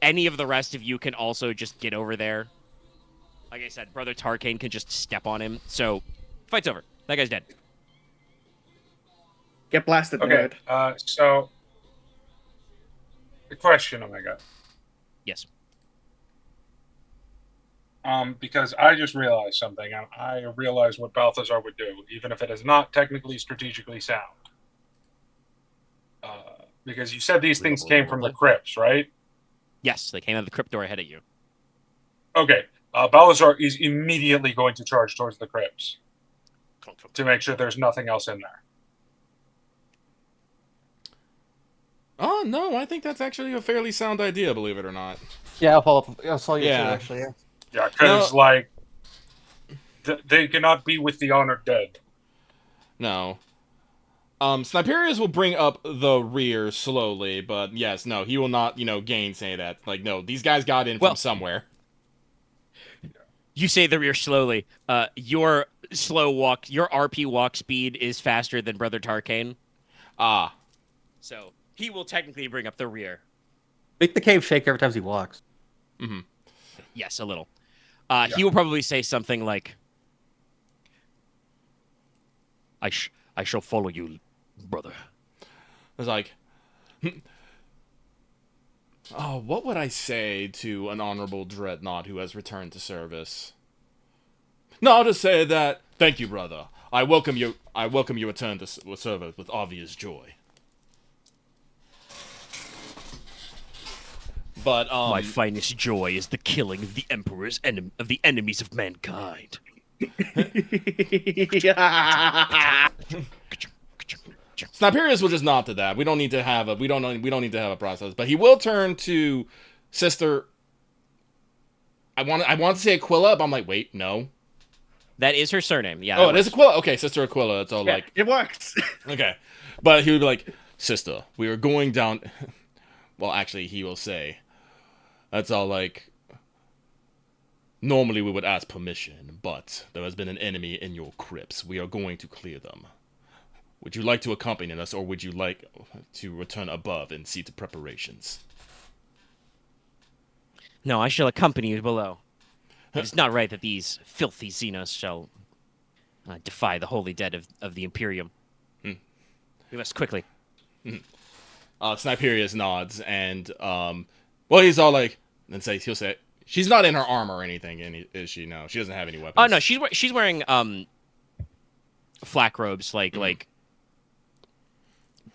any of the rest of you can also just get over there. Like I said, Brother Tarkane can just step on him. So, fight's over. That guy's dead. Get blasted, Okay, nerd. so the question, Omega, Yes. because I just realized something, and I realized what Balthazar would do, even if it is not technically strategically sound. Because you said these things came from the crypts, right? Yes, they came out of the crypt door ahead of you. Okay, Balthazar is immediately going to charge towards the crypts to make sure there's nothing else in there. Oh no, I think that's actually a fairly sound idea, believe it or not. Yeah, I'll follow up. I'll follow you Yeah. too, actually. Yeah. Yeah, because, No. like, they cannot be with the honored dead. No. Sniperius will bring up the rear slowly, but yes, no, he will not, gainsay that. Like, no, these guys got in Well- from somewhere. You say the rear slowly. Your slow walk, your RP walk speed is faster than Brother Tarkane. Ah. So, he will technically bring up the rear. Make the cave shake every time he walks. Mm-hmm. Yes, a little. He will probably say something like, I shall follow you, brother. It's like, oh, what would I say to an honorable dreadnought who has returned to service? No, I'll just say that, thank you, brother. I welcome your return to service with obvious joy. But, My finest joy is the killing of the emperors and of the enemies of mankind. Sniperius will just nod to that. We don't need to have a process, but he will turn to Sister. I want to say Aquila, but I'm like, wait, no. That is her surname. Yeah. Oh, that it is works. Aquila. Okay, Sister Aquila. It's all Yeah, like, it works. okay, but he would be like, Sister, we are going down. Well, actually, he will say, that's all like. Normally we would ask permission, but there has been an enemy in your crypts. We are going to clear them. Would you like to accompany us, or would you like to return above and see to preparations? No, I shall accompany you below. It is not right that these filthy Xenos shall defy the holy dead of the Imperium. We must quickly. Sniperius nods, and well, he's all like, and he'll say, she's not in her armor or anything, is she? No, she doesn't have any weapons. Oh no, she's wearing flak robes, like the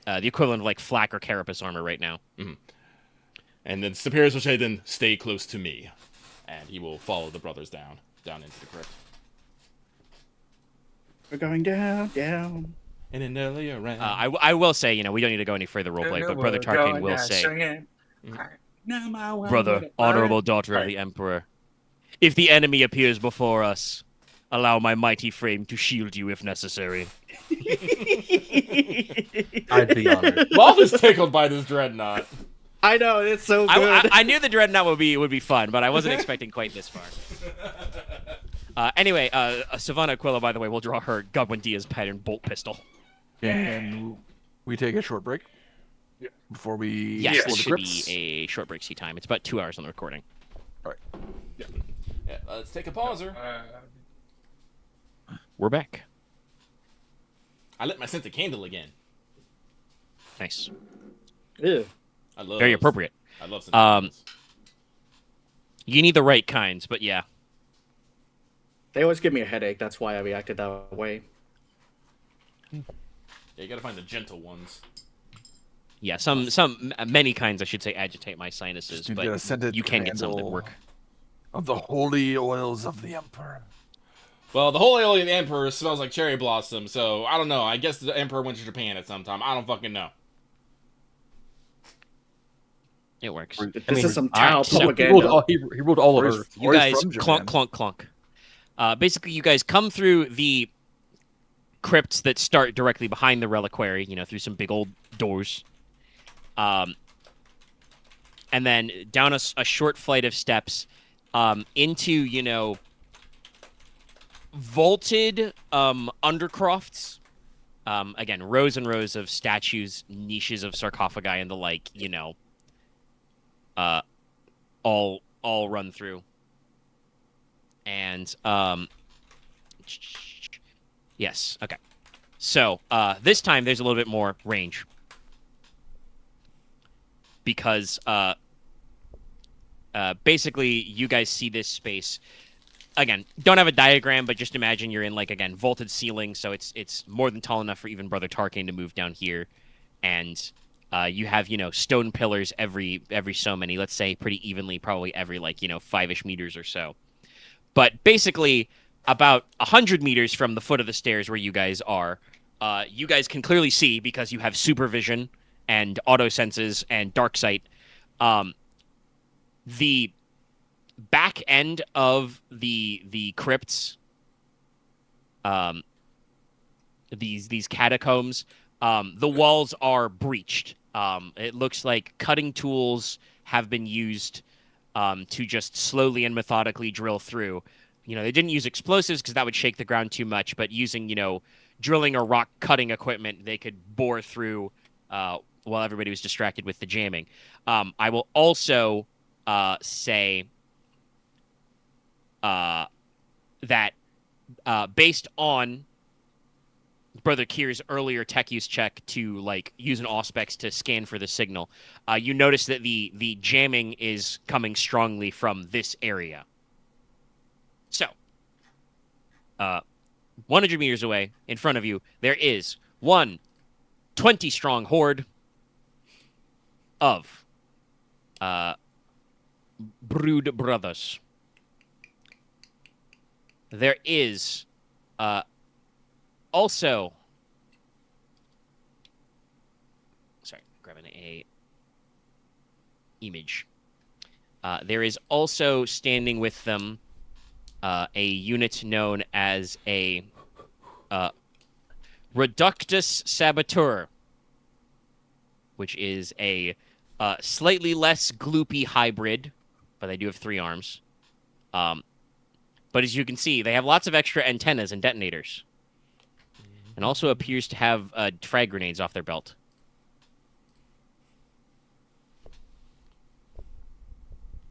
equivalent of like flak or carapace armor right now. And then Sniperius will say, then stay close to me, and he will follow the brothers down into the crypt. We're going down. In an earlier round. I will say, we don't need to go any further roleplay, but Brother Tarkane will say, Brother, honorable daughter of the Emperor, if the enemy appears before us, allow my mighty frame to shield you if necessary. I'd be honored. Loth is tickled by this dreadnought. I know, it's so good. I knew the dreadnought would be fun, but I wasn't expecting quite this far. Anyway, Savannah Aquila, by the way, will draw her Godwin Diaz pattern bolt pistol. And we take a short break before we Yes, explore it the should crypts. be a short break seat time. It's about 2 hours on the recording. All right. Yeah, let's take a pauser. We're back. I lit my scented candle again. Nice. Ew. I love Very appropriate. I love scented candles. You need the right kinds, but yeah. They always give me a headache, that's why I reacted that way. Yeah, you gotta find the gentle ones. Yeah, many kinds, I should say, agitate my sinuses, Just need but to send it you can get some that candle work. of the holy oils of the Emperor. Well, the holy oil of the Emperor smells like cherry blossom, so I don't know. I guess the Emperor went to Japan at some time. I don't fucking know. It works. This is some Tau Alright, so propaganda. He ruled all of Or he's- Earth. You or he's guys from clunk, Japan. clunk, clunk. Basically, you guys come through the crypts that start directly behind the reliquary, through some big old doors. And then down a short flight of steps into, vaulted undercrofts. Again, rows and rows of statues, niches of sarcophagi, and the like, all run through. And yes, okay. So this time there's a little bit more range because basically you guys see this space. Again, don't have a diagram, but just imagine you're in vaulted ceiling, so it's more than tall enough for even Brother Tarkane to move down here, and you have stone pillars every so many, let's say pretty evenly, probably every 5-ish meters or so. But basically, about 100 meters from the foot of the stairs where you guys are, you guys can clearly see because you have supervision and auto senses and dark sight. The back end of the crypts, these catacombs, the walls are breached. It looks like cutting tools have been used to just slowly and methodically drill through. They didn't use explosives because that would shake the ground too much, but using, drilling or rock cutting equipment, they could bore through while everybody was distracted with the jamming. I will also say that based on Brother Khyr's earlier tech use check to use an auspex to scan for the signal, you notice that the jamming is coming strongly from this area. So, 100 meters away in front of you, there is one 20-strong horde of brood brothers. There is also... Sorry, grabbing a image. There is also standing with them a unit known as a Reductus Saboteur, which is a slightly less gloopy hybrid, but they do have 3 arms. But as you can see, they have lots of extra antennas and detonators, and also appears to have frag grenades off their belt.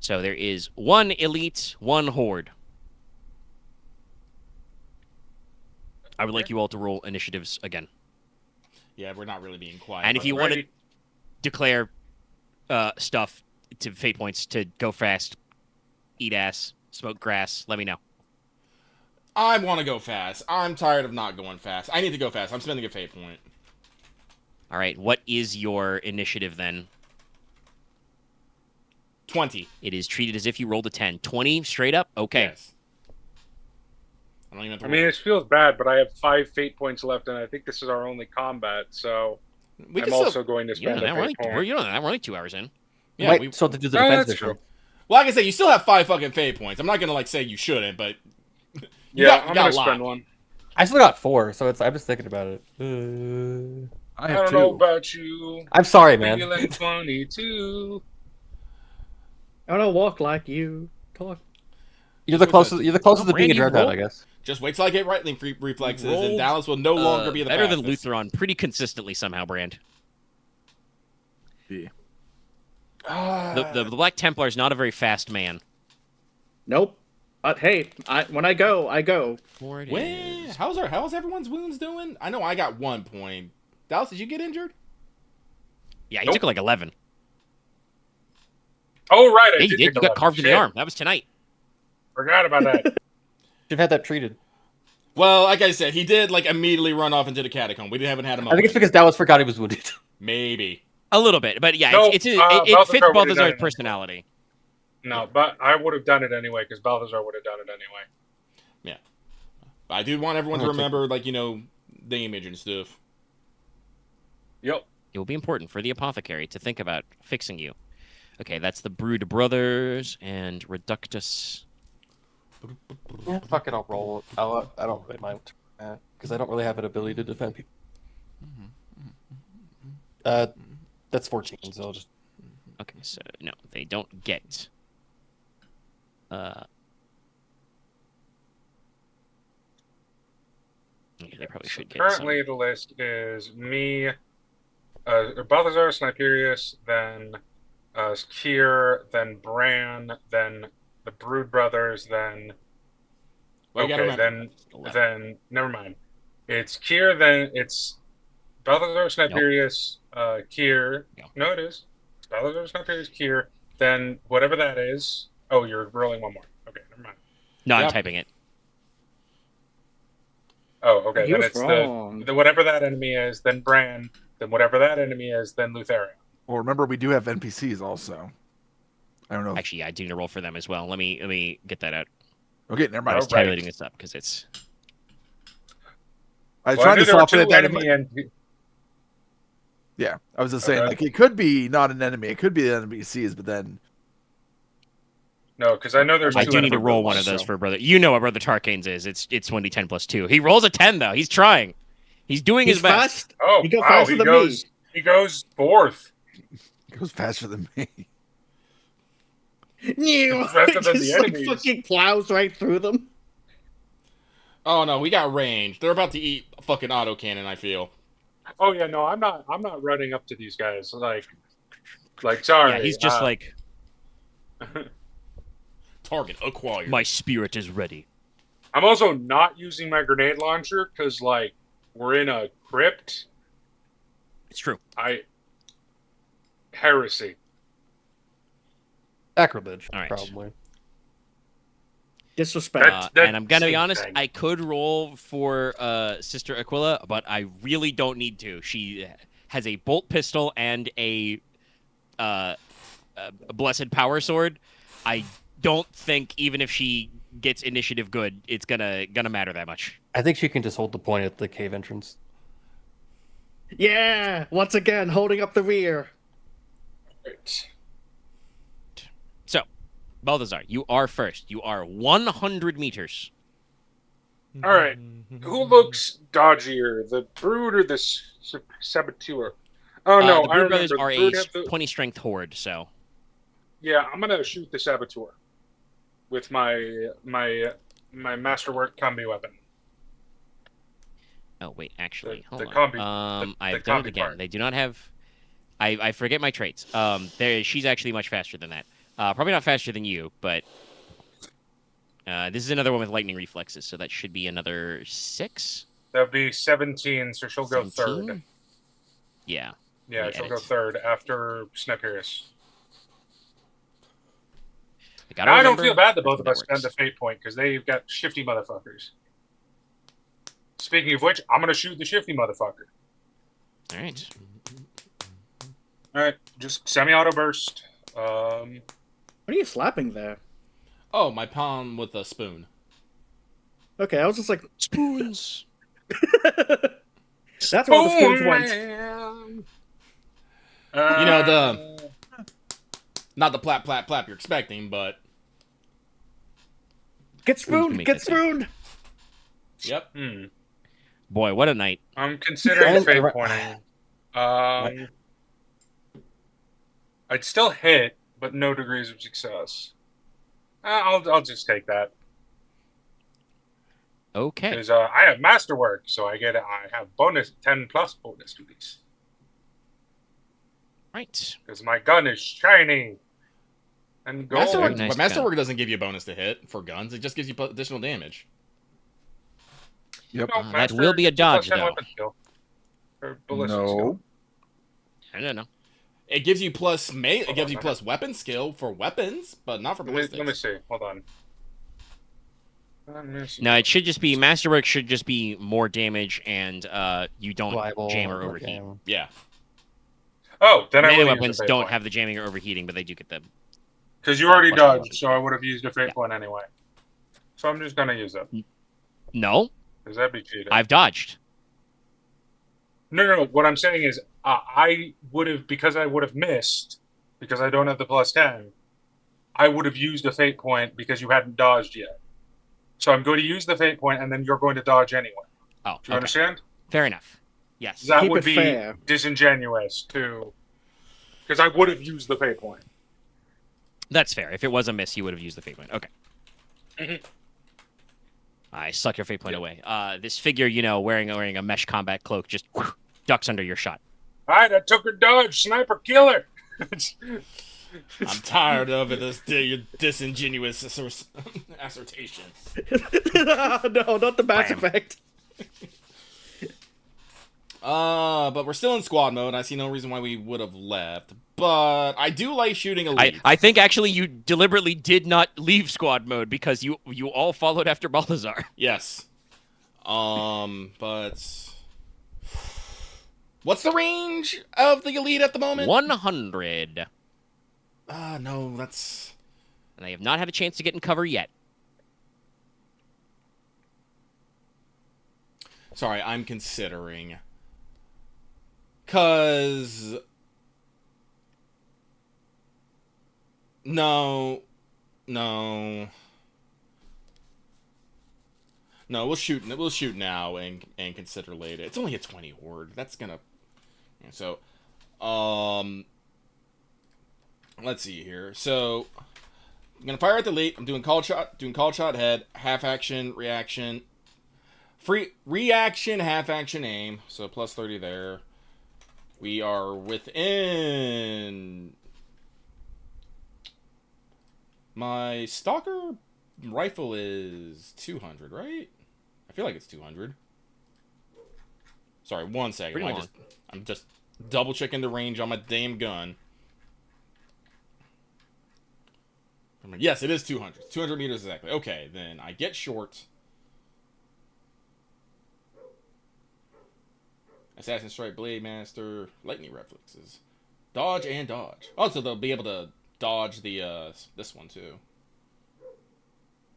So there is 1 elite, 1 horde. I would like you all to roll initiatives again. Yeah, we're not really being quiet. And if you want to declare stuff to fate points to go fast, eat ass, smoke grass, let me know. I want to go fast. I'm tired of not going fast. I need to go fast. I'm spending a fate point. All right, what is your initiative then? 20. It is treated as if you rolled a 10. 20 straight up? Okay. Yes. I don't even have to I mean, it feels bad, but I have 5 fate points left, and I think this is our only combat, so we I'm can also still... going to spend a fate point. We're only 2 hours in. Yeah, Might we... still have to do the Oh, defense that's mission. true. Well, like I said, you still have 5 fucking fate points. I'm not going to, say you shouldn't, but... I'm got going a to lot. spend one. I still got 4, so I'm just thinking about it. I I have don't 2. know about you. I'm sorry, man. Feeling 22. I don't know, walk like you. Talk. You're the closest. You're the closest to being a Brand, you dreadnought, rolled. I guess. Just wait till I get right-link reflexes, and Rolled, Dallas will no longer be the better than fastest. Lutheron pretty consistently somehow, Brand. B. The Black Templar is not a very fast man. Nope. But hey, when I go, I go. When? How's everyone's wounds doing? I know I got 1 point. Dallas, did you get injured? Yeah, he Nope. took 11. Oh, right. I Yeah, you did did. take You got 11. carved in the Shit. arm. That was tonight. Forgot about that. Should have had that treated. Well, like I said, he did like immediately run off into the catacomb. We haven't had him. I think it's because Dallas forgot he was wounded. Maybe. A little bit, but yeah, No, it fits Balthazar would've done Balthazar's it. personality. No, but I would have done it anyway because Balthazar would have done it anyway. Yeah. But I do want everyone to I'm gonna remember, like, damage and stuff. Yep. It will be important for the Apothecary to think about fixing you. Okay, that's the Brood Brothers and Reductus. Yeah, fuck it, I'll roll. I don't really mind because I don't really have an ability to defend people. That's 14, so I'll just. Okay, so no, they don't get. Yeah, they probably should get Currently, the list is me, Balthazar, Sniperius, then Khyr, then Bran, then the Brood Brothers, then. Well, you gotta Okay, remember. then never mind. It's Khyr, then it's Balthazar, Sniperius, Khyr. No. No, it is. Balthazar, Sniperius, Khyr. Then whatever that is. Oh, you're rolling one more. Okay, never mind. No, I'm Yep. typing it. Oh, okay. He Then was it's wrong. the whatever that enemy is, then Bran, then whatever that enemy is, then Lutheron. Well, remember we do have NPCs also. I don't know. Actually, yeah, I do need to roll for them as well. Let me get that out. Okay, never I mind. was Alright. tabulating this up because it's I was Well, I trying knew to there were soften two it that. enemy Yeah, I was just saying, Okay. like, it could be not an enemy. It could be the NPCs, but then No, because I know there's I two do need to enemy roll groups, one of those so- for brother. You know what brother Tarkane's is. It's 1d10 plus 2. He rolls a 10 though. He's trying. He's doing He's his best. fast. Oh, He goes wow, faster than me. he goes fourth. it goes faster than me. New. Faster than the Just like enemies. fucking plows right through them. Oh no, we got range. They're about to eat a fucking autocannon, I feel. Oh yeah, no, I'm not running up to these guys. Like sorry. Yeah, he's just like Target acquired. my spirit is ready. I'm also not using my grenade launcher because like we're in a crypt. It's true. Heresy. Sacrilege, All right. probably. Disrespect. That- And I'm gonna be same honest, thing. I could roll for Sister Aquila, but I really don't need to. She has a bolt pistol and a blessed power sword. I don't think even if she gets initiative good, it's gonna matter that much. I think she can just hold the point at the cave entrance. Yeah. Once again, holding up the rear. Right. So, Balthazar, you are first. You are 100 meters. All right. Who looks dodgier, the Brood or the Saboteur? Oh no, the I Brood remember. Brothers The are a Brood have the... 20 strength horde, so Yeah, I'm gonna shoot the Saboteur with my masterwork combi weapon. oh wait, actually, The hold combi- on. the I've done it combi again. part. They do not have. I forget my traits. She's actually much faster than that. Probably not faster than you, but this is another one with lightning reflexes, so that should be another 6. That'd be 17, so she'll go 17? third. Yeah. Yeah, Let me she'll go edit. third after Sniperius. gotta I don't remember feel bad that that's both of how us that spend a works. fate point because they've got shifty motherfuckers. Speaking of which, I'm gonna shoot the shifty motherfucker. All right. All right, just semi-auto burst. What are you slapping there? Oh, my palm with a spoon. Okay, I was just like, Spoons. that's what the spoons went. You know, not the plap plap plap you're expecting, but Get can spooned! make Get that sound. spooned! yep. Boy, what a night. I'm considering And- fate pointing. I'd still hit, but no degrees of success. I'll just take that Okay. because I have masterwork, so I have bonus 10 plus bonus to these Right. because my gun is shiny and gold. Masterwork, nice but gun. Masterwork doesn't give you a bonus to hit for guns. It just gives you additional damage. Yep. No, that will be a Master dodge, plus 10 though. weapon skill. Or ballistic skill. No. I don't know. It gives you plus It Hold gives on, you plus weapon skill for weapons, but not for ballistics. Let me see. Hold on. No, it should just be Masterwork should just be more damage and you don't Reliable, jam or overheat. jam. Yeah. Oh, then I Melee would use weapons a fate don't point. have the jamming or overheating, but they do get the. Because you already plus dodged, one. so I would have used a fate point anyway. So I'm just gonna use it. No, Because that'd be cheating. I've dodged. No. What I'm saying is, I would have, because I would have missed, because I don't have the +10, I would have used a fate point because you hadn't dodged yet. So I'm going to use the fate point, and then you're going to dodge anyway. Oh, Do you understand? Fair enough. Yes. That Keep would it be fair. disingenuous to, because I would have used the fate point. That's fair. If it was a miss, you would have used the fate point. Okay. Mhm. I suck your fate point away. This figure, wearing a mesh combat cloak, just ducks under your shot. All right, I took her dodge, sniper killer. I'm tired of it. Your disingenuous assertion. No, not the Mass Bam. Effect. But we're still in squad mode. I see no reason why we would have left. But I do like shooting elite. I think actually you deliberately did not leave squad mode because you all followed after Balathazar. Yes. But what's the range of the elite at the moment? 100. No, that's. And they have not had a chance to get in cover yet. Sorry, I'm considering. 'Cause no, we'll shoot now and consider later. It's only a 20 horde. That's gonna. So, let's see here. So, I'm gonna fire at the late. I'm doing call shot head, half action, reaction, free reaction, half action aim. So +30 there. We are within. My stalker rifle is 200, right? I feel like it's 200. Sorry, 1 second. Pretty long. I'm just double checking the range on my damn gun. Yes, it is 200. 200 meters exactly. Okay, then I get short. Assassin Strike, Blade Master, Lightning Reflexes. Dodge and dodge. Oh, so they'll be able to dodge the this one too.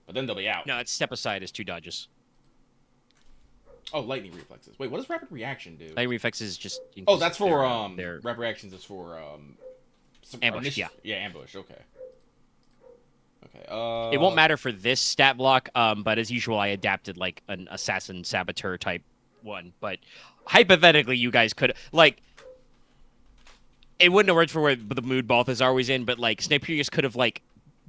But then they'll be out. No, it's step aside is 2 dodges. Oh, Lightning Reflexes. Wait, what does Rapid Reaction do? Lightning reflex is just. Oh, that's for their Rapid Reactions is for ambush. Yeah. Yeah, ambush. Okay. Okay. It won't matter for this stat block, but as usual, I adapted like an assassin saboteur type one. But hypothetically, you guys could it wouldn't have worked for where the mood Balthazar was in, but like Sniperius could have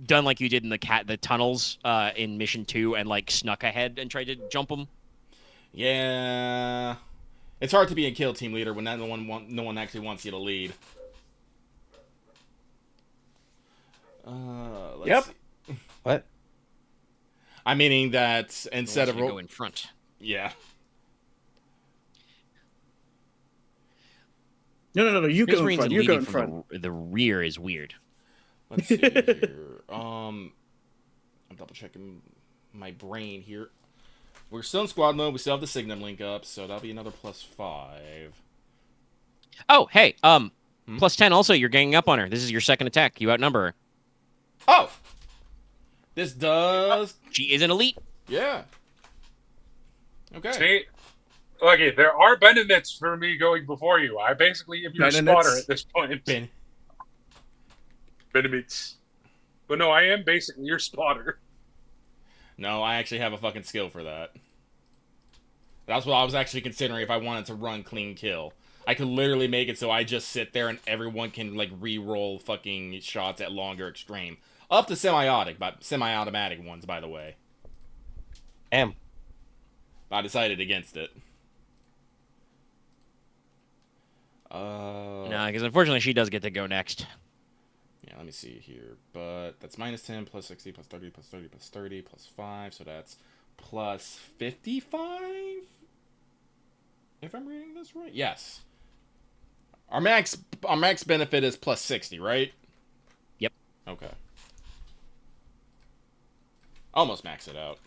done like you did in the tunnels in mission 2 and snuck ahead and tried to jump them. Yeah. It's hard to be a kill team leader when no one actually wants you to lead. Let's see. What? I'm meaning that instead of go in front. yeah. No. You go in Marines front. and You go leading in from front. the rear is weird. Let's see here. I'm double checking my brain here. We're still in squad mode. We still have the Signum link up, so that'll be another +5. Oh, hey, +10 also, you're ganging up on her. This is your second attack. You outnumber her. Oh! This does... She is an elite. Yeah. Okay. See, okay, there are benefits for me going before you. I basically am your Benefits? spotter at this point. Benefits. But no, I am basically your spotter. No, I actually have a fucking skill for that. That's what I was actually considering if I wanted to run clean kill. I could literally make it so I just sit there and everyone can re-roll fucking shots at longer extreme. Up to semi-automatic ones, by the way. Am. I decided against it. No, because unfortunately she does get to go next. Yeah, let me see here. But that's -10, +60, +30, +30, +30, +5. So that's +55? If I'm reading this right? Yes. Our max benefit is +60, right? Yep. Okay. Almost max it out.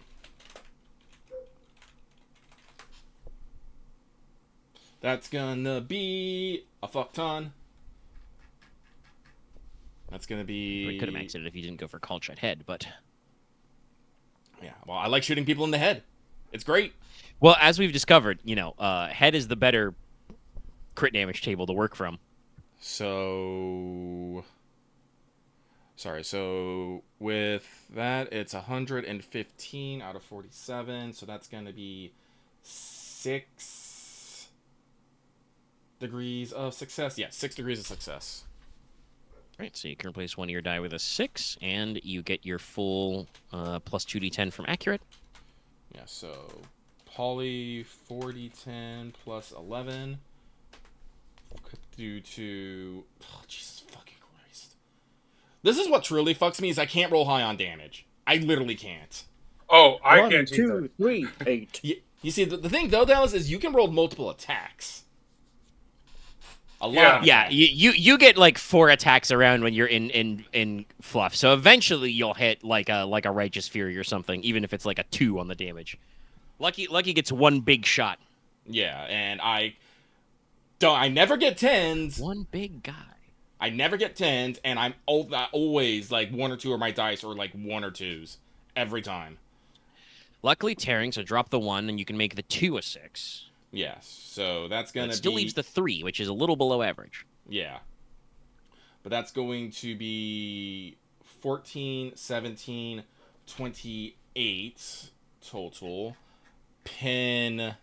That's gonna be a fuck ton. That's gonna be. We could have maxed it if you didn't go for call shot head, but Yeah, well, I like shooting people in the head. It's great. well, as we've discovered, head is the better crit damage table to work from. So. Sorry, so with that, it's 115 out of 47, so that's gonna be 6 degrees of success. Yeah, 6 degrees of success. All right, so you can replace one of your die with a 6, and you get your full plus 2d10 from accurate. Yeah, so Poly 4d10 plus 11 due to Jesus fucking Christ. This is what truly fucks me is I can't roll high on damage. I literally can't. Oh, I 1, can't either. 2, 3, 8. You see, the thing though, Dallas, is you can roll multiple attacks. A lot. Yeah. Of Yeah, attacks. you get like 4 attacks around when you're in fluff. So eventually you'll hit like a righteous fury or something, even if it's like a 2 on the damage. Lucky gets 1 big shot. Yeah, and I never get 10s. One big guy. I never get 10s, and I'm always like 1 or 2 of my dice or like 1 or 2s every time. Luckily tearing, so drop the 1 and you can make the 2 a 6. Yeah, so that's gonna It still be leaves the 3, which is a little below average. yeah, but that's going to be 14, 17, 28 total. Pin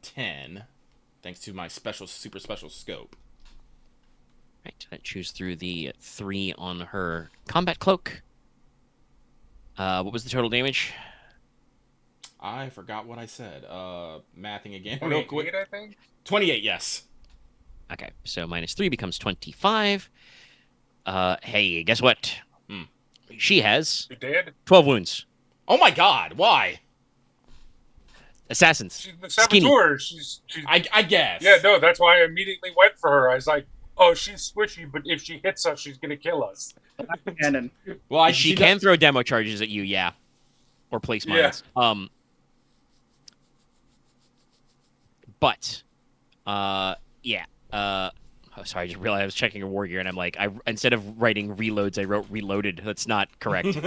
10, thanks to my super special scope. Right, that chews through the 3 on her combat cloak. What was the total damage? I forgot what I said. Mathing again real 28, quick. I think. 28, yes. Okay, so minus 3 becomes 25. Hey, guess what? Hmm. She has You dead? 12 wounds. Oh my god, why? Assassins. She's the Skinny. saboteur. She's I guess. Yeah, no, that's why I immediately went for her. I was like, oh, she's squishy, but if she hits us, she's gonna kill us. Cannon. Well, She can throw demo charges at you, yeah. Or place Yeah. mines. But, yeah. Oh, sorry, I just realized I was checking your war gear, and I'm like, instead of writing reloads, I wrote reloaded. That's not correct.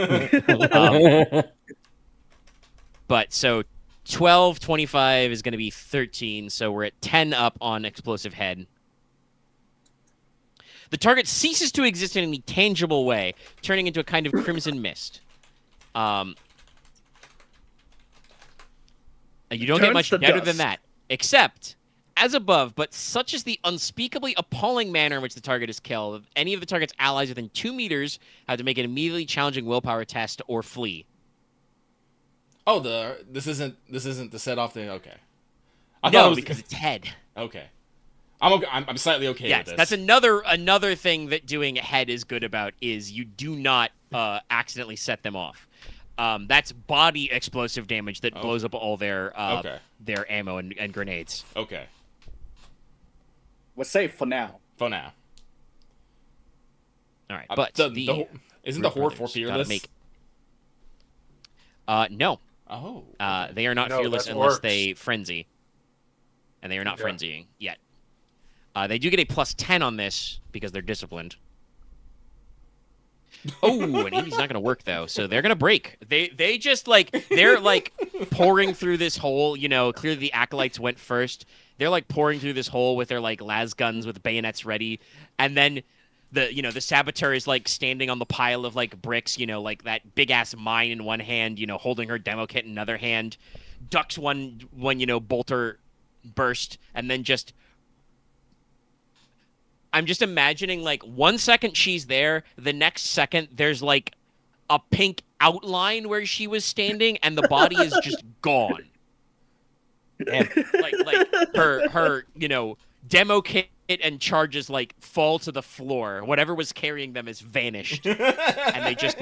But so 12, 25 is going to be 13, so we're at 10 up on explosive head. The target ceases to exist in any tangible way, turning into a kind of crimson mist. You don't get Turns much to better dust. than that, except, as above, but such is the unspeakably appalling manner in which the target is killed, any of the target's allies within 2 meters have to make an immediately challenging willpower test or flee. Oh, this isn't the set off thing. Okay. I thought No, it was because it's head. okay. I'm okay. I'm slightly okay Yes, with this. that's another thing that doing head is good about is you do not accidentally set them off. That's body explosive damage that blows up all their their ammo and grenades. Okay. We're safe for now. For now. All right, but isn't the horde for brothers fearless? No. Oh. They are not No, fearless that's unless orcs. they frenzy, and they are not Yeah. frenzying yet. They do get a plus 10 on this because they're disciplined. Oh, and Amy's not going to work though, so they're going to break. They just they're pouring through this hole. You know, clearly the acolytes went first. They're pouring through this hole with their las guns with bayonets ready, and then the saboteur is standing on the pile of bricks. You know, that big ass mine in one hand. You know, holding her demo kit in another hand, ducks one bolter burst, and then just. I'm just imagining 1 second she's there, the next second there's a pink outline where she was standing, and the body is just gone. Damn. Her demo kit and charges fall to the floor. Whatever was carrying them is vanished, and they just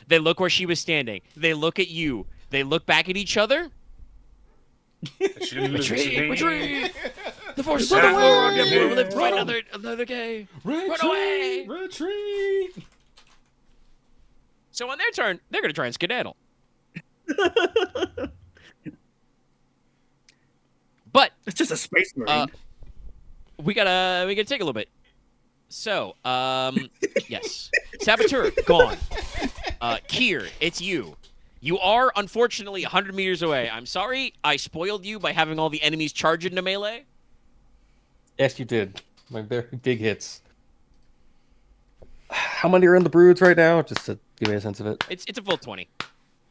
they look where she was standing. They look at you. They look back at each other. Retreat! The force is on the way! We live to fight another day. Run away! Retreat! So on their turn, they're going to try and skedaddle. But It's just a space marine. we gotta take a little bit. So, yes, Saboteur gone. Khyr, it's you. You are unfortunately 100 meters away. I'm sorry, I spoiled you by having all the enemies charge into melee. Yes, you did. My very big hits. How many are in the broods right now? Just to give me a sense of it. It's a full 20.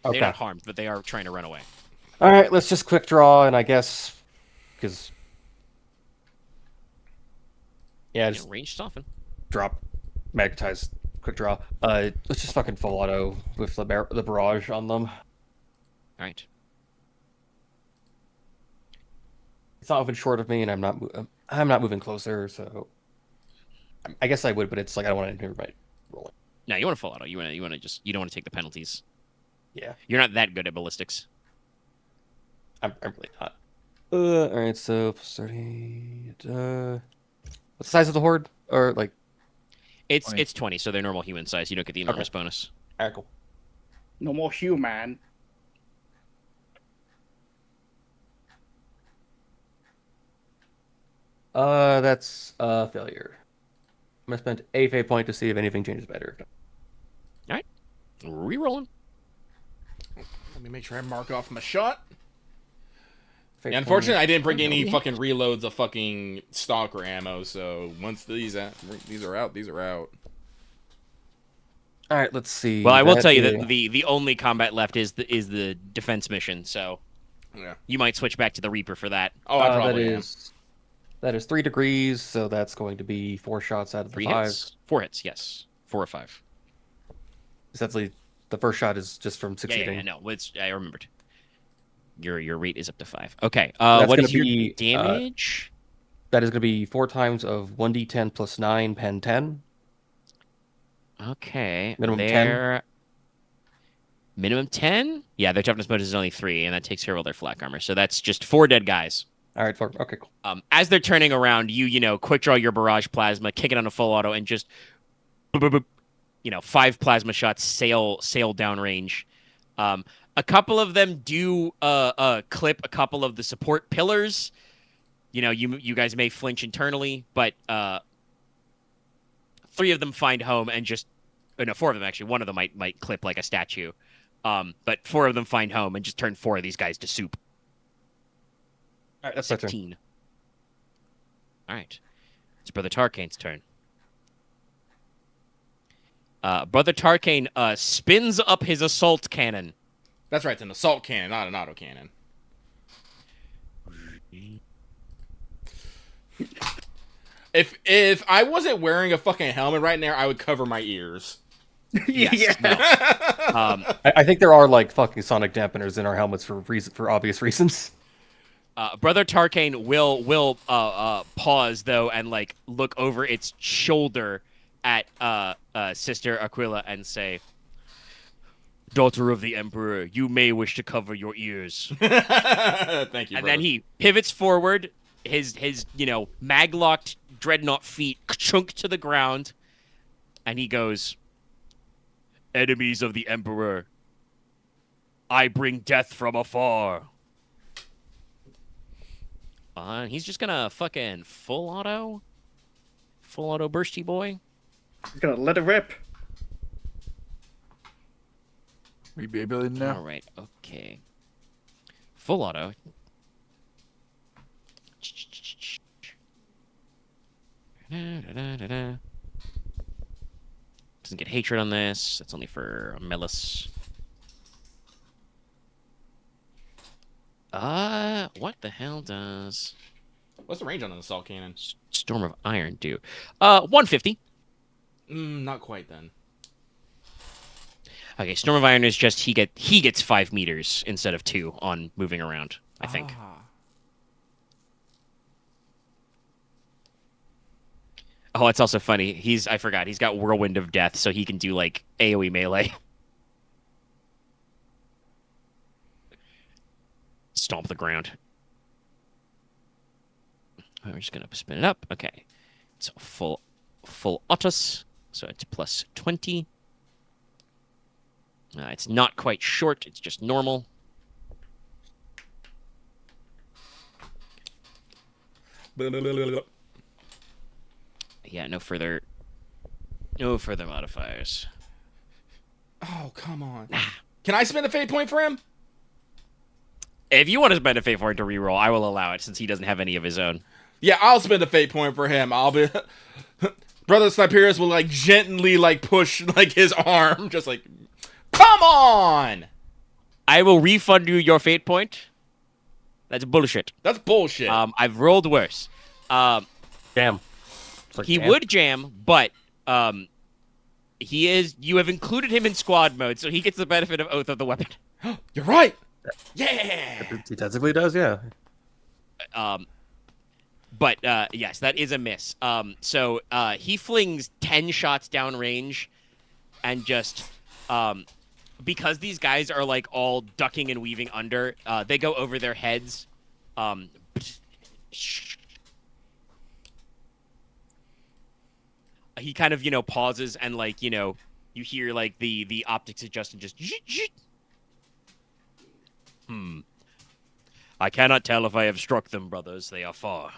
Okay. They're not harmed, but they are trying to run away. All right, let's just quick draw, and I guess because just Range soften. drop, magnetize, quick draw. Let's just fucking full auto with the barrage on them. All right. It's not moving short of me, and I'm not moving closer. So I guess I would, but it's like I don't want to everybody rolling. No, you want to full auto. You want to just you don't want to take the penalties. Yeah, You're not that good at ballistics. I'm really not. All right, so plus 30. What's the size of the horde? Or like It's 20. 20, so they're normal human size. You don't get the enormous bonus. all right, cool. No more human. That's a failure. I'm gonna spend a fate point to see if anything changes better. All right, re-rolling. Let me make sure I mark off my shot. Fate Yeah, unfortunately, point. I didn't bring any fucking reloads of fucking stock or ammo. So once these are out, these are out. All right, let's see. Well, I will That tell you is- that the only combat left is the defense mission. So Yeah. you might switch back to the Reaper for that. Oh, I that probably am. is 3 degrees, so that's going to be 4 shots out of the 3 5. hits, 4 hits. Yes, 4 or 5. Essentially, the first shot is just from Yeah, succeeding. no, I remembered. Your rate is up to 5. Okay. That's What gonna is your be, damage? That is going to be 4 times of 1d10 plus 9, pen 10. Okay. Minimum 10? Minimum 10? Yeah, their toughness bonus is only 3, and that takes care of all their flak armor. So that's just 4 dead guys. All right, 4. Okay, cool. As they're turning around, you quick draw your barrage plasma, kick it on a full auto, and just boop, boop, boop, 5 plasma shots sail downrange. A couple of them do clip a couple of the support pillars. You guys may flinch internally, but 3 of them find home and just 4 of them actually. One of them might clip like a statue. But 4 of them find home and just turn 4 of these guys to soup. All right, that's my turn. 16. All right. It's Brother Tarkane's turn. Brother Tarkane spins up his assault cannon. That's right. It's an assault cannon, not an autocannon. If I wasn't wearing a fucking helmet right now, I would cover my ears. Yes. No. I think there are like fucking sonic dampeners in our helmets for obvious reasons. Brother Tarkane will pause though and like look over its shoulder at Sister Aquila and say, "Daughter of the Emperor, you may wish to cover your ears." Thank you. And then he pivots forward, his maglocked dreadnought feet chunk to the ground, and he goes, "Enemies of the Emperor, I bring death from afar." He's just gonna fucking full auto bursty boy. He's gonna let it rip. We be able to now. All right, okay. Full auto. Doesn't get hatred on this. That's only for Melis. What the hell does What's the range on an assault cannon? Storm of Iron do? 150. Not quite then. Okay, Storm of Iron is just he gets 5 meters instead of 2 on moving around, I think. Oh, it's also funny. I forgot. He's got Whirlwind of Death, so he can do like AoE melee. Stomp the ground. We're just gonna spin it up. Okay, so full autos, so it's plus 20. It's not quite short. It's just normal. Yeah, no further modifiers. Oh, come on. Can I spend a fate point for him? If you want to spend a fate point to reroll, I will allow it since he doesn't have any of his own. Yeah, I'll spend a fate point for him. I'll be... Brother Sniperius will, like, gently, like, push, like, his arm. Just like, come on! I will refund you your fate point. That's bullshit. That's bullshit. I've rolled worse. Jam. He would jam, but you have included him in squad mode, so he gets the benefit of Oath of the Weapon. You're right. Yeah. He technically does, yeah. But yes, that is a miss. So he flings 10 shots downrange, and just because these guys are like all ducking and weaving under, they go over their heads. He kind of pauses and like you hear like the optics adjust and just. I cannot tell if I have struck them, brothers. They are far.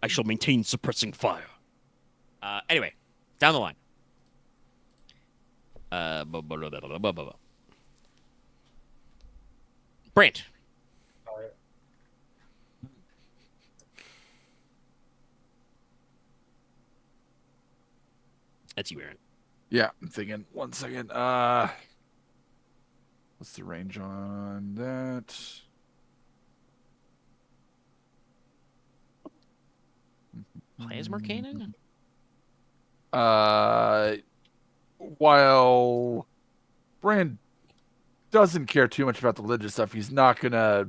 I shall maintain suppressing fire. Anyway, down the line. Brant. That's you, Aren. Yeah, I'm thinking. 1 second. What's the range on that? Plasma cannon? While Brand doesn't care too much about the religious stuff, he's not gonna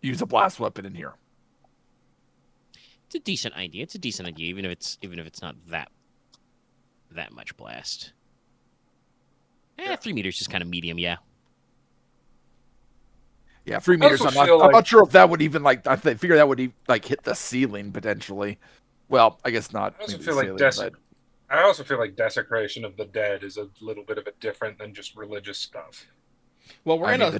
use a blast weapon in here. It's a decent idea. Even if it's not that much blast. 3 meters is kind of medium, yeah. Yeah, 3 meters. I'm not sure if that would even I figure that would hit the ceiling potentially. Well, I guess not. I also feel like desecration of the dead is a little bit of a different than just religious stuff. Well, we're in a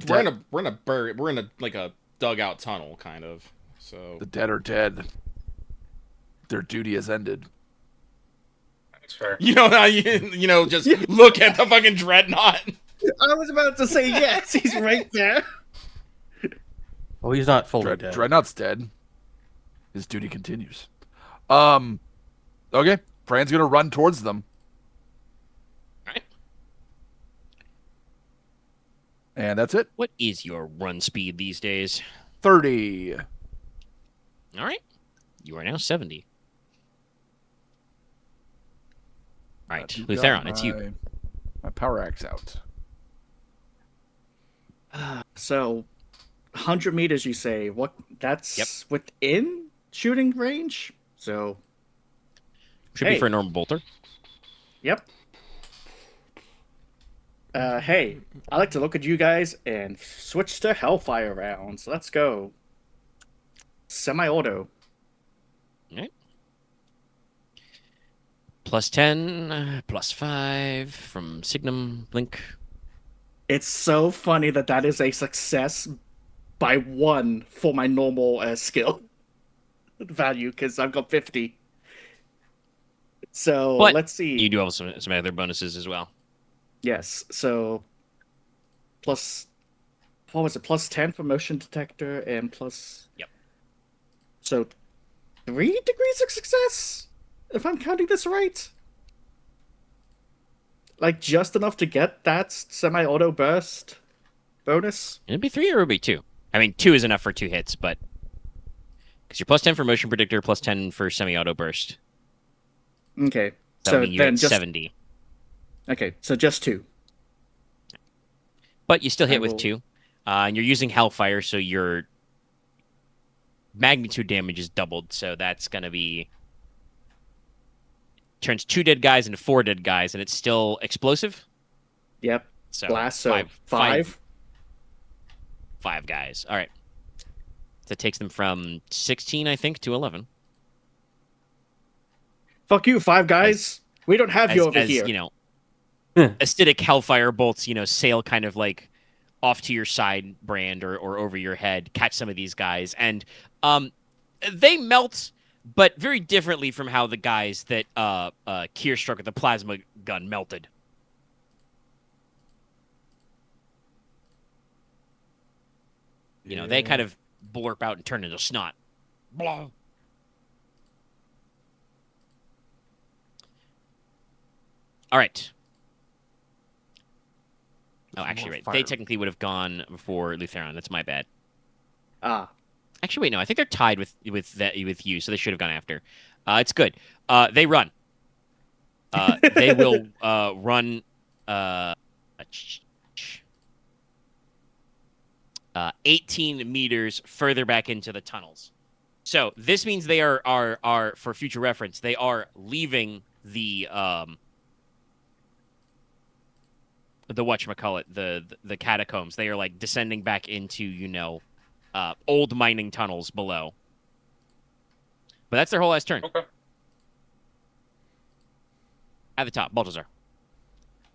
like a dugout tunnel kind of. So the dead are dead. Their duty has ended. That's fair. You know how just look at the fucking dreadnought. I was about to say yes. He's right there. Oh, he's not fully dead. Dreadnought's dead. His duty continues. Okay. Pran's gonna run towards them. Alright. And that's it. What is your run speed these days? 30. Alright. You are now 70. Alright, Lutheron, it's you. My power axe out. So, 100 meters, you say? What? That's within shooting range? So... Should be for a normal bolter. Yep. Hey, I like to look at you guys and switch to Hellfire rounds. Let's go. Semi-auto. Alright. +10, +5 from Signum Blink. It's so funny that is a success by 1 for my normal skill value, because I've got 50. So, but let's see. You do have some other bonuses as well. Yes, so what was it? +10 for motion detector and plus... Yep. So, 3 degrees of success? If I'm counting this right? Like, just enough to get that semi-auto burst bonus? It'd be 3 or it would be 2. I mean, 2 is enough for 2 hits, but... Because you're +10 for motion predictor, +10 for semi-auto burst. Okay, so then just 70. Okay, so just 2. But you still hit with 2, and you're using Hellfire, so your magnitude damage is doubled. So that's gonna be turns 2 dead guys into 4 dead guys, and it's still explosive. Yep. So blast. So 5 guys. All right. So it takes them from 16, I think, to 11. Fuck you, 5 guys. We don't have you over here. acidic hellfire bolts, sail kind of like off to your side, Brand, or over your head, catch some of these guys, and they melt, but very differently from how the guys that Khyr struck with the plasma gun melted. They kind of blurp out and turn into snot. Blah. All right. Oh, actually, right. They technically would have gone before Lutheron. That's my bad. Actually, wait, no. I think they're tied with you, so they should have gone after. It's good. They run. They will run 18 meters further back into the tunnels. So this means they are for future reference, they are leaving the whatchamacallit, the catacombs. They are like descending back into, old mining tunnels below. But that's their whole last turn. Okay. At the top, Balthazar.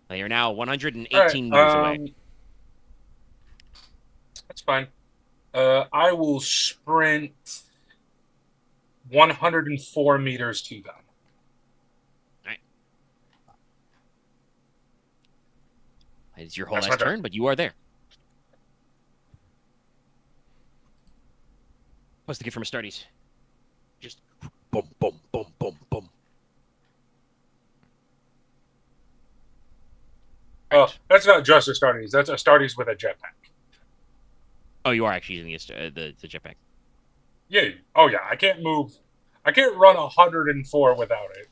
They are now 118 meters away. That's fine. I will sprint 104 meters to them. All right. It's your whole last turn, but you are there. What's the gift from Astartes? Just boom, boom, boom, boom, boom. Oh, that's not just Astartes. That's Astartes with a jetpack. Oh, you are actually using the jetpack. Yeah. Oh, yeah. I can't move. I can't run 104 without it.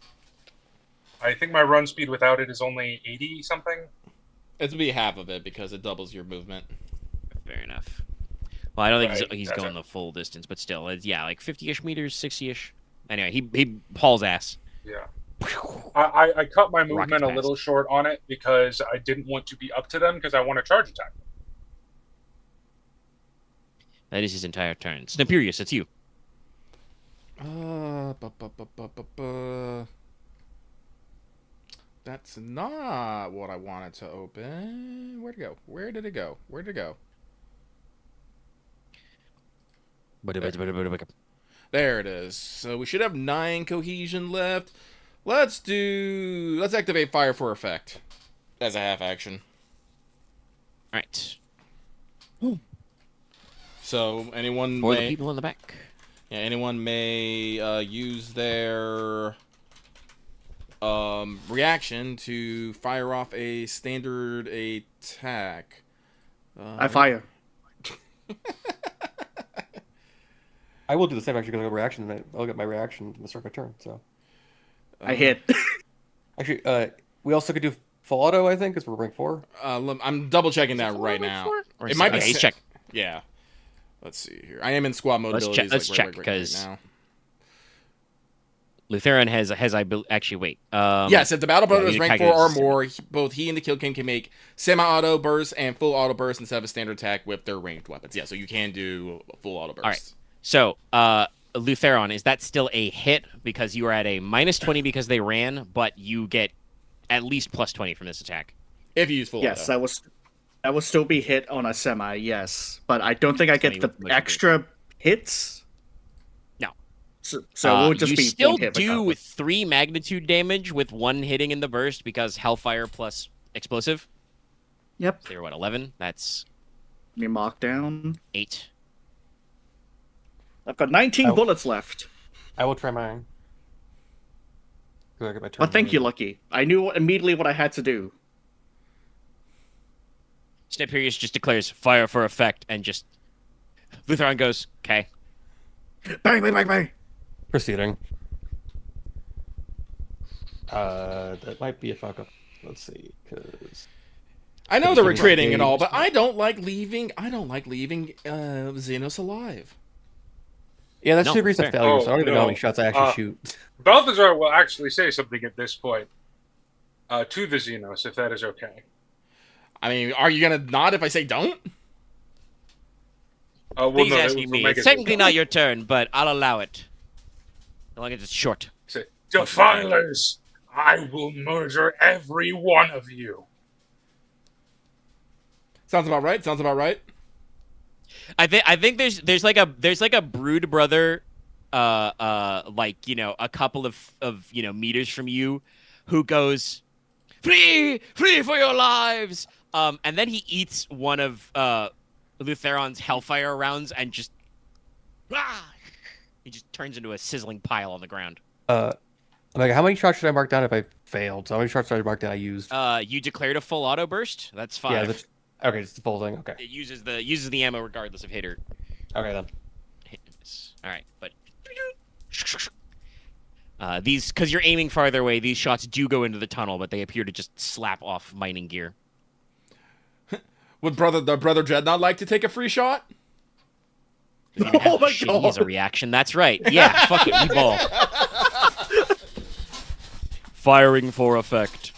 I think my run speed without it is only 80 something. It'll be half of it because it doubles your movement. Fair enough. Well, I don't think Right, he's going the full distance, but still, like 50-ish meters, 60-ish. Anyway, he hauls ass. Yeah. I cut my movement a past. little short on it because I didn't want to be up to them because I want to charge attack. That is his entire turn. Sniperius, it's you. That's not what I wanted to open. Where'd it go? Where did it go? Where'd it go? There it is. So we should have 9 cohesion left. Let's activate fire for effect as a half action. All right. So anyone For may, the people in the back. yeah, anyone may use their reaction to fire off a standard attack. I fire. I will do the same actually because I'll reaction. And I'll get my reaction in the start of my turn. So I hit. actually, we also could do full auto. I think because we're rank 4. I'm double checking that right now. Or It might be. he's check. Yeah. Let's see here. I am in squad mode. Let's check right because now. Lutheron actually wait. Yes, if the battle brother is rank 4 or Calculus. more, both he and the kill king can make semi-auto burst and full auto burst instead of a standard attack with their ranged weapons. Yeah, so you can do full auto burst. All right. So, Lutheron, is that still a hit because you are at a -20 because they ran, but you get at least +20 from this attack? If you use full Yes, auto. that will still be hit on a semi. Yes, but I don't think I get the Which extra hits. No. So it will just you be still one hit do regardless. 3 magnitude damage with 1 hitting in the burst because Hellfire plus explosive. Yep. So you're what, 11? That's Let me mark down. 8. I've got 19 Oh. bullets left. I will try mine. I get my turn. But thank you, Lucky. I knew immediately what I had to do. Sniperius just declares fire for effect and just Lutheron goes, okay. Bang, bang, bang, bang. Proceeding. That might be a fuck up. Let's see, because I know they're Right. retreating and all, but I don't like leaving Xenos alive. yeah, that's No, 2 recent fair. failures. So I don't even know how no. many shots I actually shoot. Balthazar will actually say something at this point to the Xenos, if that is okay. I mean, are you gonna nod if I say don't? Well, Please no, asking me. we'll make It's it- technically not your turn, but I'll allow it. As long as it's short. Say, Defilers, I will murder every one of you. Sounds about right. Sounds about right. I think there's like a brood brother, like a couple of meters from you, who goes, free for your lives. And then he eats one of Lutheron's Hellfire rounds and just he just turns into a sizzling pile on the ground. Like, how many shots should I mark down if I failed? So how many shots should I mark down I used? You declared a full auto burst. That's 5. Yeah, okay, it's the full thing. Okay. It uses the ammo regardless of hit or Okay then. hit. All right, but these, because you're aiming farther away, these shots do go into the tunnel, but they appear to just slap off mining gear. Would the brother Dreadnought like to take a free shot? Oh my Shit, god! he has a reaction. That's right. Yeah, fuck it, we ball. Firing for effect.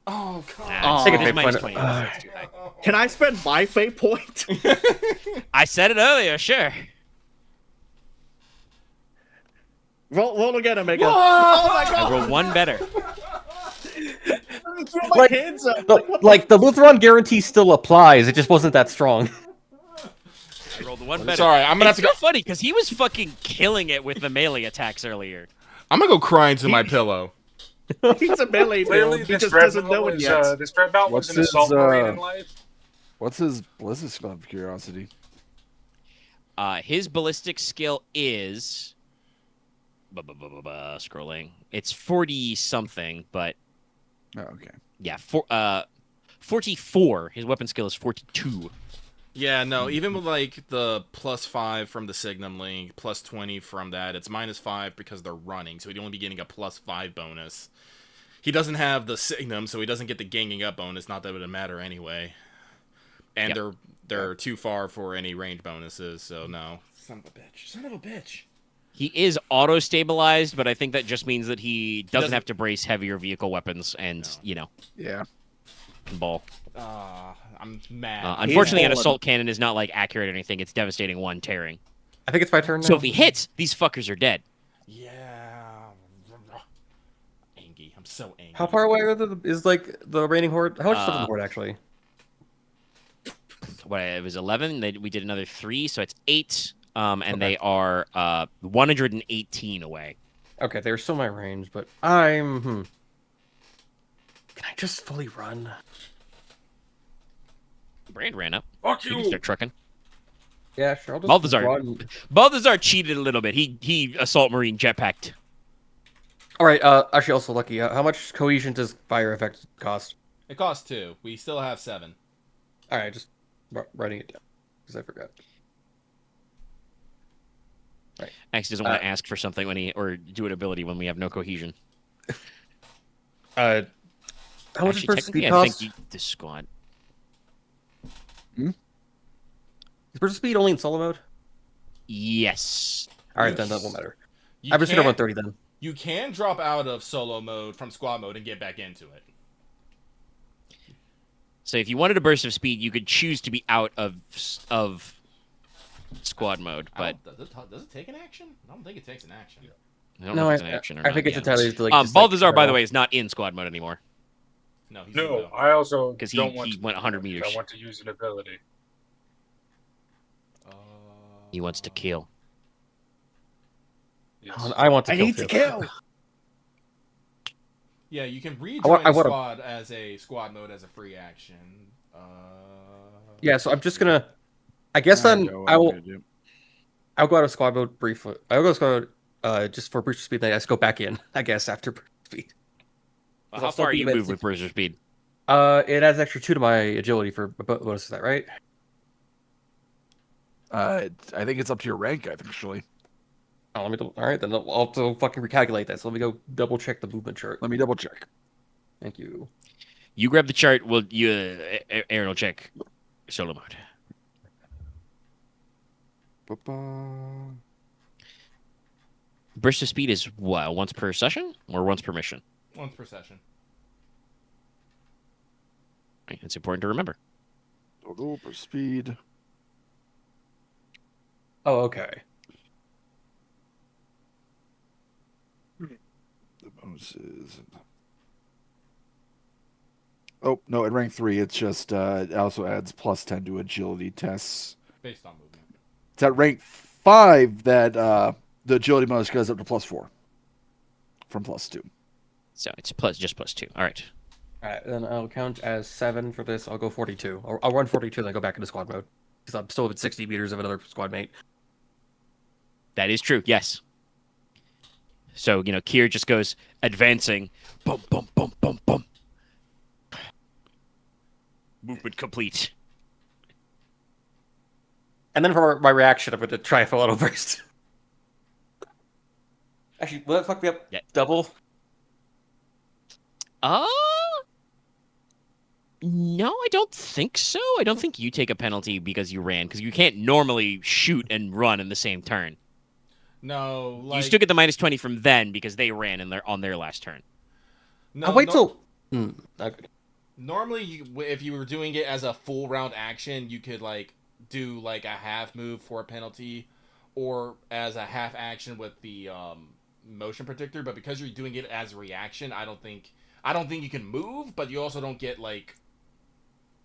Oh, God. Nah, Take a it's fate minus point. 20. That's too high. Can I spend my fate point? I said it earlier, sure. roll again, Omega. Oh, my I roll one better. Throw my Like- hands up. Like the Lutheron guarantee still applies. It just wasn't that strong. I rolled one better. Sorry, I'm gonna have It's to go. so funny because he was fucking killing it with the melee attacks earlier. I'm gonna go cry into my pillow. He's a melee Clearly, build. He this just doesn't know dreadnought it was yet. this dreadnought was What's an his, assault marine in life. What's his ballistic skill of curiosity? His ballistic skill is scrolling. It's 40 something, but Oh, okay. yeah, 44. His weapon skill is 42. Yeah, no, even with like the +5 from the Signum link, +20 from that, it's -5 because they're running, so he'd only be getting a +5 bonus. He doesn't have the Signum, so he doesn't get the ganging up bonus, not that it would matter anyway. And Yep. they're too far for any range bonuses, so no. Son of a bitch. Son of a bitch. He is auto-stabilized, but I think that just means that he doesn't doesn't- have to brace heavier vehicle weapons and, Yeah. can ball. I'm mad. Unfortunately, an balling. assault cannon is not, like, accurate or anything. It's devastating 1 tearing. I think it's my turn now. So if he hits, these fuckers are dead. Yeah. Angry. I'm so angry. How far away is like the reigning horde? How much is the horde actually? What, it was 11. We did another 3, so it's 8. And they are 118 away. Okay, they're still my range, but I'm. Can I just fully run? Brand ran up. Fuck You can you! start trucking. Yeah, sure. I'll just Balthazar. run. Balthazar cheated a little bit. He assault marine jetpacked. All right. Actually, also lucky. How much cohesion does fire effect cost? It costs 2. We still have 7. All right, just writing it down because I forgot. Max doesn't want to ask for something or do an ability when we have no cohesion. How much Actually, does technically, speed I cost? think this squad. Is burst speed only in solo mode? Yes. All right, then that won't matter. I just hit 130 then. You can drop out of solo mode from squad mode and get back into it. So if you wanted a burst of speed, you could choose to be out of squad mode, but Does it take an action? I don't think it takes an action. I don't No, know if it's an action or I not. think it's yeah. entirely like. just, like, Balthazar, by turn the off. way, is not in squad mode anymore. No, he's No, in the- I also 'Cause don't he want to went 100 meters. I want to use an ability. He wants to kill. Yes. I want to I kill need too. to kill. Yeah, you can I rejoin want- I the wanna- squad as a squad mode as a free action. Yeah, so I'm just gonna. I guess then I I'll go out of squad mode briefly. I'll go to squad mode just for burst speed. Then I just go back in. I guess after burst speed. Well, I'll how still far are be you at moved with 60. burst of speed? It adds extra 2 to my agility for bonus. Is that right? I think it's up to your rank, actually. Oh, let me. All right, then I'll also fucking recalculate that. So let me go double check the movement chart. Let me double check. Thank you. You grab the chart. Well, Aren will check solo mode. Burst of speed is what? Once per session or once per mission? Once per session. Right, it's important to remember. Total per speed. Oh, okay. Bonuses. Oh, no, at rank 3, it's just, it also adds +10 to agility tests. Based on movement. It's at rank 5 that the agility bonus goes up to +4 from +2. So it's just +2. All right. All right, then I'll count as 7 for this. I'll go 42. I'll run 42, then go back into squad mode because I'm still at 60 meters of another squad mate. That is true. Yes. So Khyr just goes advancing. Boom, boom, boom, boom, boom. Movement complete. And then for my reaction, I'm going to try a full auto burst. Actually, will that fuck me up? Yeah. Double? No, I don't think so. I don't think you take a penalty because you ran, because you can't normally shoot and run in the same turn. No, You still get the -20 from then because they ran on their last turn. No, I'll wait till... Okay. Normally, if you were doing it as a full round action, you could do a half move for a penalty, or as a half action with the motion predictor. But because you're doing it as a reaction, I don't think you can move, but you also don't get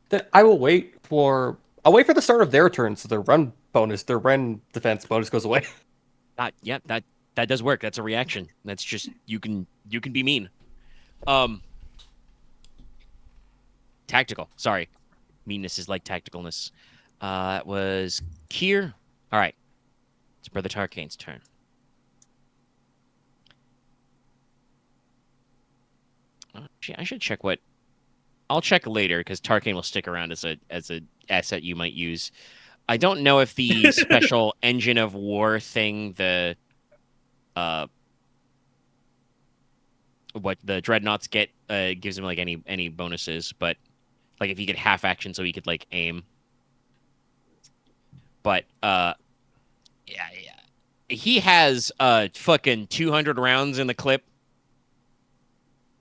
Then I'll wait for the start of their turn, so their run defense bonus goes away. That does work. That's a reaction. That's just you can be mean. Tactical. Sorry, meanness is like tacticalness. It was Khyr. All right, it's Brother Tarkane's turn. I should check what. I'll check later because Tarkane will stick around as a asset you might use. I don't know if the special engine of war thing, what the dreadnoughts get, gives him any bonuses, but if he could half action so he could aim. But yeah, he has fucking 200 rounds in the clip.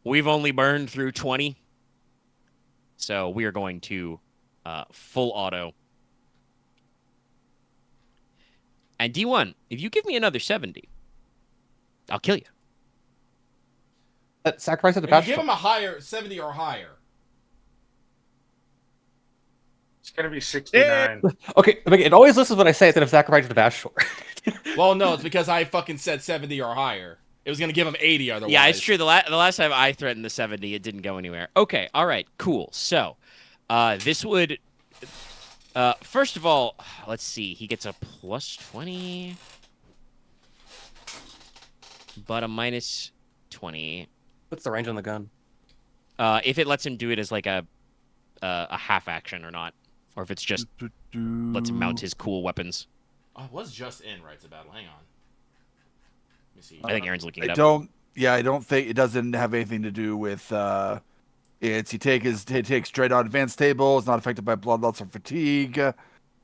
We've only burned through 20. So we are going to full auto. And D1, if you give me another 70, I'll kill you. Sacrifice of the you battle. give him a higher 70 or higher. It's gonna be 69. Okay, it always listens when I say it that if sacrifice of the bashful. Well, no, it's because I fucking said 70 or higher. It was gonna give him 80 otherwise. Yeah, it's true. The last time I threatened the 70, it didn't go anywhere. Okay, all right, cool. So, this would... first of all, let's see. He gets a +20, but a -20. What's the range on the gun? If it lets him do it as a half action or not, or if it's just lets him mount his cool weapons. Oh, it was just in right to battle. Hang on. Let me see. I think Aaron's looking it up. I don't think it doesn't have anything to do with he takes Dreadnought Advanced Table, is not affected by Bloodlust or Fatigue,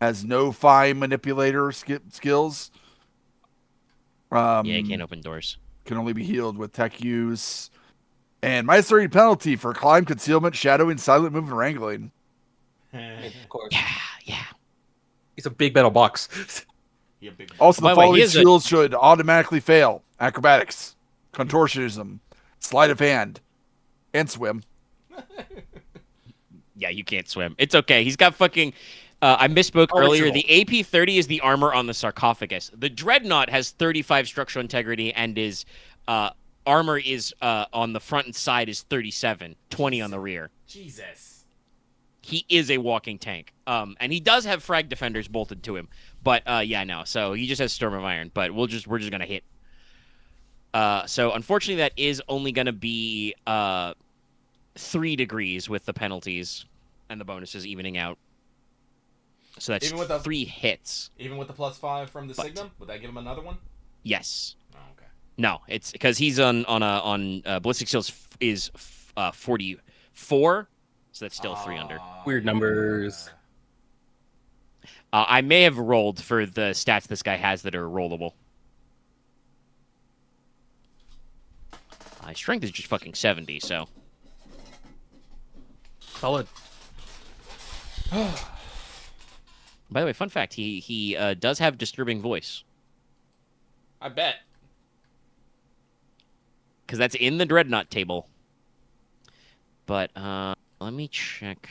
has no fine manipulator skills. Yeah, he can't open doors. Can only be healed with tech use. And -30 penalty for climb, concealment, shadowing, silent movement, wrangling. Of course. Yeah. He's a big metal box. Also, By the the way, following he is skills should automatically fail: acrobatics, contortionism, sleight of hand, and swim. Yeah, you can't swim. It's okay. He's got fucking... I misspoke earlier. Original. The AP-30 is the armor on the sarcophagus. The Dreadnought has 35 structural integrity, and his armor is on the front and side is 37, 20 on the rear. Jesus. He is a walking tank. And he does have frag defenders bolted to him. But yeah, no. So he just has Storm of Iron. But we're just gonna hit. So unfortunately, that is only gonna be 3 degrees with the penalties and the bonuses evening out. So that's Even with the 3 hits. Even with the +5 from the Signum, would that give him another one? Yes. Oh, okay. No, it's because he's on ballistic skills is 44, so that's still 3 under. Weird numbers. I may have rolled for the stats this guy has that are rollable. My strength is just fucking 70, so. Solid. By the way, fun fact: he does have disturbing voice. I bet. because that's in the Dreadnought table. But let me check.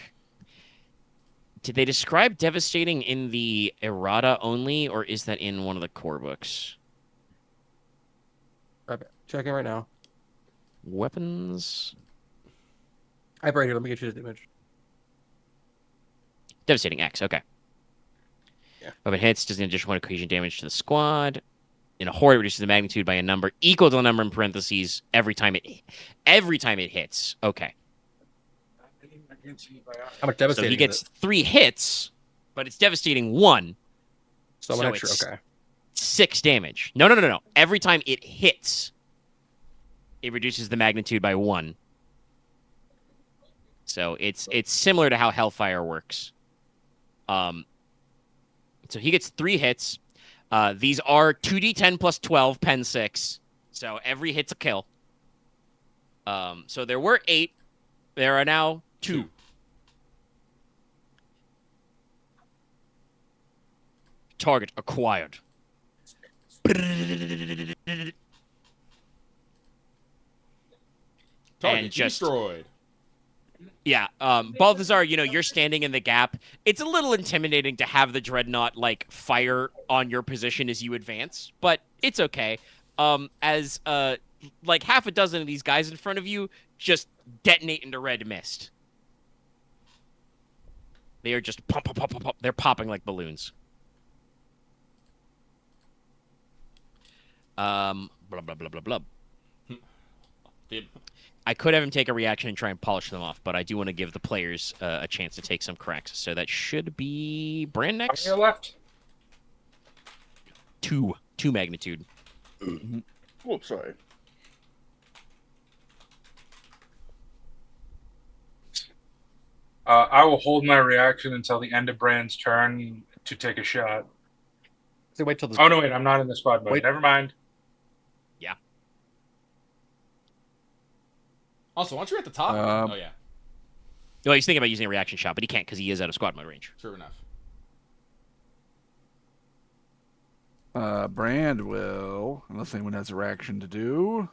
Did they describe devastating in the errata only, or is that in one of the core books? Okay, checking right now. Weapons. I have right here. Let me get you the image. Devastating X. Okay. Yeah. Weapon hits does an additional 1 occasion damage to the squad. In a horde, it reduces the magnitude by a number equal to the number in parentheses every time it hits. Okay. How much So devastating he is gets it? 3 hits, but it's devastating 1. So so an extra. it's- Okay. 6 damage. No. Every time it hits, it reduces the magnitude by 1. So it's similar to how Hellfire works. So he gets 3 hits. These are 2d10 plus 12, pen 6. So every hit's a kill. So there were 8. There are now 2. Target acquired. Target just- destroyed. Yeah, Balthazar, you're standing in the gap. It's a little intimidating to have the Dreadnought, fire on your position as you advance, but it's okay. As half a dozen of these guys in front of you just detonate into red mist. They are just pop, pop, pop, pop, pop. They're popping like balloons. Blah, blah, blah, blah, blah. I could have him take a reaction and try and polish them off, but I do want to give the players a chance to take some cracks. So that should be Brand On next. your left. 2 magnitude. Whoops, sorry. I will hold my reaction until the end of Brand's turn to take a shot. So wait till the. Oh no, wait, I'm not in the squad mode. Wait. Never mind. Also, once you're at the top, oh yeah, Well, he's thinking about using a reaction shot, but he can't because he is out of squad mode range. true enough. Brand will, unless anyone has a reaction to do.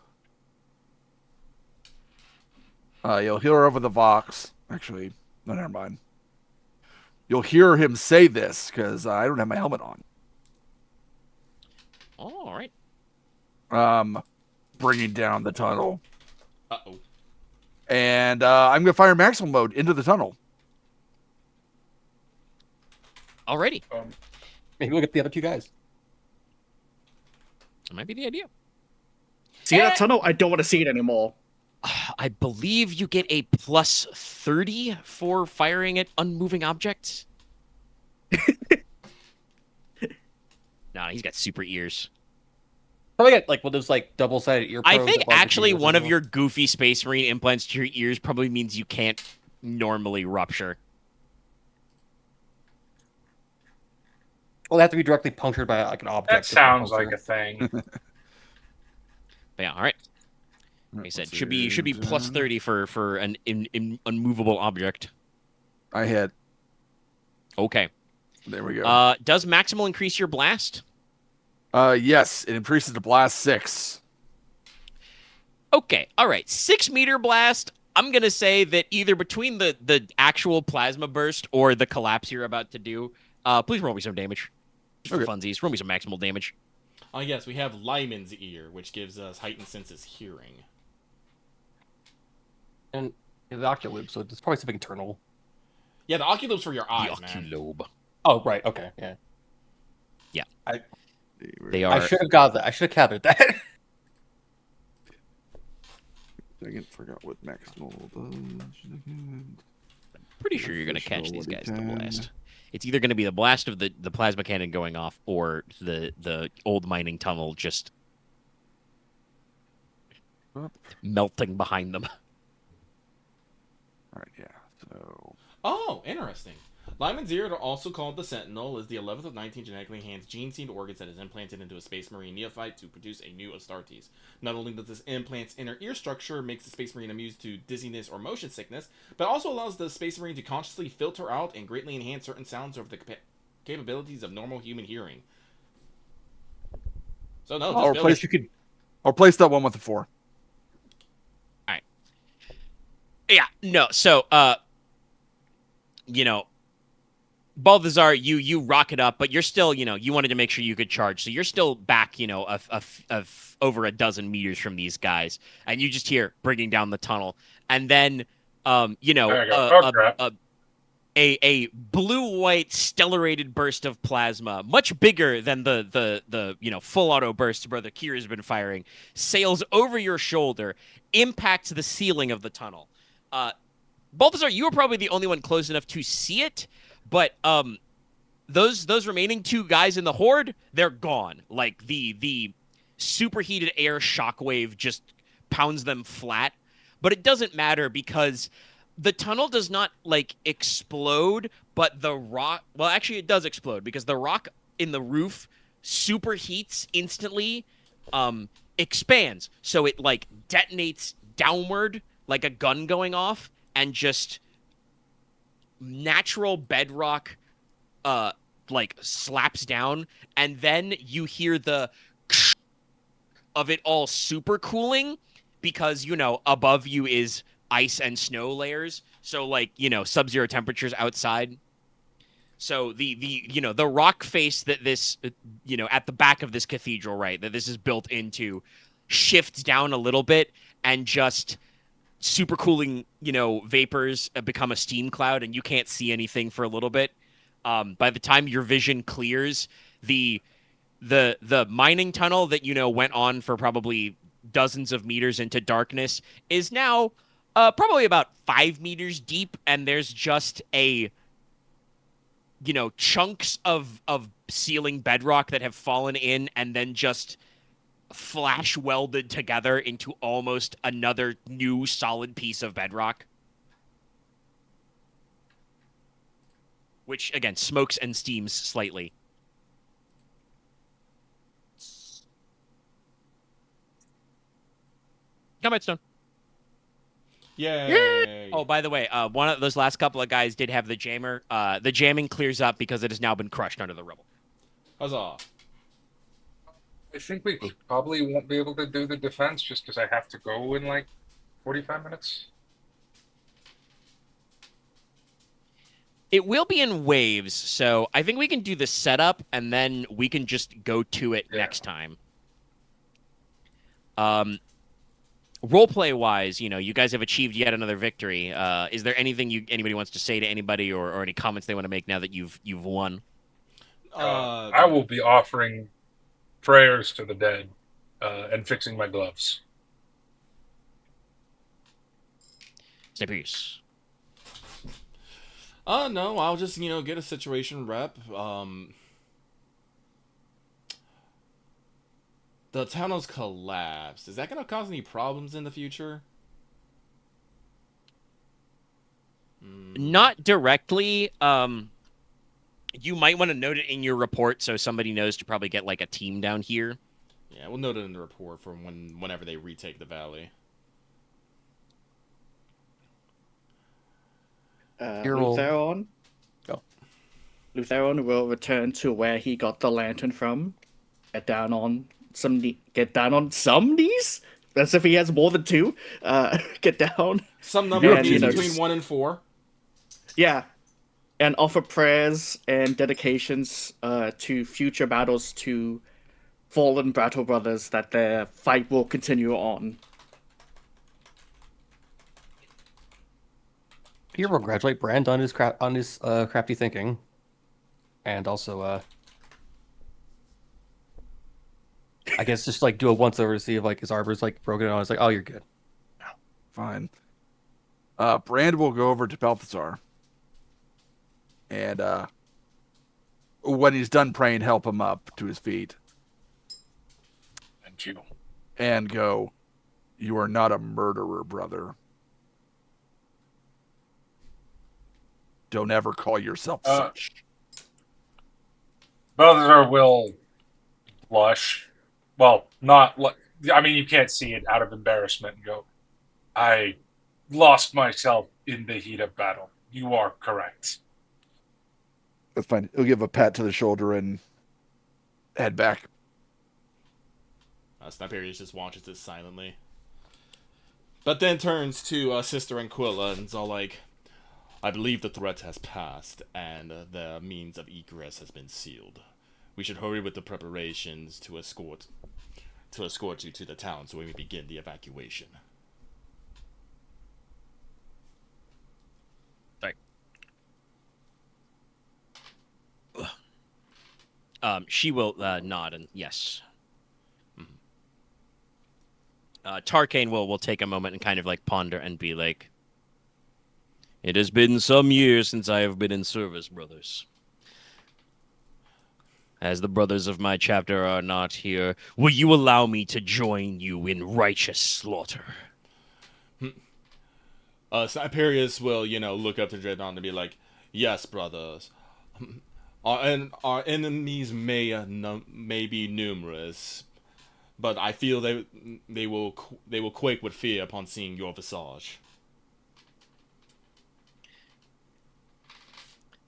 You'll hear over the Vox. Actually, no, never mind. You'll hear him say this because I don't have my helmet on. Oh, all right. Bringing down the tunnel. Uh-oh. And I'm going to fire maximum mode into the tunnel. Alrighty. Maybe look at the other 2 guys. That might be the idea. See that tunnel? I don't want to see it anymore. I believe you get a plus 30 for firing at unmoving objects. Nah, he's got super ears. Probably got one of those double-sided ear. I probes think that bother actually ears one as of well. your goofy Space Marine implants to your ears probably means you can't normally rupture. Well, they have to be directly punctured by an object. That sounds like a thing. But yeah, all right. Like I said, should be plus 30 for an unmovable object. I hit. Okay. There we go. Does maximal increase your blast? Yes, it increases to blast 6. Okay, all right. 6-meter blast. I'm gonna say that either between the actual plasma burst or the collapse you're about to do, please roll me some damage. Just for funsies, roll me some maximal damage. Yes, we have Lyman's ear, which gives us heightened senses hearing. And the oculobe, so it's probably something internal. Yeah, the oculobe's for your eyes, the man. oculobe. Oh, right. Okay. Yeah. They are. I should have got that. I should have cabinet that. I forgot what maximal does. Pretty sure you're gonna catch these guys with the 10. blast. It's either gonna be the blast of the plasma cannon going off, or the old mining tunnel just melting behind them. All right, yeah. So Oh, interesting. Lyman's ear, also called the Sentinel, is the 11th of 19 genetically enhanced gene-seed organs that is implanted into a Space Marine neophyte to produce a new Astartes. Not only does this implant's inner ear structure makes the Space Marine immune to dizziness or motion sickness, but also allows the Space Marine to consciously filter out and greatly enhance certain sounds over the capabilities of normal human hearing. So no, I'll replace that one with a 4. Yeah, no. So, you know, Balthazar, you rock it up, but you're still, you wanted to make sure you could charge, so you're still back, over a dozen meters from these guys, and you just hear bringing down the tunnel, and then, There you go. Oh, crap. a blue-white stellated burst of plasma, much bigger than the full auto bursts Brother Khyr has been firing, sails over your shoulder, impacts the ceiling of the tunnel. Balthazar, you were probably the only one close enough to see it, but those remaining two guys in the horde, they're gone. Like the superheated air shockwave just pounds them flat, but it doesn't matter because the tunnel does not like explode, but the rock, well, actually it does explode because the rock in the roof superheats instantly, expands, so it like detonates downward like a gun going off, and just natural bedrock like slaps down, and then you hear the of it all super cooling because above you is ice and snow layers, so like sub-zero temperatures outside. So the rock face that this at the back of this cathedral, right, that this is built into, shifts down a little bit, and just super cooling vapors become a steam cloud, and you can't see anything for a little bit. By the time your vision clears, the mining tunnel that went on for probably dozens of meters into darkness is now probably about 5 meters deep, and there's just a chunks of ceiling bedrock that have fallen in and then just flash welded together into almost another new solid piece of bedrock, which again smokes and steams slightly. Combat stone. Yay! Oh, by the way, one of those last couple of guys did have the jammer. The jamming clears up because it has now been crushed under the rubble. Huzzah! I think we probably won't be able to do the defense just because I have to go in like 45 minutes. It will be in waves, so I think we can do the setup and then we can just go to it next time. Roleplay wise, you guys have achieved yet another victory. Is there anything anybody wants to say to anybody, or any comments they want to make now that you've won? I will be offering prayers to the dead and fixing my gloves. Sniperius. No, I'll just, get a situation rep. The town has collapsed. Is that going to cause any problems in the future? Not directly. You might want to note it in your report so somebody knows to probably get like a team down here. Yeah, we'll note it in the report for whenever they retake the valley. Lutheron. Go. Lutheron will return to where he got the lantern from. Get down on some knees. As if he has more than two. Get down. Some number of And, knees between 1 and 4. Yeah. And offer prayers and dedications to future battles to fallen battle brothers, that their fight will continue on. Here we'll congratulate Brand on his crafty thinking, and also I guess just like do a once over to see if like his arbor's like broken, and I was like, oh, you're good. Fine. Brand will go over to Balthazar, and when he's done praying, help him up to his feet. And you. And go, you are not a murderer, brother. Don't ever call yourself such. Balthazar will blush. Well, not. I mean, you can't see it out of embarrassment and go, I lost myself in the heat of battle. You are correct. That's fine. He'll give a pat to the shoulder and head back. Sniperius just watches this silently. But then turns to Sister Anquilla and is all like, I believe the threat has passed, and the means of egress has been sealed. We should hurry with the preparations to escort you to the town so we may begin the evacuation. She will nod and yes. Tarkane will take a moment and kind of like ponder and be like, "It has been some years since I have been in service, brothers. As the brothers of my chapter are not here, will you allow me to join you in righteous slaughter?" Sniperius will, look up to Dreadnought and be like, "Yes, brothers. Our enemies may be numerous, but I feel they will quake with fear upon seeing your visage."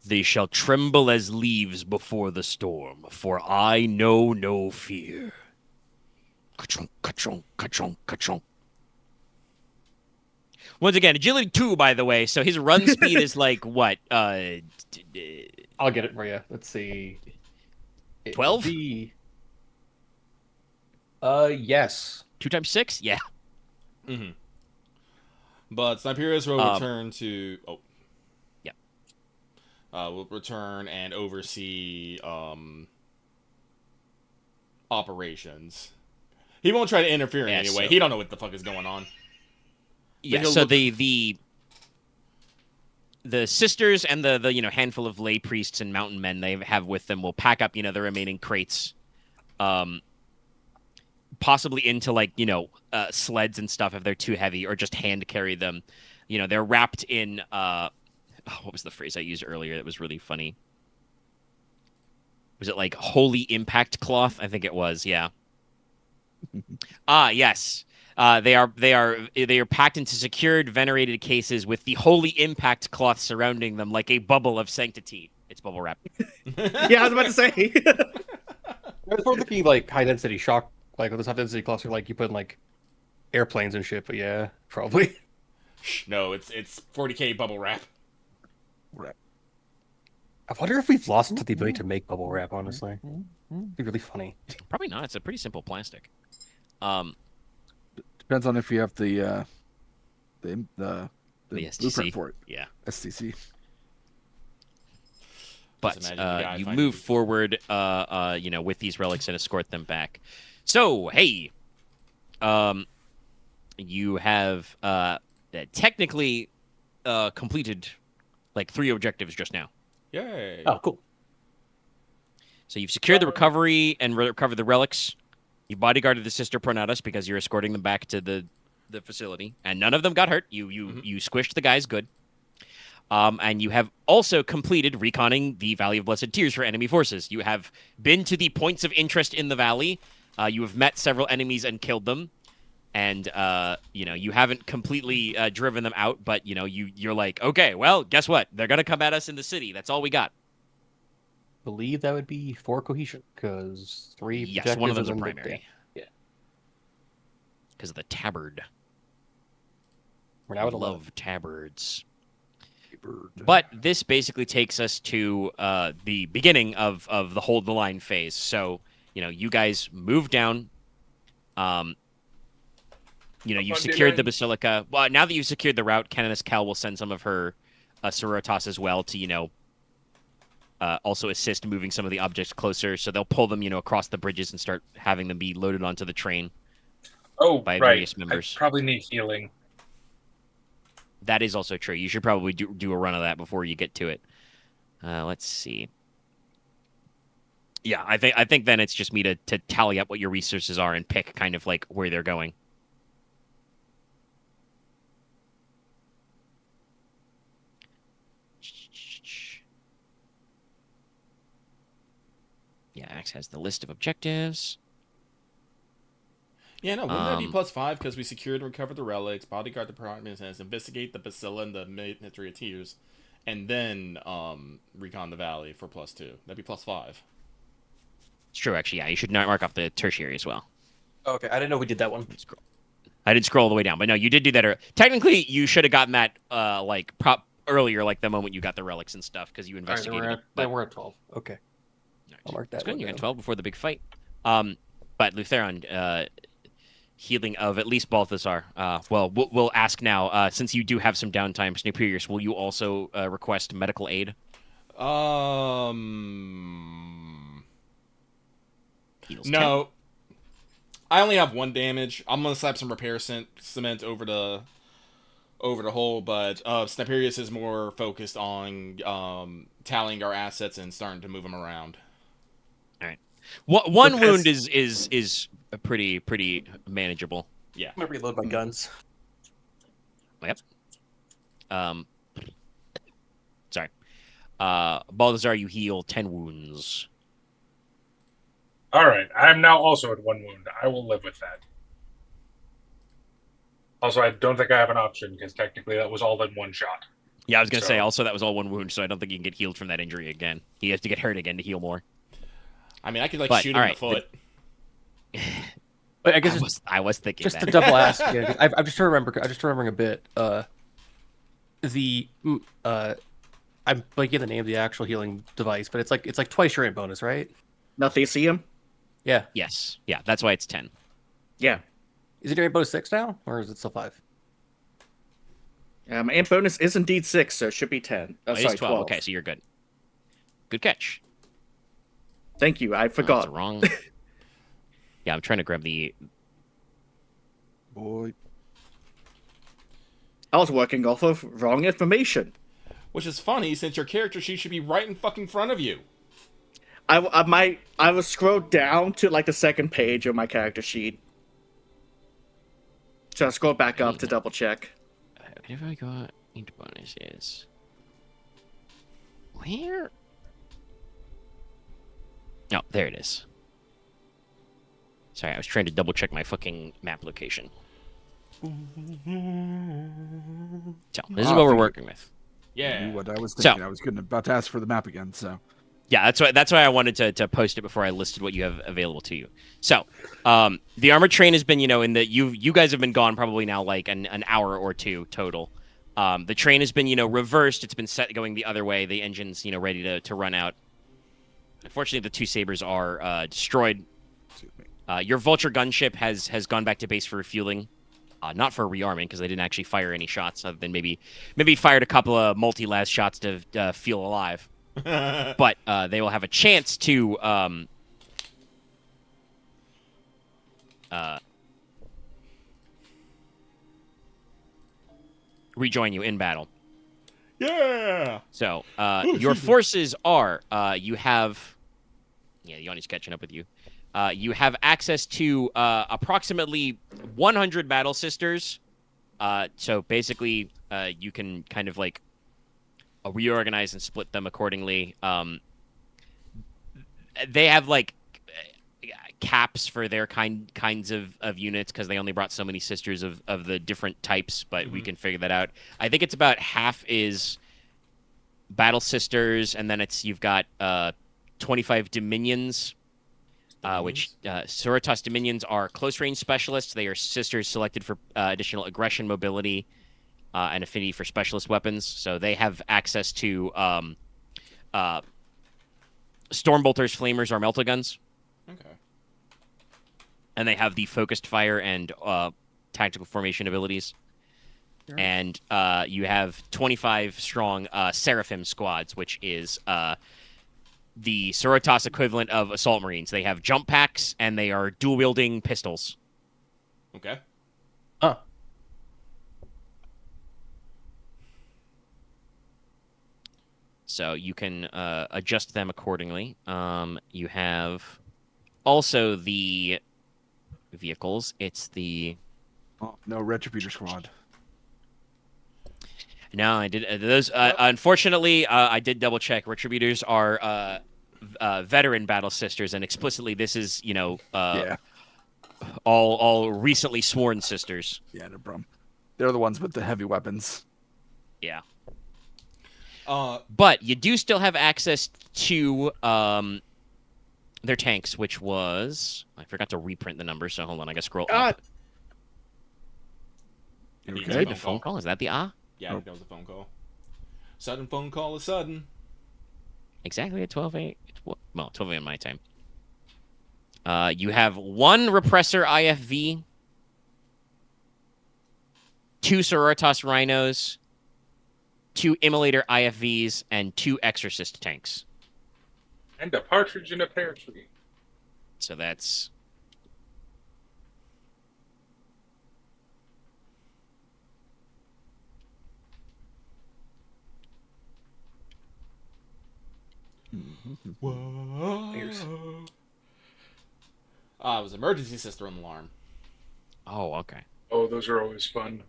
"They shall tremble as leaves before the storm, for I know no fear." Ka-chunk, ka-chunk, ka-chunk, ka-chunk. Once again, agility 2, by the way, so his run speed is like, what? I'll get it for you. Let's see. 12? Yes. 2 times 6? Yeah. Mm-hmm. But Sniperius will return to... Oh. Yeah. Will return and oversee operations. He won't try to interfere in any way. He don't know what the fuck is going on. Yeah, so the sisters and the handful of lay priests and mountain men they have with them will pack up, the remaining crates, possibly into sleds and stuff if they're too heavy, or just hand carry them. They're wrapped in what was the phrase I used earlier that was really funny? Was it like holy impact cloth? I think it was, yeah. Yes. They are packed into secured, venerated cases with the holy impact cloth surrounding them like a bubble of sanctity. It's bubble wrap. Yeah, I was about to say. I was more thinking like high density shock, like those high density cloths are like you put in like airplanes and shit. But yeah, probably. No, it's 40k bubble wrap. I wonder if we've lost the ability to make bubble wrap. Honestly, it'd be really funny. Probably not. It's a pretty simple plastic. Depends on if you have the STC. blueprint for it. Yeah. STC. But you move forward, with these relics and escort them back. So, hey, you have technically completed like 3 objectives just now. Yay! Oh, cool. So you've secured the recovery and recovered the relics. You bodyguarded the Sister Pronatus because you're escorting them back to the facility, and none of them got hurt. You squished the guys good. And you have also completed reconning the Valley of Blessed Tears for enemy forces. You have been to the points of interest in the valley. You have met several enemies and killed them. And, you haven't completely driven them out, but, you're like, okay, well, guess what? They're going to come at us in the city. That's all we got. Believe that would be 4 cohesion, because 3 Yes, one of them's a and primary. Yeah. Because of the tabard. We're now at 11. 11. Love tabards. But this basically takes us to the beginning of the hold the line phase. So, you guys move down. You've secured the Basilica. Well, now that you've secured the route, Canoness Cal will send some of her Sororitas as well to, also assist moving some of the objects closer. So they'll pull them, across the bridges and start having them be loaded onto the train. By various members. I probably need healing. That is also true. You should probably do a run of that before you get to it. Let's see. Yeah, I think then it's just me to tally up what your resources are and pick kind of like where they're going. Yeah, Axe has the list of objectives. Yeah, no, wouldn't that be +5 because we secured and recovered the relics, bodyguard the prominence, investigate the Basilica and the Mystery of Tears, and then recon the valley for +2. That'd be +5. It's true, actually. Yeah, you should not mark off the tertiary as well. Okay, I didn't know we did that one. I didn't scroll all the way down, but no, you did do that. Technically, you should have gotten that earlier, like the moment you got the relics and stuff, because you All right, investigated it. then we're at 12. Okay. Nice. I'll mark that That's good. one You got down. 12 before the big fight. But Lutheron, healing of at least Balthazar. Well, we'll ask now, since you do have some downtime, Sniperius, will you also request medical aid? Heals 10. No. I only have 1 damage. I'm gonna slap some repair cement over the hole, but Sniperius is more focused on tallying our assets and starting to move them around. All right. One wound is a pretty manageable. Yeah. I'm gonna reload my guns. Yep. Sorry. Balthazar, you heal 10 wounds. All right. I'm now also at 1 wound. I will live with that. Also, I don't think I have an option because technically that was all in 1 shot. Yeah, I was gonna say So- also that was all 1 wound, so I don't think you can get healed from that injury again. He has to get hurt again to heal more. I mean, I could But, shoot him all in right, the foot. But I guess I was thinking just that. to double ask. Yeah, I'm just remembering a bit. I'm blanking the name of the actual healing device, but it's like twice your hit bonus, right? Nothesium? Yeah. Yes. Yeah, that's why it's 10. Yeah. Is it your hit bonus 6 now, or is it still 5? And bonus is indeed 6, so it should be 10. Oh, Sorry, it's 12. Okay, so you're good. Good catch. Thank you. I Oh, that's forgot. wrong. Yeah, I'm trying to grab the. Boy. I was working off of wrong information. Which is funny, since your character sheet should be right in fucking front of you. I was scrolled down to like the second page of my character sheet. So I scrolled back up to double check. Whenever I got into bonus is. Where? No, there it is. Sorry, I was trying to double check my fucking map location. So, this is what we're working with. Yeah. Knew what I was So- thinking. I was about to ask for the map again. So Yeah, that's why I wanted to post it before I listed what you have available to you. So, the armored train has been, in the you guys have been gone probably now like an hour or 2 total. The train has been, reversed. It's been set going the other way. The engine's, ready to run out. Unfortunately, the 2 sabers are destroyed. Your vulture gunship has gone back to base for refueling. Not for rearming, because they didn't actually fire any shots, other than maybe fired a couple of multi-las shots to feel alive. But they will have a chance to rejoin you in battle. Yeah. So your forces are you have Yoni's catching up with you. You have access to approximately 100 battle sisters. So basically, you can kind of like reorganize and split them accordingly. They have like caps for their kinds of units because they only brought so many sisters of the different types, but we can figure that out. I think it's about half is battle sisters, and then you've got 25 dominions. Which Sorotas Dominions are close range specialists. They are sisters selected for additional aggression, mobility, and affinity for specialist weapons. So they have access to Stormbolters, Flamers, or Melta guns. Okay. And they have the focused fire and tactical formation abilities. Sure. And you have 25 strong Seraphim squads, which is the Sorotas equivalent of assault marines. They have jump packs, and they are dual-wielding pistols. Okay. So you can adjust them accordingly. You have also the vehicles. It's the... no Retributor squad. No, I did those. Unfortunately, I did double check. Retributors are veteran battle sisters, and explicitly, this is all recently sworn sisters. Yeah, no problem. They're the ones with the heavy weapons. Yeah. But you do still have access to their tanks, which was I forgot to reprint the number, so hold on, I gotta scroll up. He Okay. The phone call? Is that the ah? Yeah, that was a phone call. Sudden phone call is sudden. Exactly at 12 a.m. Well, 12 a.m. my time. You have 1 Repressor IFV, 2 Sororitas Rhinos, 2 Immolator IFVs, and 2 Exorcist tanks. And a partridge in a pear tree. So that's... Whoa. Fingers. It was emergency system alarm. Oh, okay. Oh, those are always fun.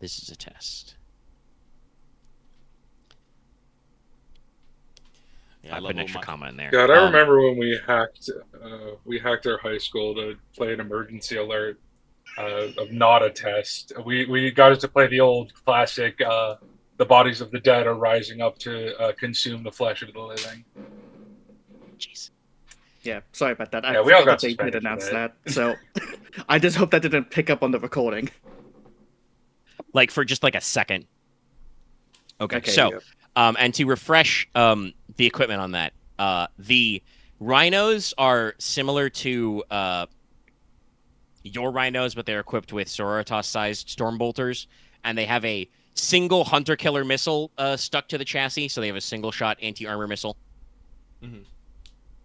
This is a test. Yeah, I put an extra comma in there. God, I remember when we hacked our high school to play an emergency alert of not a test. We got it to play the old classic, the bodies of the dead are rising up to consume the flesh of the living. Jeez. Yeah, sorry about that. Yeah, I we all forgot got that they did suspended for announce that. that. So I just hope that didn't pick up on the recording. Like for just like a second. Okay, Okay, so, yeah. and to refresh the equipment on that, the rhinos are similar to your rhinos, but they're equipped with Sororitas-sized storm bolters, and they have a single hunter-killer missile stuck to the chassis, so they have a single-shot anti-armor missile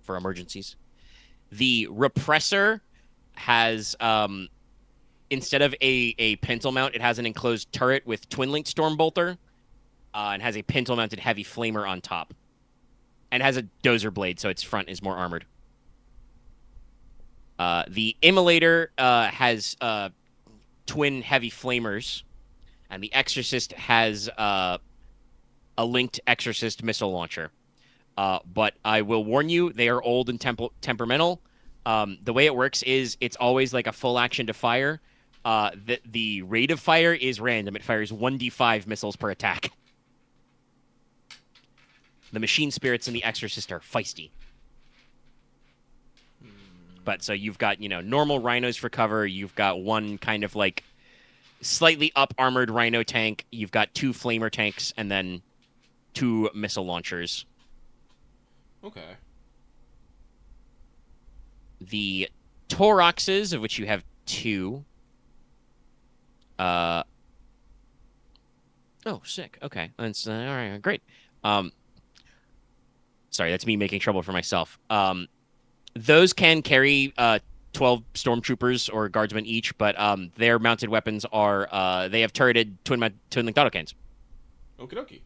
for emergencies. The Repressor has, instead of a pintle mount, it has an enclosed turret with twin-linked storm bolter, and has a pintle-mounted heavy flamer on top. And has a dozer blade, so its front is more armored. The Immolator has twin heavy flamers, and the Exorcist has a linked Exorcist missile launcher. But I will warn you, they are old and temperamental. The way it works is it's always like a full action to fire. The rate of fire is random. It fires 1d5 missiles per attack. The machine spirits in the Exorcist are feisty. But so you've got, normal rhinos for cover. You've got one kind of like slightly up armored rhino tank. You've got 2 flamer tanks and then 2 missile launchers. Okay. The Tauroxes, of which you have 2. Oh, sick. Okay. That's all right. Great. Sorry, that's me making trouble for myself. Those can carry 12 stormtroopers or guardsmen each, but their mounted weapons are they have turreted twin-linked autocannons. Okie dokie.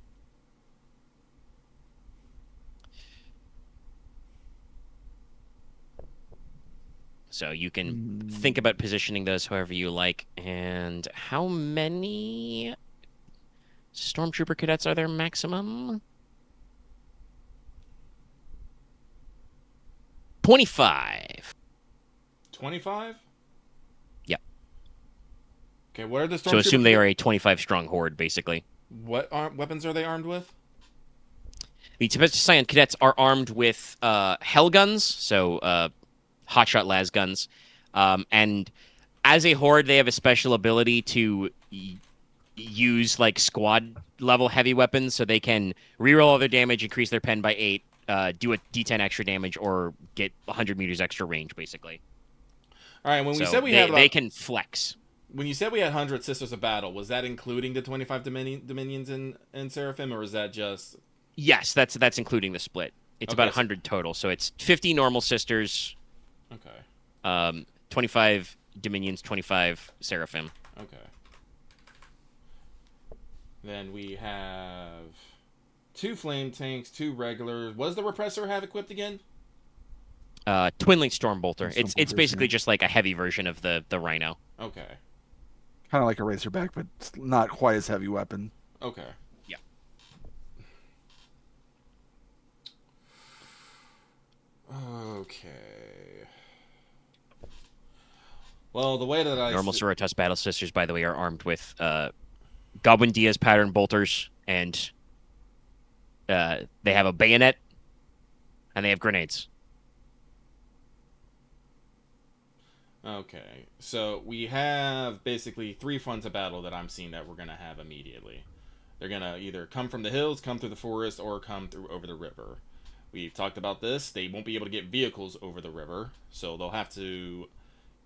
So you can think about positioning those however you like. And how many stormtrooper cadets are there maximum? 25. 25? Yep. Okay, what are the stormtroopers? So assume they are a 25-strong horde, basically. What weapons are they armed with? The Tempest Scion cadets are armed with hell guns, so hotshot las guns. And as a horde, they have a special ability to use like squad-level heavy weapons, so they can reroll all their damage, increase their pen by 8, do a D10 extra damage, or get 100 meters extra range, basically. All right, when we So said they can flex. When you said we had 100 Sisters of Battle, was that including the 25 Dominions in Seraphim, or is that just... Yes, that's including the split. It's Okay, about 100 total, so it's 50 normal sisters. Okay. 25 Dominions, 25 Seraphim. Okay. Then we have 2 flame tanks, 2 regulars. What does the Repressor have equipped again? Twin-link Stormbolter. Stormbolters, It's basically yeah. just like a heavy version of the Rhino. Okay. Kind of like a Razorback, but it's not quite as heavy weapon. Okay. Yeah. Okay. Well, the way that I... Normal Sororitas Battle Sisters, by the way, are armed with Goblin Diaz pattern bolters, and they have a bayonet, and they have grenades. Okay, so we have basically 3 fronts of battle that I'm seeing that we're gonna have immediately. They're gonna either come from the hills, come through the forest, or come through over the river. We've talked about this. They won't be able to get vehicles over the river, so they'll have to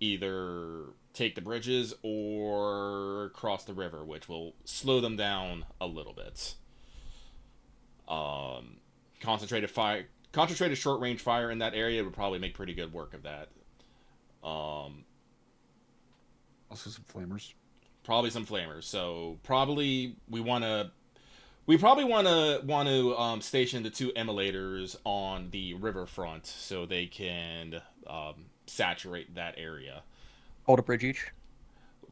either take the bridges or cross the river, which will slow them down a little bit. Concentrated short range fire in that area would probably make pretty good work of that. Also some flamers. Probably some flamers. So probably we probably want to station the 2 emulators on the riverfront so they can saturate that area. Hold a bridge each.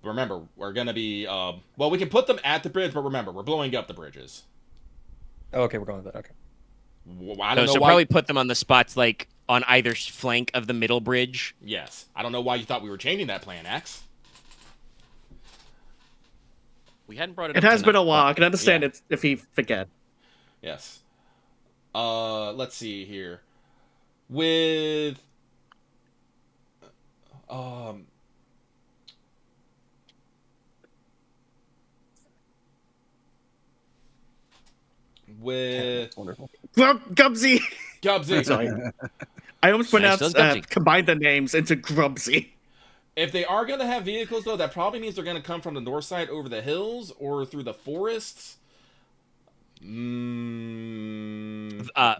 Remember, we're gonna be well, we can put them at the bridge, but remember, we're blowing up the bridges. Oh, okay, we're going with that. Okay. I don't know so why. probably put them on the spots like on either flank of the middle bridge. Yes, I don't know why you thought we were changing that plan, Axe. We hadn't brought it. It up has been a tonight, while. I can understand yeah. it if he forget. Yes. Let's see here. With with Wonderful. Grubsy. Gubsy. Sorry. I almost Nice, pronounced Gubsy. combined the names into Grubsy. If they are going to have vehicles, though, that probably means they're going to come from the north side over the hills or through the forests.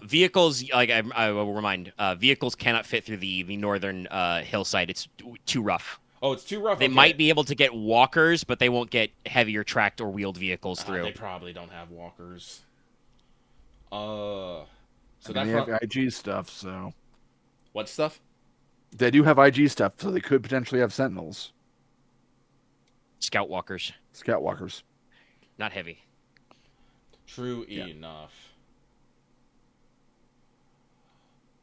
Vehicles, like I will remind, vehicles cannot fit through the northern hillside. It's too rough. Oh, it's too rough. They Okay. might be able to get walkers, but they won't get heavier tracked or wheeled vehicles through. They probably don't have walkers. So I mean, they have IG stuff, so what stuff? they do have IG stuff, so they could potentially have sentinels, Scout walkers, scout walkers. not heavy. True enough.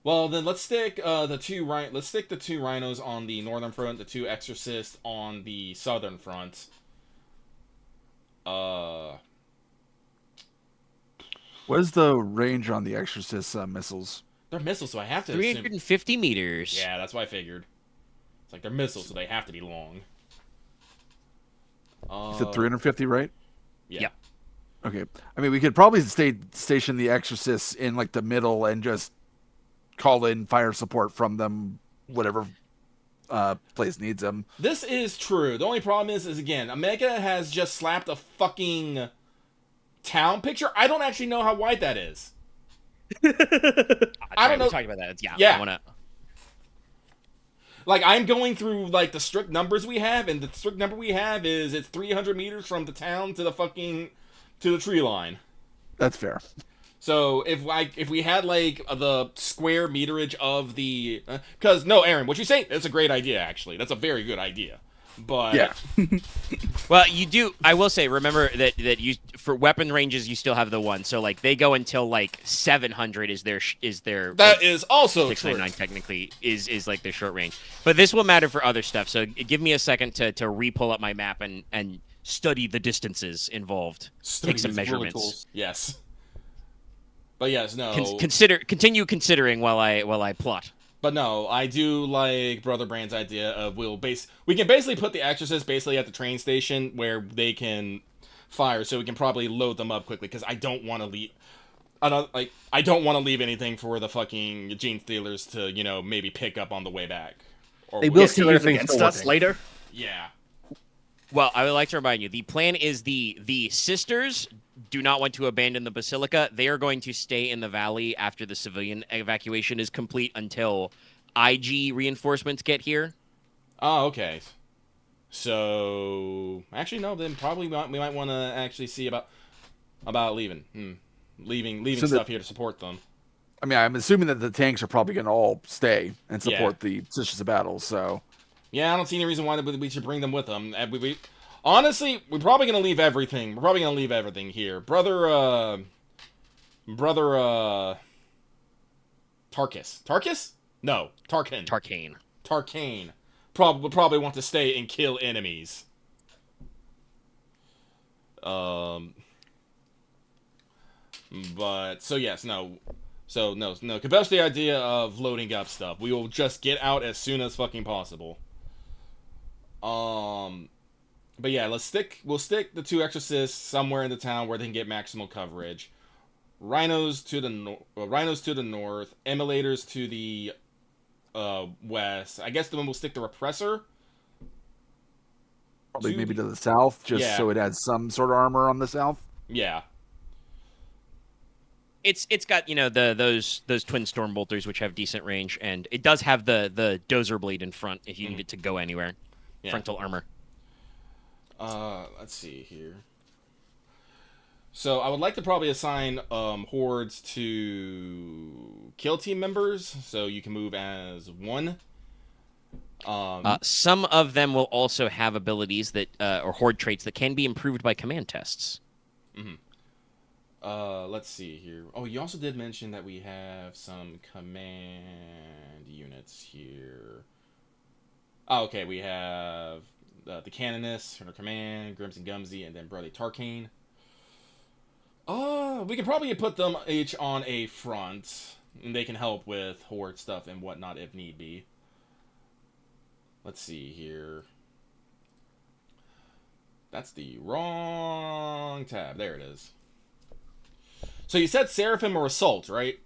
Well, then let's stick the 2 rhinos on the northern front, the 2 exorcists on the southern front. What is the range on the exorcist missiles? They're missiles, so I have to assume. 350 meters. Yeah, that's what I figured. It's like they're missiles, so they have to be long. You said 350, right? Yeah. Yep. Okay. I mean, we could probably station the exorcists in like the middle and just call in fire support from them, whatever place needs them. This is true. The only problem is again, Omega has just slapped a fucking town picture. I don't actually know how wide that is. I don't know. We talked about that. Yeah. I wanna... Like, I'm going through like the strict numbers we have, and the strict number we have is it's 300 meters from the town to the tree line. That's fair. So if we had like the square meterage of the, because no, Aren, what you say? That's a great idea. Actually, that's a very good idea. But Yeah. Well, you do. I will say, remember that you for weapon ranges you still have the 1. So like they go until like 700 is their that is also 699 true. technically is like their short range. But this will matter for other stuff. So give me a second to re-pull up my map and study the distances involved. Take some measurements. Yes. But yes, no. Continue considering while I plot. But no, I do like Brother Brand's idea of we can basically put the exorcists basically at the train station where they can fire, so we can probably load them up quickly because I don't want to leave. I don't want to leave anything for the fucking Gene Stealers to maybe pick up on the way back. Or They will Yes, steal he use everything against still us working. later. Yeah. Well, I would like to remind you, the plan is the sisters do not want to abandon the Basilica. They are going to stay in the valley after the civilian evacuation is complete until IG reinforcements get here. Oh, okay. So actually, no. Then probably we might want to actually see about leaving. Leaving So stuff here to support them. I mean, I'm assuming that the tanks are probably going to all stay and support the positions of battle. So Yeah, I don't see any reason why we should bring them with them. Honestly, we're probably gonna leave everything. We're probably gonna leave everything here, brother. Tarkus? No, Tarkin. Tarkane. Would probably want to stay and kill enemies. But so yes, no. So no. Kabel's the idea of loading up stuff. We will just get out as soon as fucking possible. But yeah, we'll stick the 2 exorcists somewhere in the town where they can get maximal coverage. Rhinos to the north, Emulators to the west. I guess then we'll stick the repressor. Probably maybe to the south, just so it has some sort of armor on the south. Yeah. It's got those twin storm bolters which have decent range, and it does have the dozer blade in front if you need it to go anywhere. Yeah. Frontal armor. Let's see here. So I would like to probably assign hordes to kill team members, so you can move as one. Some of them will also have abilities that or horde traits that can be improved by command tests. Let's see here. Oh, you also did mention that we have some command units here. Oh, okay, we have the Canonists under command, Grims and Gumsy, and then Brother Tarkane. We can probably put them each on a front, and they can help with horde stuff and whatnot if need be. Let's see here. That's the wrong tab. There it is. So you said Seraphim or Assault, right?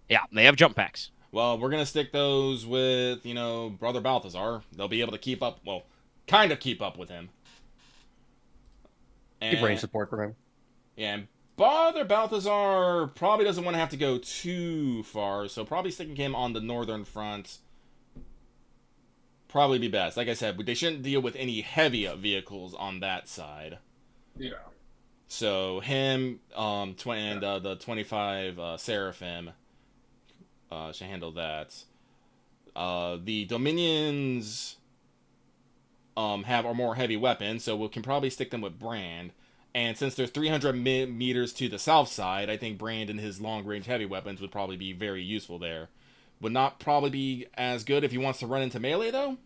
Yeah, they have jump packs. Well, we're going to stick those with, Brother Balathazar. They'll be able to keep up, kind of keep up with him. Keep range support for him. Yeah, and Brother Balathazar probably doesn't want to have to go too far, so probably sticking him on the northern front probably be best. Like I said, they shouldn't deal with any heavy vehicles on that side. Yeah. So him, and the 25 Seraphim should handle that. The Dominions are more heavy weapons, so we can probably stick them with Brand. And since they're 300 meters to the south side, I think Brand and his long-range heavy weapons would probably be very useful there. Would not probably be as good if he wants to run into melee, though.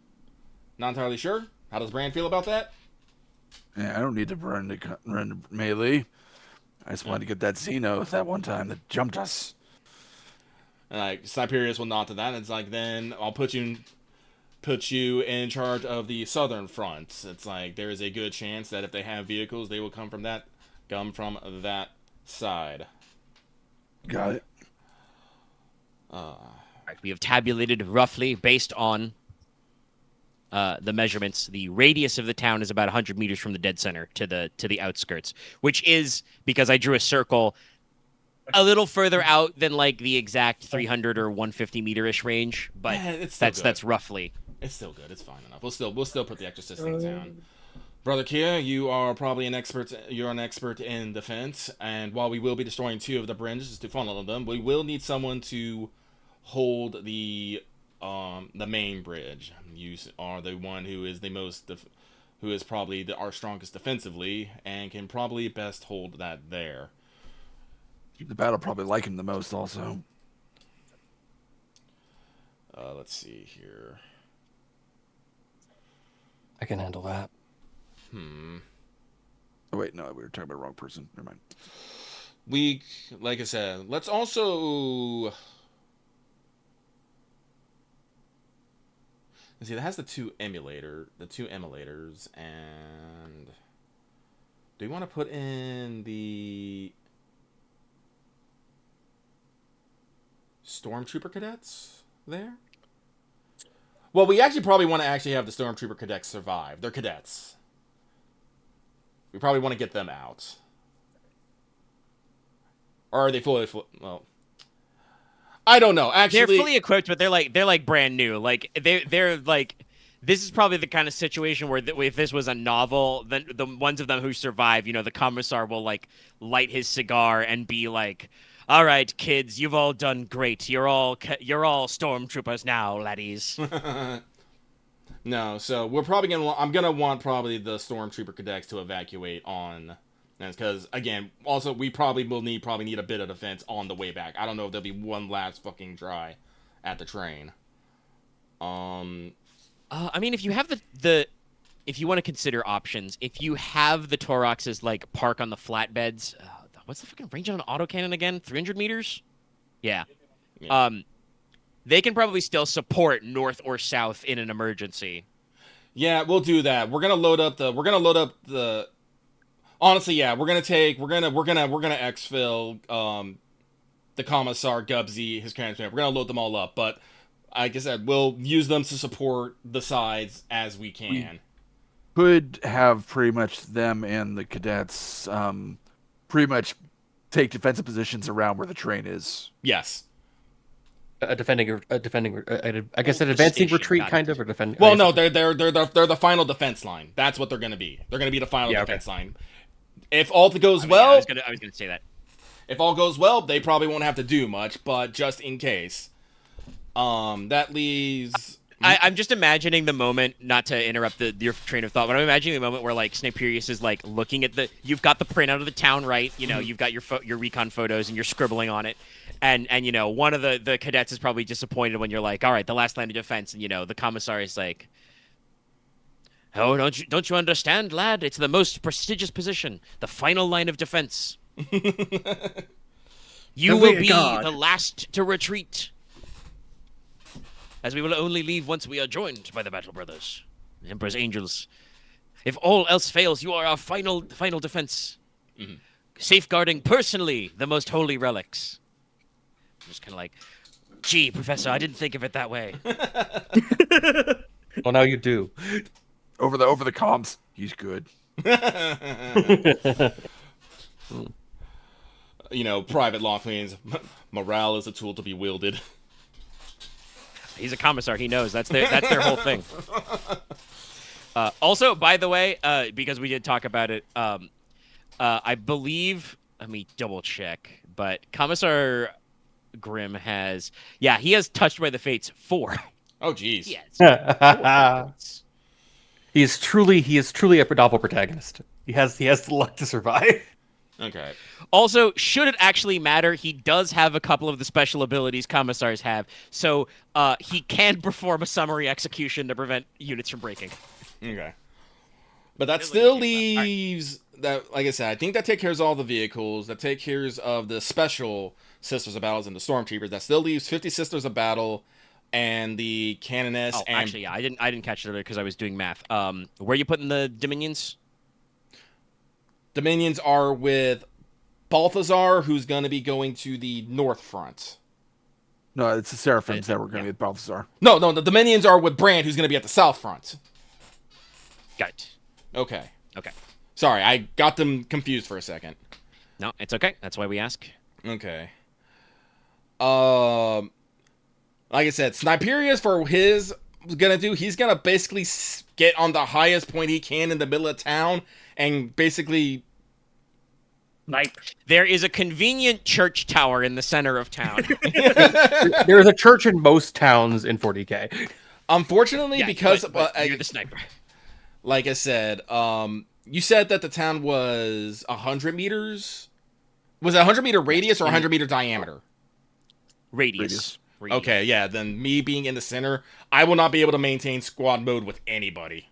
Not entirely sure. How does Brand feel about that? Yeah, I don't need to run to melee. I just wanted to get that Xeno that one time that jumped us. And Sniperius will nod to that. And it's like, then I'll put you in charge of the southern front. It's like there is a good chance that if they have vehicles, they will come from that side. Got it. We have tabulated roughly based on the measurements. The radius of the town is about 100 meters from the dead center to the outskirts, which is, because I drew a circle, a little further out than like the exact 300 or 150 meter-ish range, but yeah, that's roughly. It's still good. It's fine enough. We'll still put the exorcist in town. Brother Khyr, you are probably an expert. You're an expert in defense, and while we will be destroying 2 of the bridges to funnel them, we will need someone to hold the main bridge. You are the one who is who is probably our strongest defensively, and can probably best hold that there. The battle probably like him the most, also. Let's see here. I can handle that. Oh wait, no, we were talking about the wrong person. Never mind. Like I said, let's also. Let's see, that has the two emulators, and do you want to put in the Stormtrooper cadets there? Well, we actually probably want to have the Stormtrooper cadets survive. They're cadets. We probably want to get them out. Or are they fully well, I don't know. Actually, they're fully equipped, but they're like brand new. Like they're like, this is probably the kind of situation where if this was a novel, then the ones of them who survive, the commissar will like light his cigar and be like, "All right, kids, you've all done great. You're all stormtroopers now, laddies." No, so we're probably I'm gonna want probably the Stormtrooper cadets to evacuate on, because again, also we probably will need a bit of defense on the way back. I don't know if there'll be one last fucking try at the train. I mean, if you have if you want to consider options, if you have the Toroxes like park on the flatbeds, what's the fucking range on an autocannon again? 300 meters? Yeah. Yeah. They can probably still support north or south in an emergency. Yeah, we'll do that. We're gonna load up the. Honestly, yeah, we're gonna exfil the Commissar, Gubsy, his transfer. We're gonna load them all up, but like I said, we'll use them to support the sides as we can. Could have pretty much them and the cadets pretty much take defensive positions around where the train is. Yes. I guess an advancing retreat, kind of, or defending. Well, no, they're the final defense line. That's what they're gonna be. They're gonna be the final defense line. If all goes well, I was gonna say that. If all goes well, they probably won't have to do much, but just in case. That leaves. I'm just imagining the moment, not to interrupt your train of thought, but I'm imagining the moment where like Sniperius is like looking at you've got the printout of the town, right? You know, you've got your recon photos and you're scribbling on it, and you know, one of the cadets is probably disappointed when you're like, all right, the last line of defense, and you know, the commissary is like, oh, don't you understand, lad? It's the most prestigious position, the final line of defense. You will be the last to retreat, as we will only leave once we are joined by the Battle Brothers, the Emperor's Angels. If all else fails, you are our final defense, safeguarding personally the most holy relics. I'm just kind of like, gee, Professor, I didn't think of it that way. Well, now you do. Over the comms, he's good. You know, Private Locklean's morale is a tool to be wielded. He's a commissar. He knows that's their whole thing. Also, by the way, because we did talk about it, I believe. Let me double check. But Commissar Grimm has, he has Touched by the Fates 4. Oh, jeez. Yes. He is truly a novel protagonist. He has the luck to survive. Okay. Also, should it actually matter, he does have a couple of the special abilities commissars have, so he can perform a summary execution to prevent units from breaking. Okay. But that still leaves that, like I said, I think that takes care of all the vehicles, that takes care of the special Sisters of Battles and the Stormtroopers. That still leaves 50 Sisters of Battle and the Canoness. Oh, actually, I didn't catch it earlier because I was doing math. Where are you putting the Dominions? Dominions are with Balathazar, who's going to be going to the North Front. No, it's the Seraphims that were going to be at Balathazar. No, the Dominions are with Brand, who's going to be at the South Front. Got it. Okay. Okay. Sorry, I got them confused for a second. No, it's okay. That's why we ask. Okay. Like I said, Sniperius for his gonna do, he's gonna basically get on the highest point he can in the middle of town and basically Snipe. There is a convenient church tower in the center of town. There is a church in most towns in 40K. Unfortunately, because but you're the sniper. Like I said, you said that the town was 100 meters. Was it 100 meter radius or 100 meter diameter? Radius. Okay, yeah. Then me being in the center, I will not be able to maintain squad mode with anybody.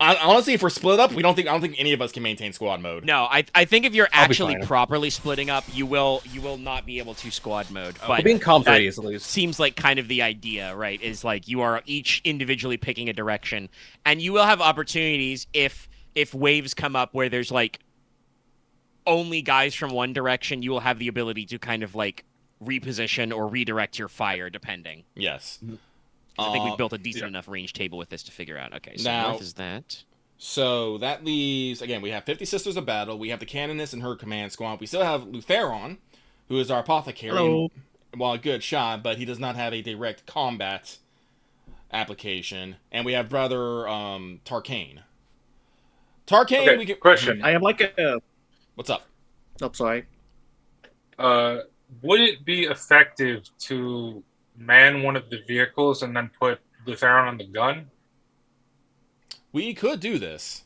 Honestly, if we're split up, I don't think any of us can maintain squad mode. No, I think if you're actually properly splitting up, you will not be able to squad mode. But being comp radius at least seems like kind of the idea, right? Is like you are each individually picking a direction, and you will have opportunities if waves come up where there's like only guys from one direction. You will have the ability to kind of like reposition or redirect your fire depending. Yes. I think we've built a decent enough range table with this to figure out. Okay, so now, north is that. So that leaves, again, we have 50 Sisters of Battle. We have the Canoness and her command squad. We still have Lutheron, who is our Apothecary. Hello. Well, a good shot, but he does not have a direct combat application. And we have Brother Tarkane. Tarkane, Okay, we can... question. I am like a... What's up? Oh, sorry. Would it be effective to man one of the vehicles and then put Lutheron on the gun? We could do this.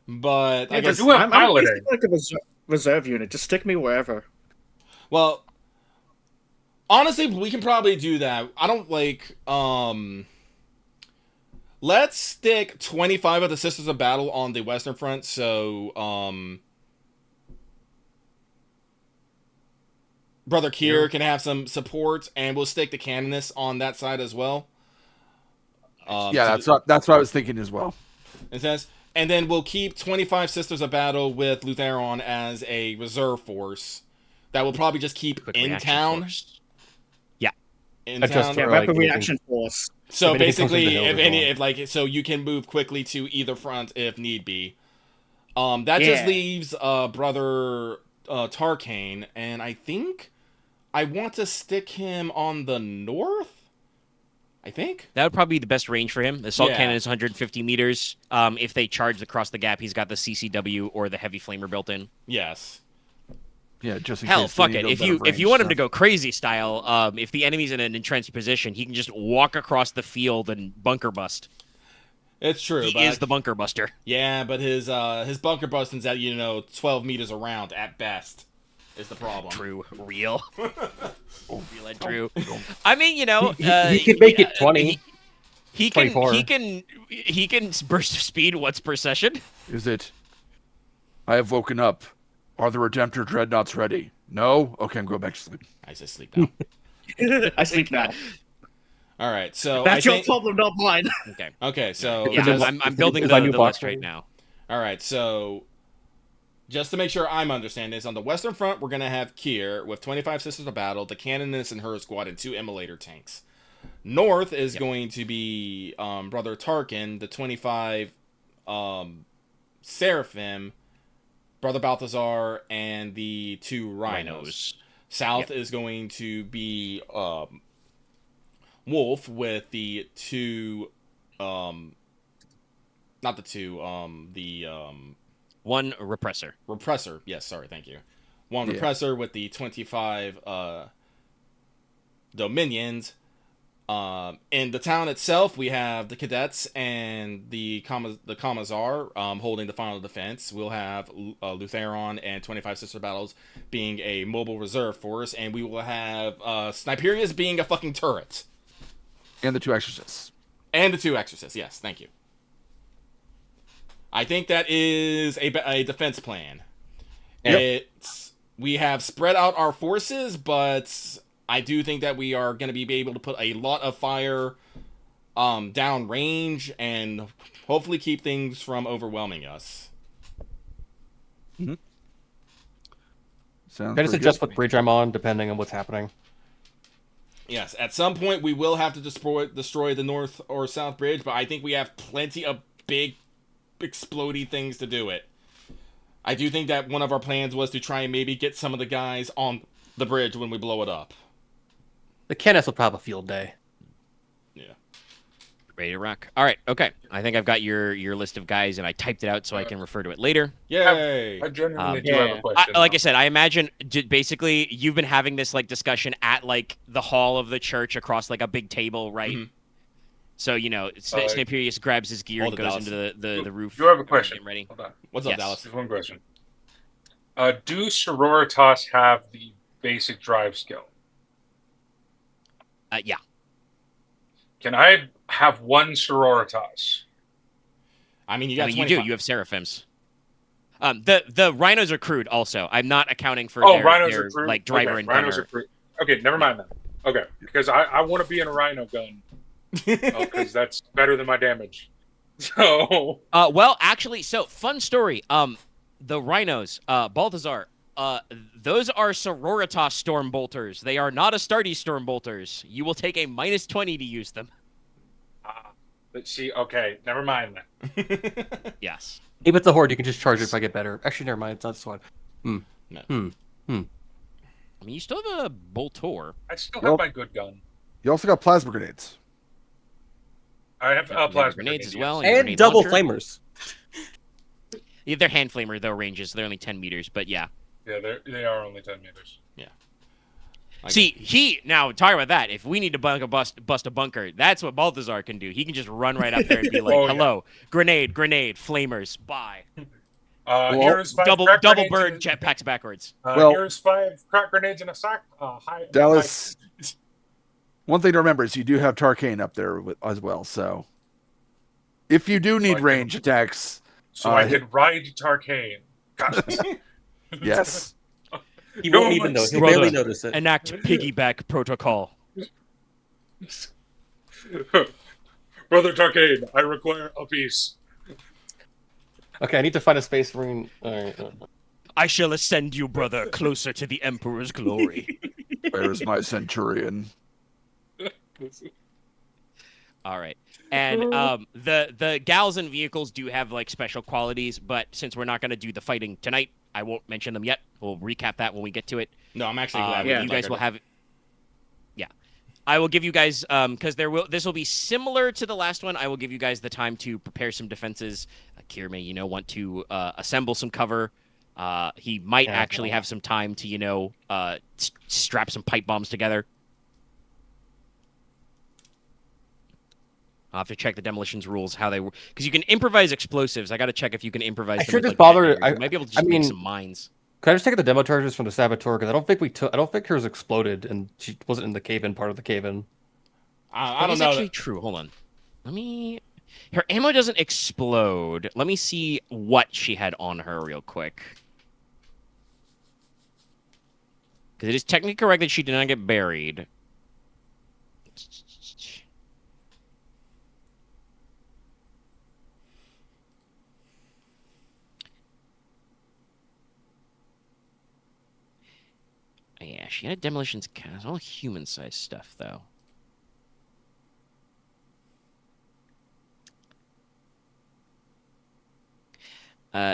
But I guess... I'm basically like a reserve unit. Just stick me wherever. Well, honestly, we can probably do that. I don't like... Let's stick 25 of the Sisters of Battle on the Western Front, so... Brother Khyr can have some support, and we'll stick the Canoness on that side as well. Yeah, that's what I was thinking as well. It says, and then we'll keep 25 Sisters of Battle with Lutheron as a reserve force that will probably just keep Quick in reaction town. force. Yeah. In Adjust town. for, Yeah, like, weapon anything- reaction force. So if anything comes basically, into if build, any, we're if like, so you can move quickly to either front if need be. That just Yeah. leaves brother Tarkane, and I think I want to stick him on the north. I think. That would probably be the best range for him. The assault Yeah. cannon is 150 meters. If they charge across the gap, he's got the CCW or the heavy flamer built in. Yes. Yeah, just in Hell, case they fuck need it. a If better you range want him to stuff. go crazy style, if the enemy's in an entrenched position, he can just walk across the field and bunker bust. It's true. He but is the bunker buster. Yeah, but his bunker busting's at 12 meters around at best. Is the problem. True, real, real and true. I mean, he could make it 20. He 24. he can burst of speed once per session. Is it? I have woken up. Are the Redemptor Dreadnoughts ready? No? Okay, I'm going back to sleep. I just sleep now. I sleep now. All right, so That's I your think, problem, not mine. Okay. Okay, so Yeah, just, I'm building is my the new box list right now. all right, so just to make sure I'm understanding this, on the western front, we're gonna have Khyr with 25 Sisters of Battle, the Canoness and her squad, and 2 Immolator tanks. North is going to be Brother Tarkin, the 25 Seraphim, Brother Balthazar, and the 2 Rhinos. South is going to be Wolf with the 2 not the 2 the One repressor. Repressor. Yes, sorry, thank you. One Yeah. Repressor with the 25 Dominions. In the town itself, we have the Cadets and the Commissar holding the final defense. We'll have Lutheron and 25 Sister Battles being a mobile reserve force, and we will have Sniperius being a fucking turret. And the 2 Exorcists. And the 2 Exorcists, yes, thank you. I think that is a defense plan. Yep. We have spread out our forces, but I do think that we are going to be able to put a lot of fire down range and hopefully keep things from overwhelming us. Sounds Can I just pretty adjust good. what bridge I'm on, depending on what's happening? Yes, at some point we will have to destroy the north or south bridge, but I think we have plenty of big explodey things to do it. I do think that one of our plans was to try and maybe get some of the guys on the bridge when we blow it up. The Kenneth will probably have a field day. Yeah. Ready to rock. All right. Okay. I think I've got your list of guys, and I typed it out so I can refer to it later. Yay! I genuinely do yeah. have a question. Like I said, I imagine basically you've been having this like discussion at like the hall of the church across like a big table, right? Mhm. So Sniperius grabs his gear Hold and it, goes Dallas. into the roof. You have a question. Getting ready. Hold on. What's up, Yes. Dallas? Just one question. Do Sororitas have the basic drive skill? Yeah. Can I have one Sororitas? I mean, you got You 25. do. You have seraphims. The rhinos are crude. Also, I'm not accounting for Rhinos their are crude? like driver Okay, and Rhinos gunner. are crude. Okay, never mind that. Okay, because I want to be in a Rhino gun. Because that's better than my damage. So Well, actually, so fun story. The rhinos, Balthazar, those are Sororitas storm bolters. They are not Astartes storm bolters. You will take a -20 to use them. let's see. Okay, never mind that. Yes. If it's a horde, you can just charge it if I get better. Actually, never mind. It's not this one. I mean, you still have a boltor. I still Well- have my good gun. You also got plasma grenades. I have You have plasma grenades as yes. well. your And grenade double launcher. flamers. Yeah, they're hand flamer though ranges. They're only 10 meters, but yeah. Yeah, they are only 10 meters. Like- See, now talk about that. If we need to bust a bunker, that's what Balthazar can do. He can just run right up there and be like, Oh, yeah. "Hello, grenade, flamers, bye." Here's 5 Double crack double grenades bird and- jetpacks backwards. Well- here's 5 crack grenades in a sack. Dallas, one thing to remember is you do have Tarkane up there as well. So if you do need I range attacks, So I could ride Tarkane. Got it. yes. He No won't even know. one's- He'll Brother, barely notice it. Enact piggyback protocol. Brother Tarkade, I require a piece. Okay, I need to find a space marine. All right. I shall ascend you, brother, closer to the Emperor's glory. Where's my centurion? All right. And the gals and vehicles do have like special qualities, but since we're not going to do the fighting tonight, I won't mention them yet. We'll recap that when we get to it. No, I'm actually glad. Yeah. You guys will have. Yeah, I will give you guys because this will be similar to the last one. I will give you guys the time to prepare some defenses. Khyr may want to assemble some cover. He might actually have some time to strap some pipe bombs together. I'll have to check the demolitions rules, how they work. Because you can improvise explosives. I got to check if you can improvise I them. should with, just bother. you might be able to just make some mines. Could I just take the demo charges from the saboteur? Because I don't think hers exploded, and she wasn't in the cave-in part of the cave-in. I don't know. That's actually true. Hold on. Her ammo doesn't explode. Let me see what she had on her real quick. Because it is technically correct that she did not get buried. Yeah, she had demolitions cast. All human-sized stuff, though.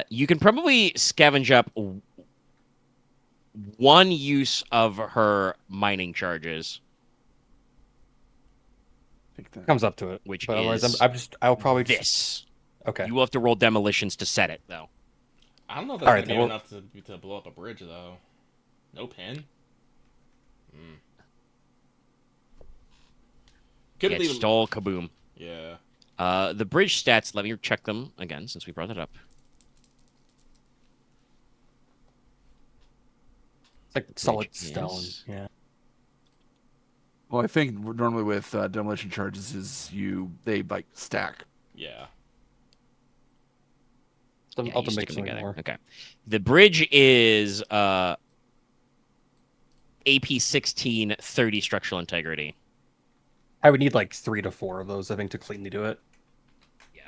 You can probably scavenge up one use of her mining charges. Comes up to it. Which but is I'll probably this. Okay. You will have to roll demolitions to set it, though. I don't know if that's gonna be enough to blow up a bridge, though. No pin. Yeah, just all kaboom. Yeah. The bridge stats, let me check them again since we brought it up. It's like solid stone. Yeah. Well, I think normally with demolition charges they like stack. Yeah. I'll stick them together. More. Okay. The bridge is AP 16, 30 structural integrity. I would need like 3 to 4 of those, I think, to cleanly do it. Yeah.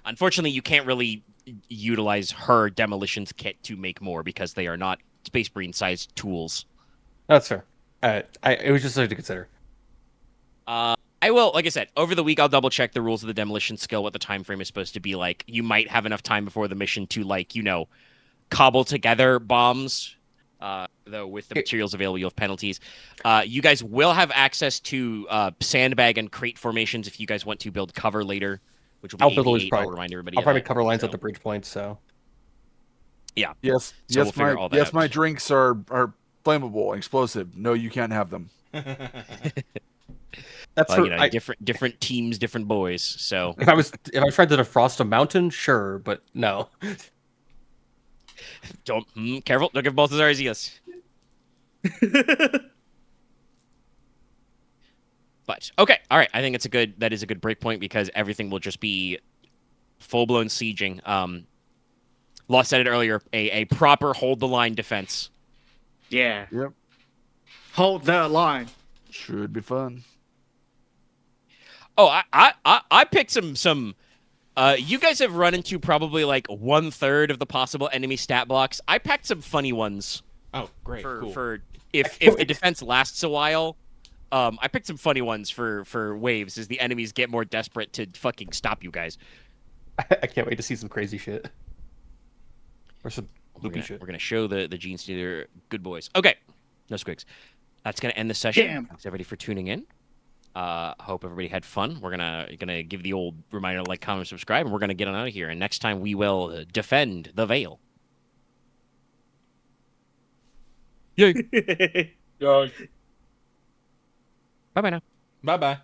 Unfortunately, you can't really utilize her demolitions kit to make more because they are not Space Marine sized tools. That's fair. It was just something to consider. I will, like I said, over the week I'll double check the rules of the demolition skill, what the time frame is supposed to be like. You might have enough time before the mission to cobble together bombs. Though with the materials available, you have penalties. You guys will have access to sandbag and crate formations if you guys want to build cover later, which will be 88. I'll remind everybody. I'll probably cover lines at the bridge points. So yeah. Yes. So yes. My drinks are flammable, explosive. No, you can't have them. That's different teams, different boys. So if I tried to defrost a mountain, sure, but no. Don't careful. Don't give Balathazar ideas. But okay, all right. I think that is a good break point because everything will just be full blown sieging. Loth said it earlier. A proper hold the line defense. Yeah. Yep. Hold the line. Should be fun. Oh, I picked some. You guys have run into probably like 1/3 of the possible enemy stat blocks. I packed some funny ones. Oh, great! Cool. For if the defense lasts a while, I picked some funny ones for waves as the enemies get more desperate to fucking stop you guys. I can't wait to see some crazy shit or some loopy shit. We're gonna show the Gene Stealer good boys. Okay, no squigs. That's gonna end the session. Damn. Thanks everybody for tuning in. Hope everybody had fun. We're gonna give the old reminder, like, comment, subscribe, and we're gonna get on out of here. And next time we will defend the Veil. Yay! Yay. Bye bye now. Bye bye.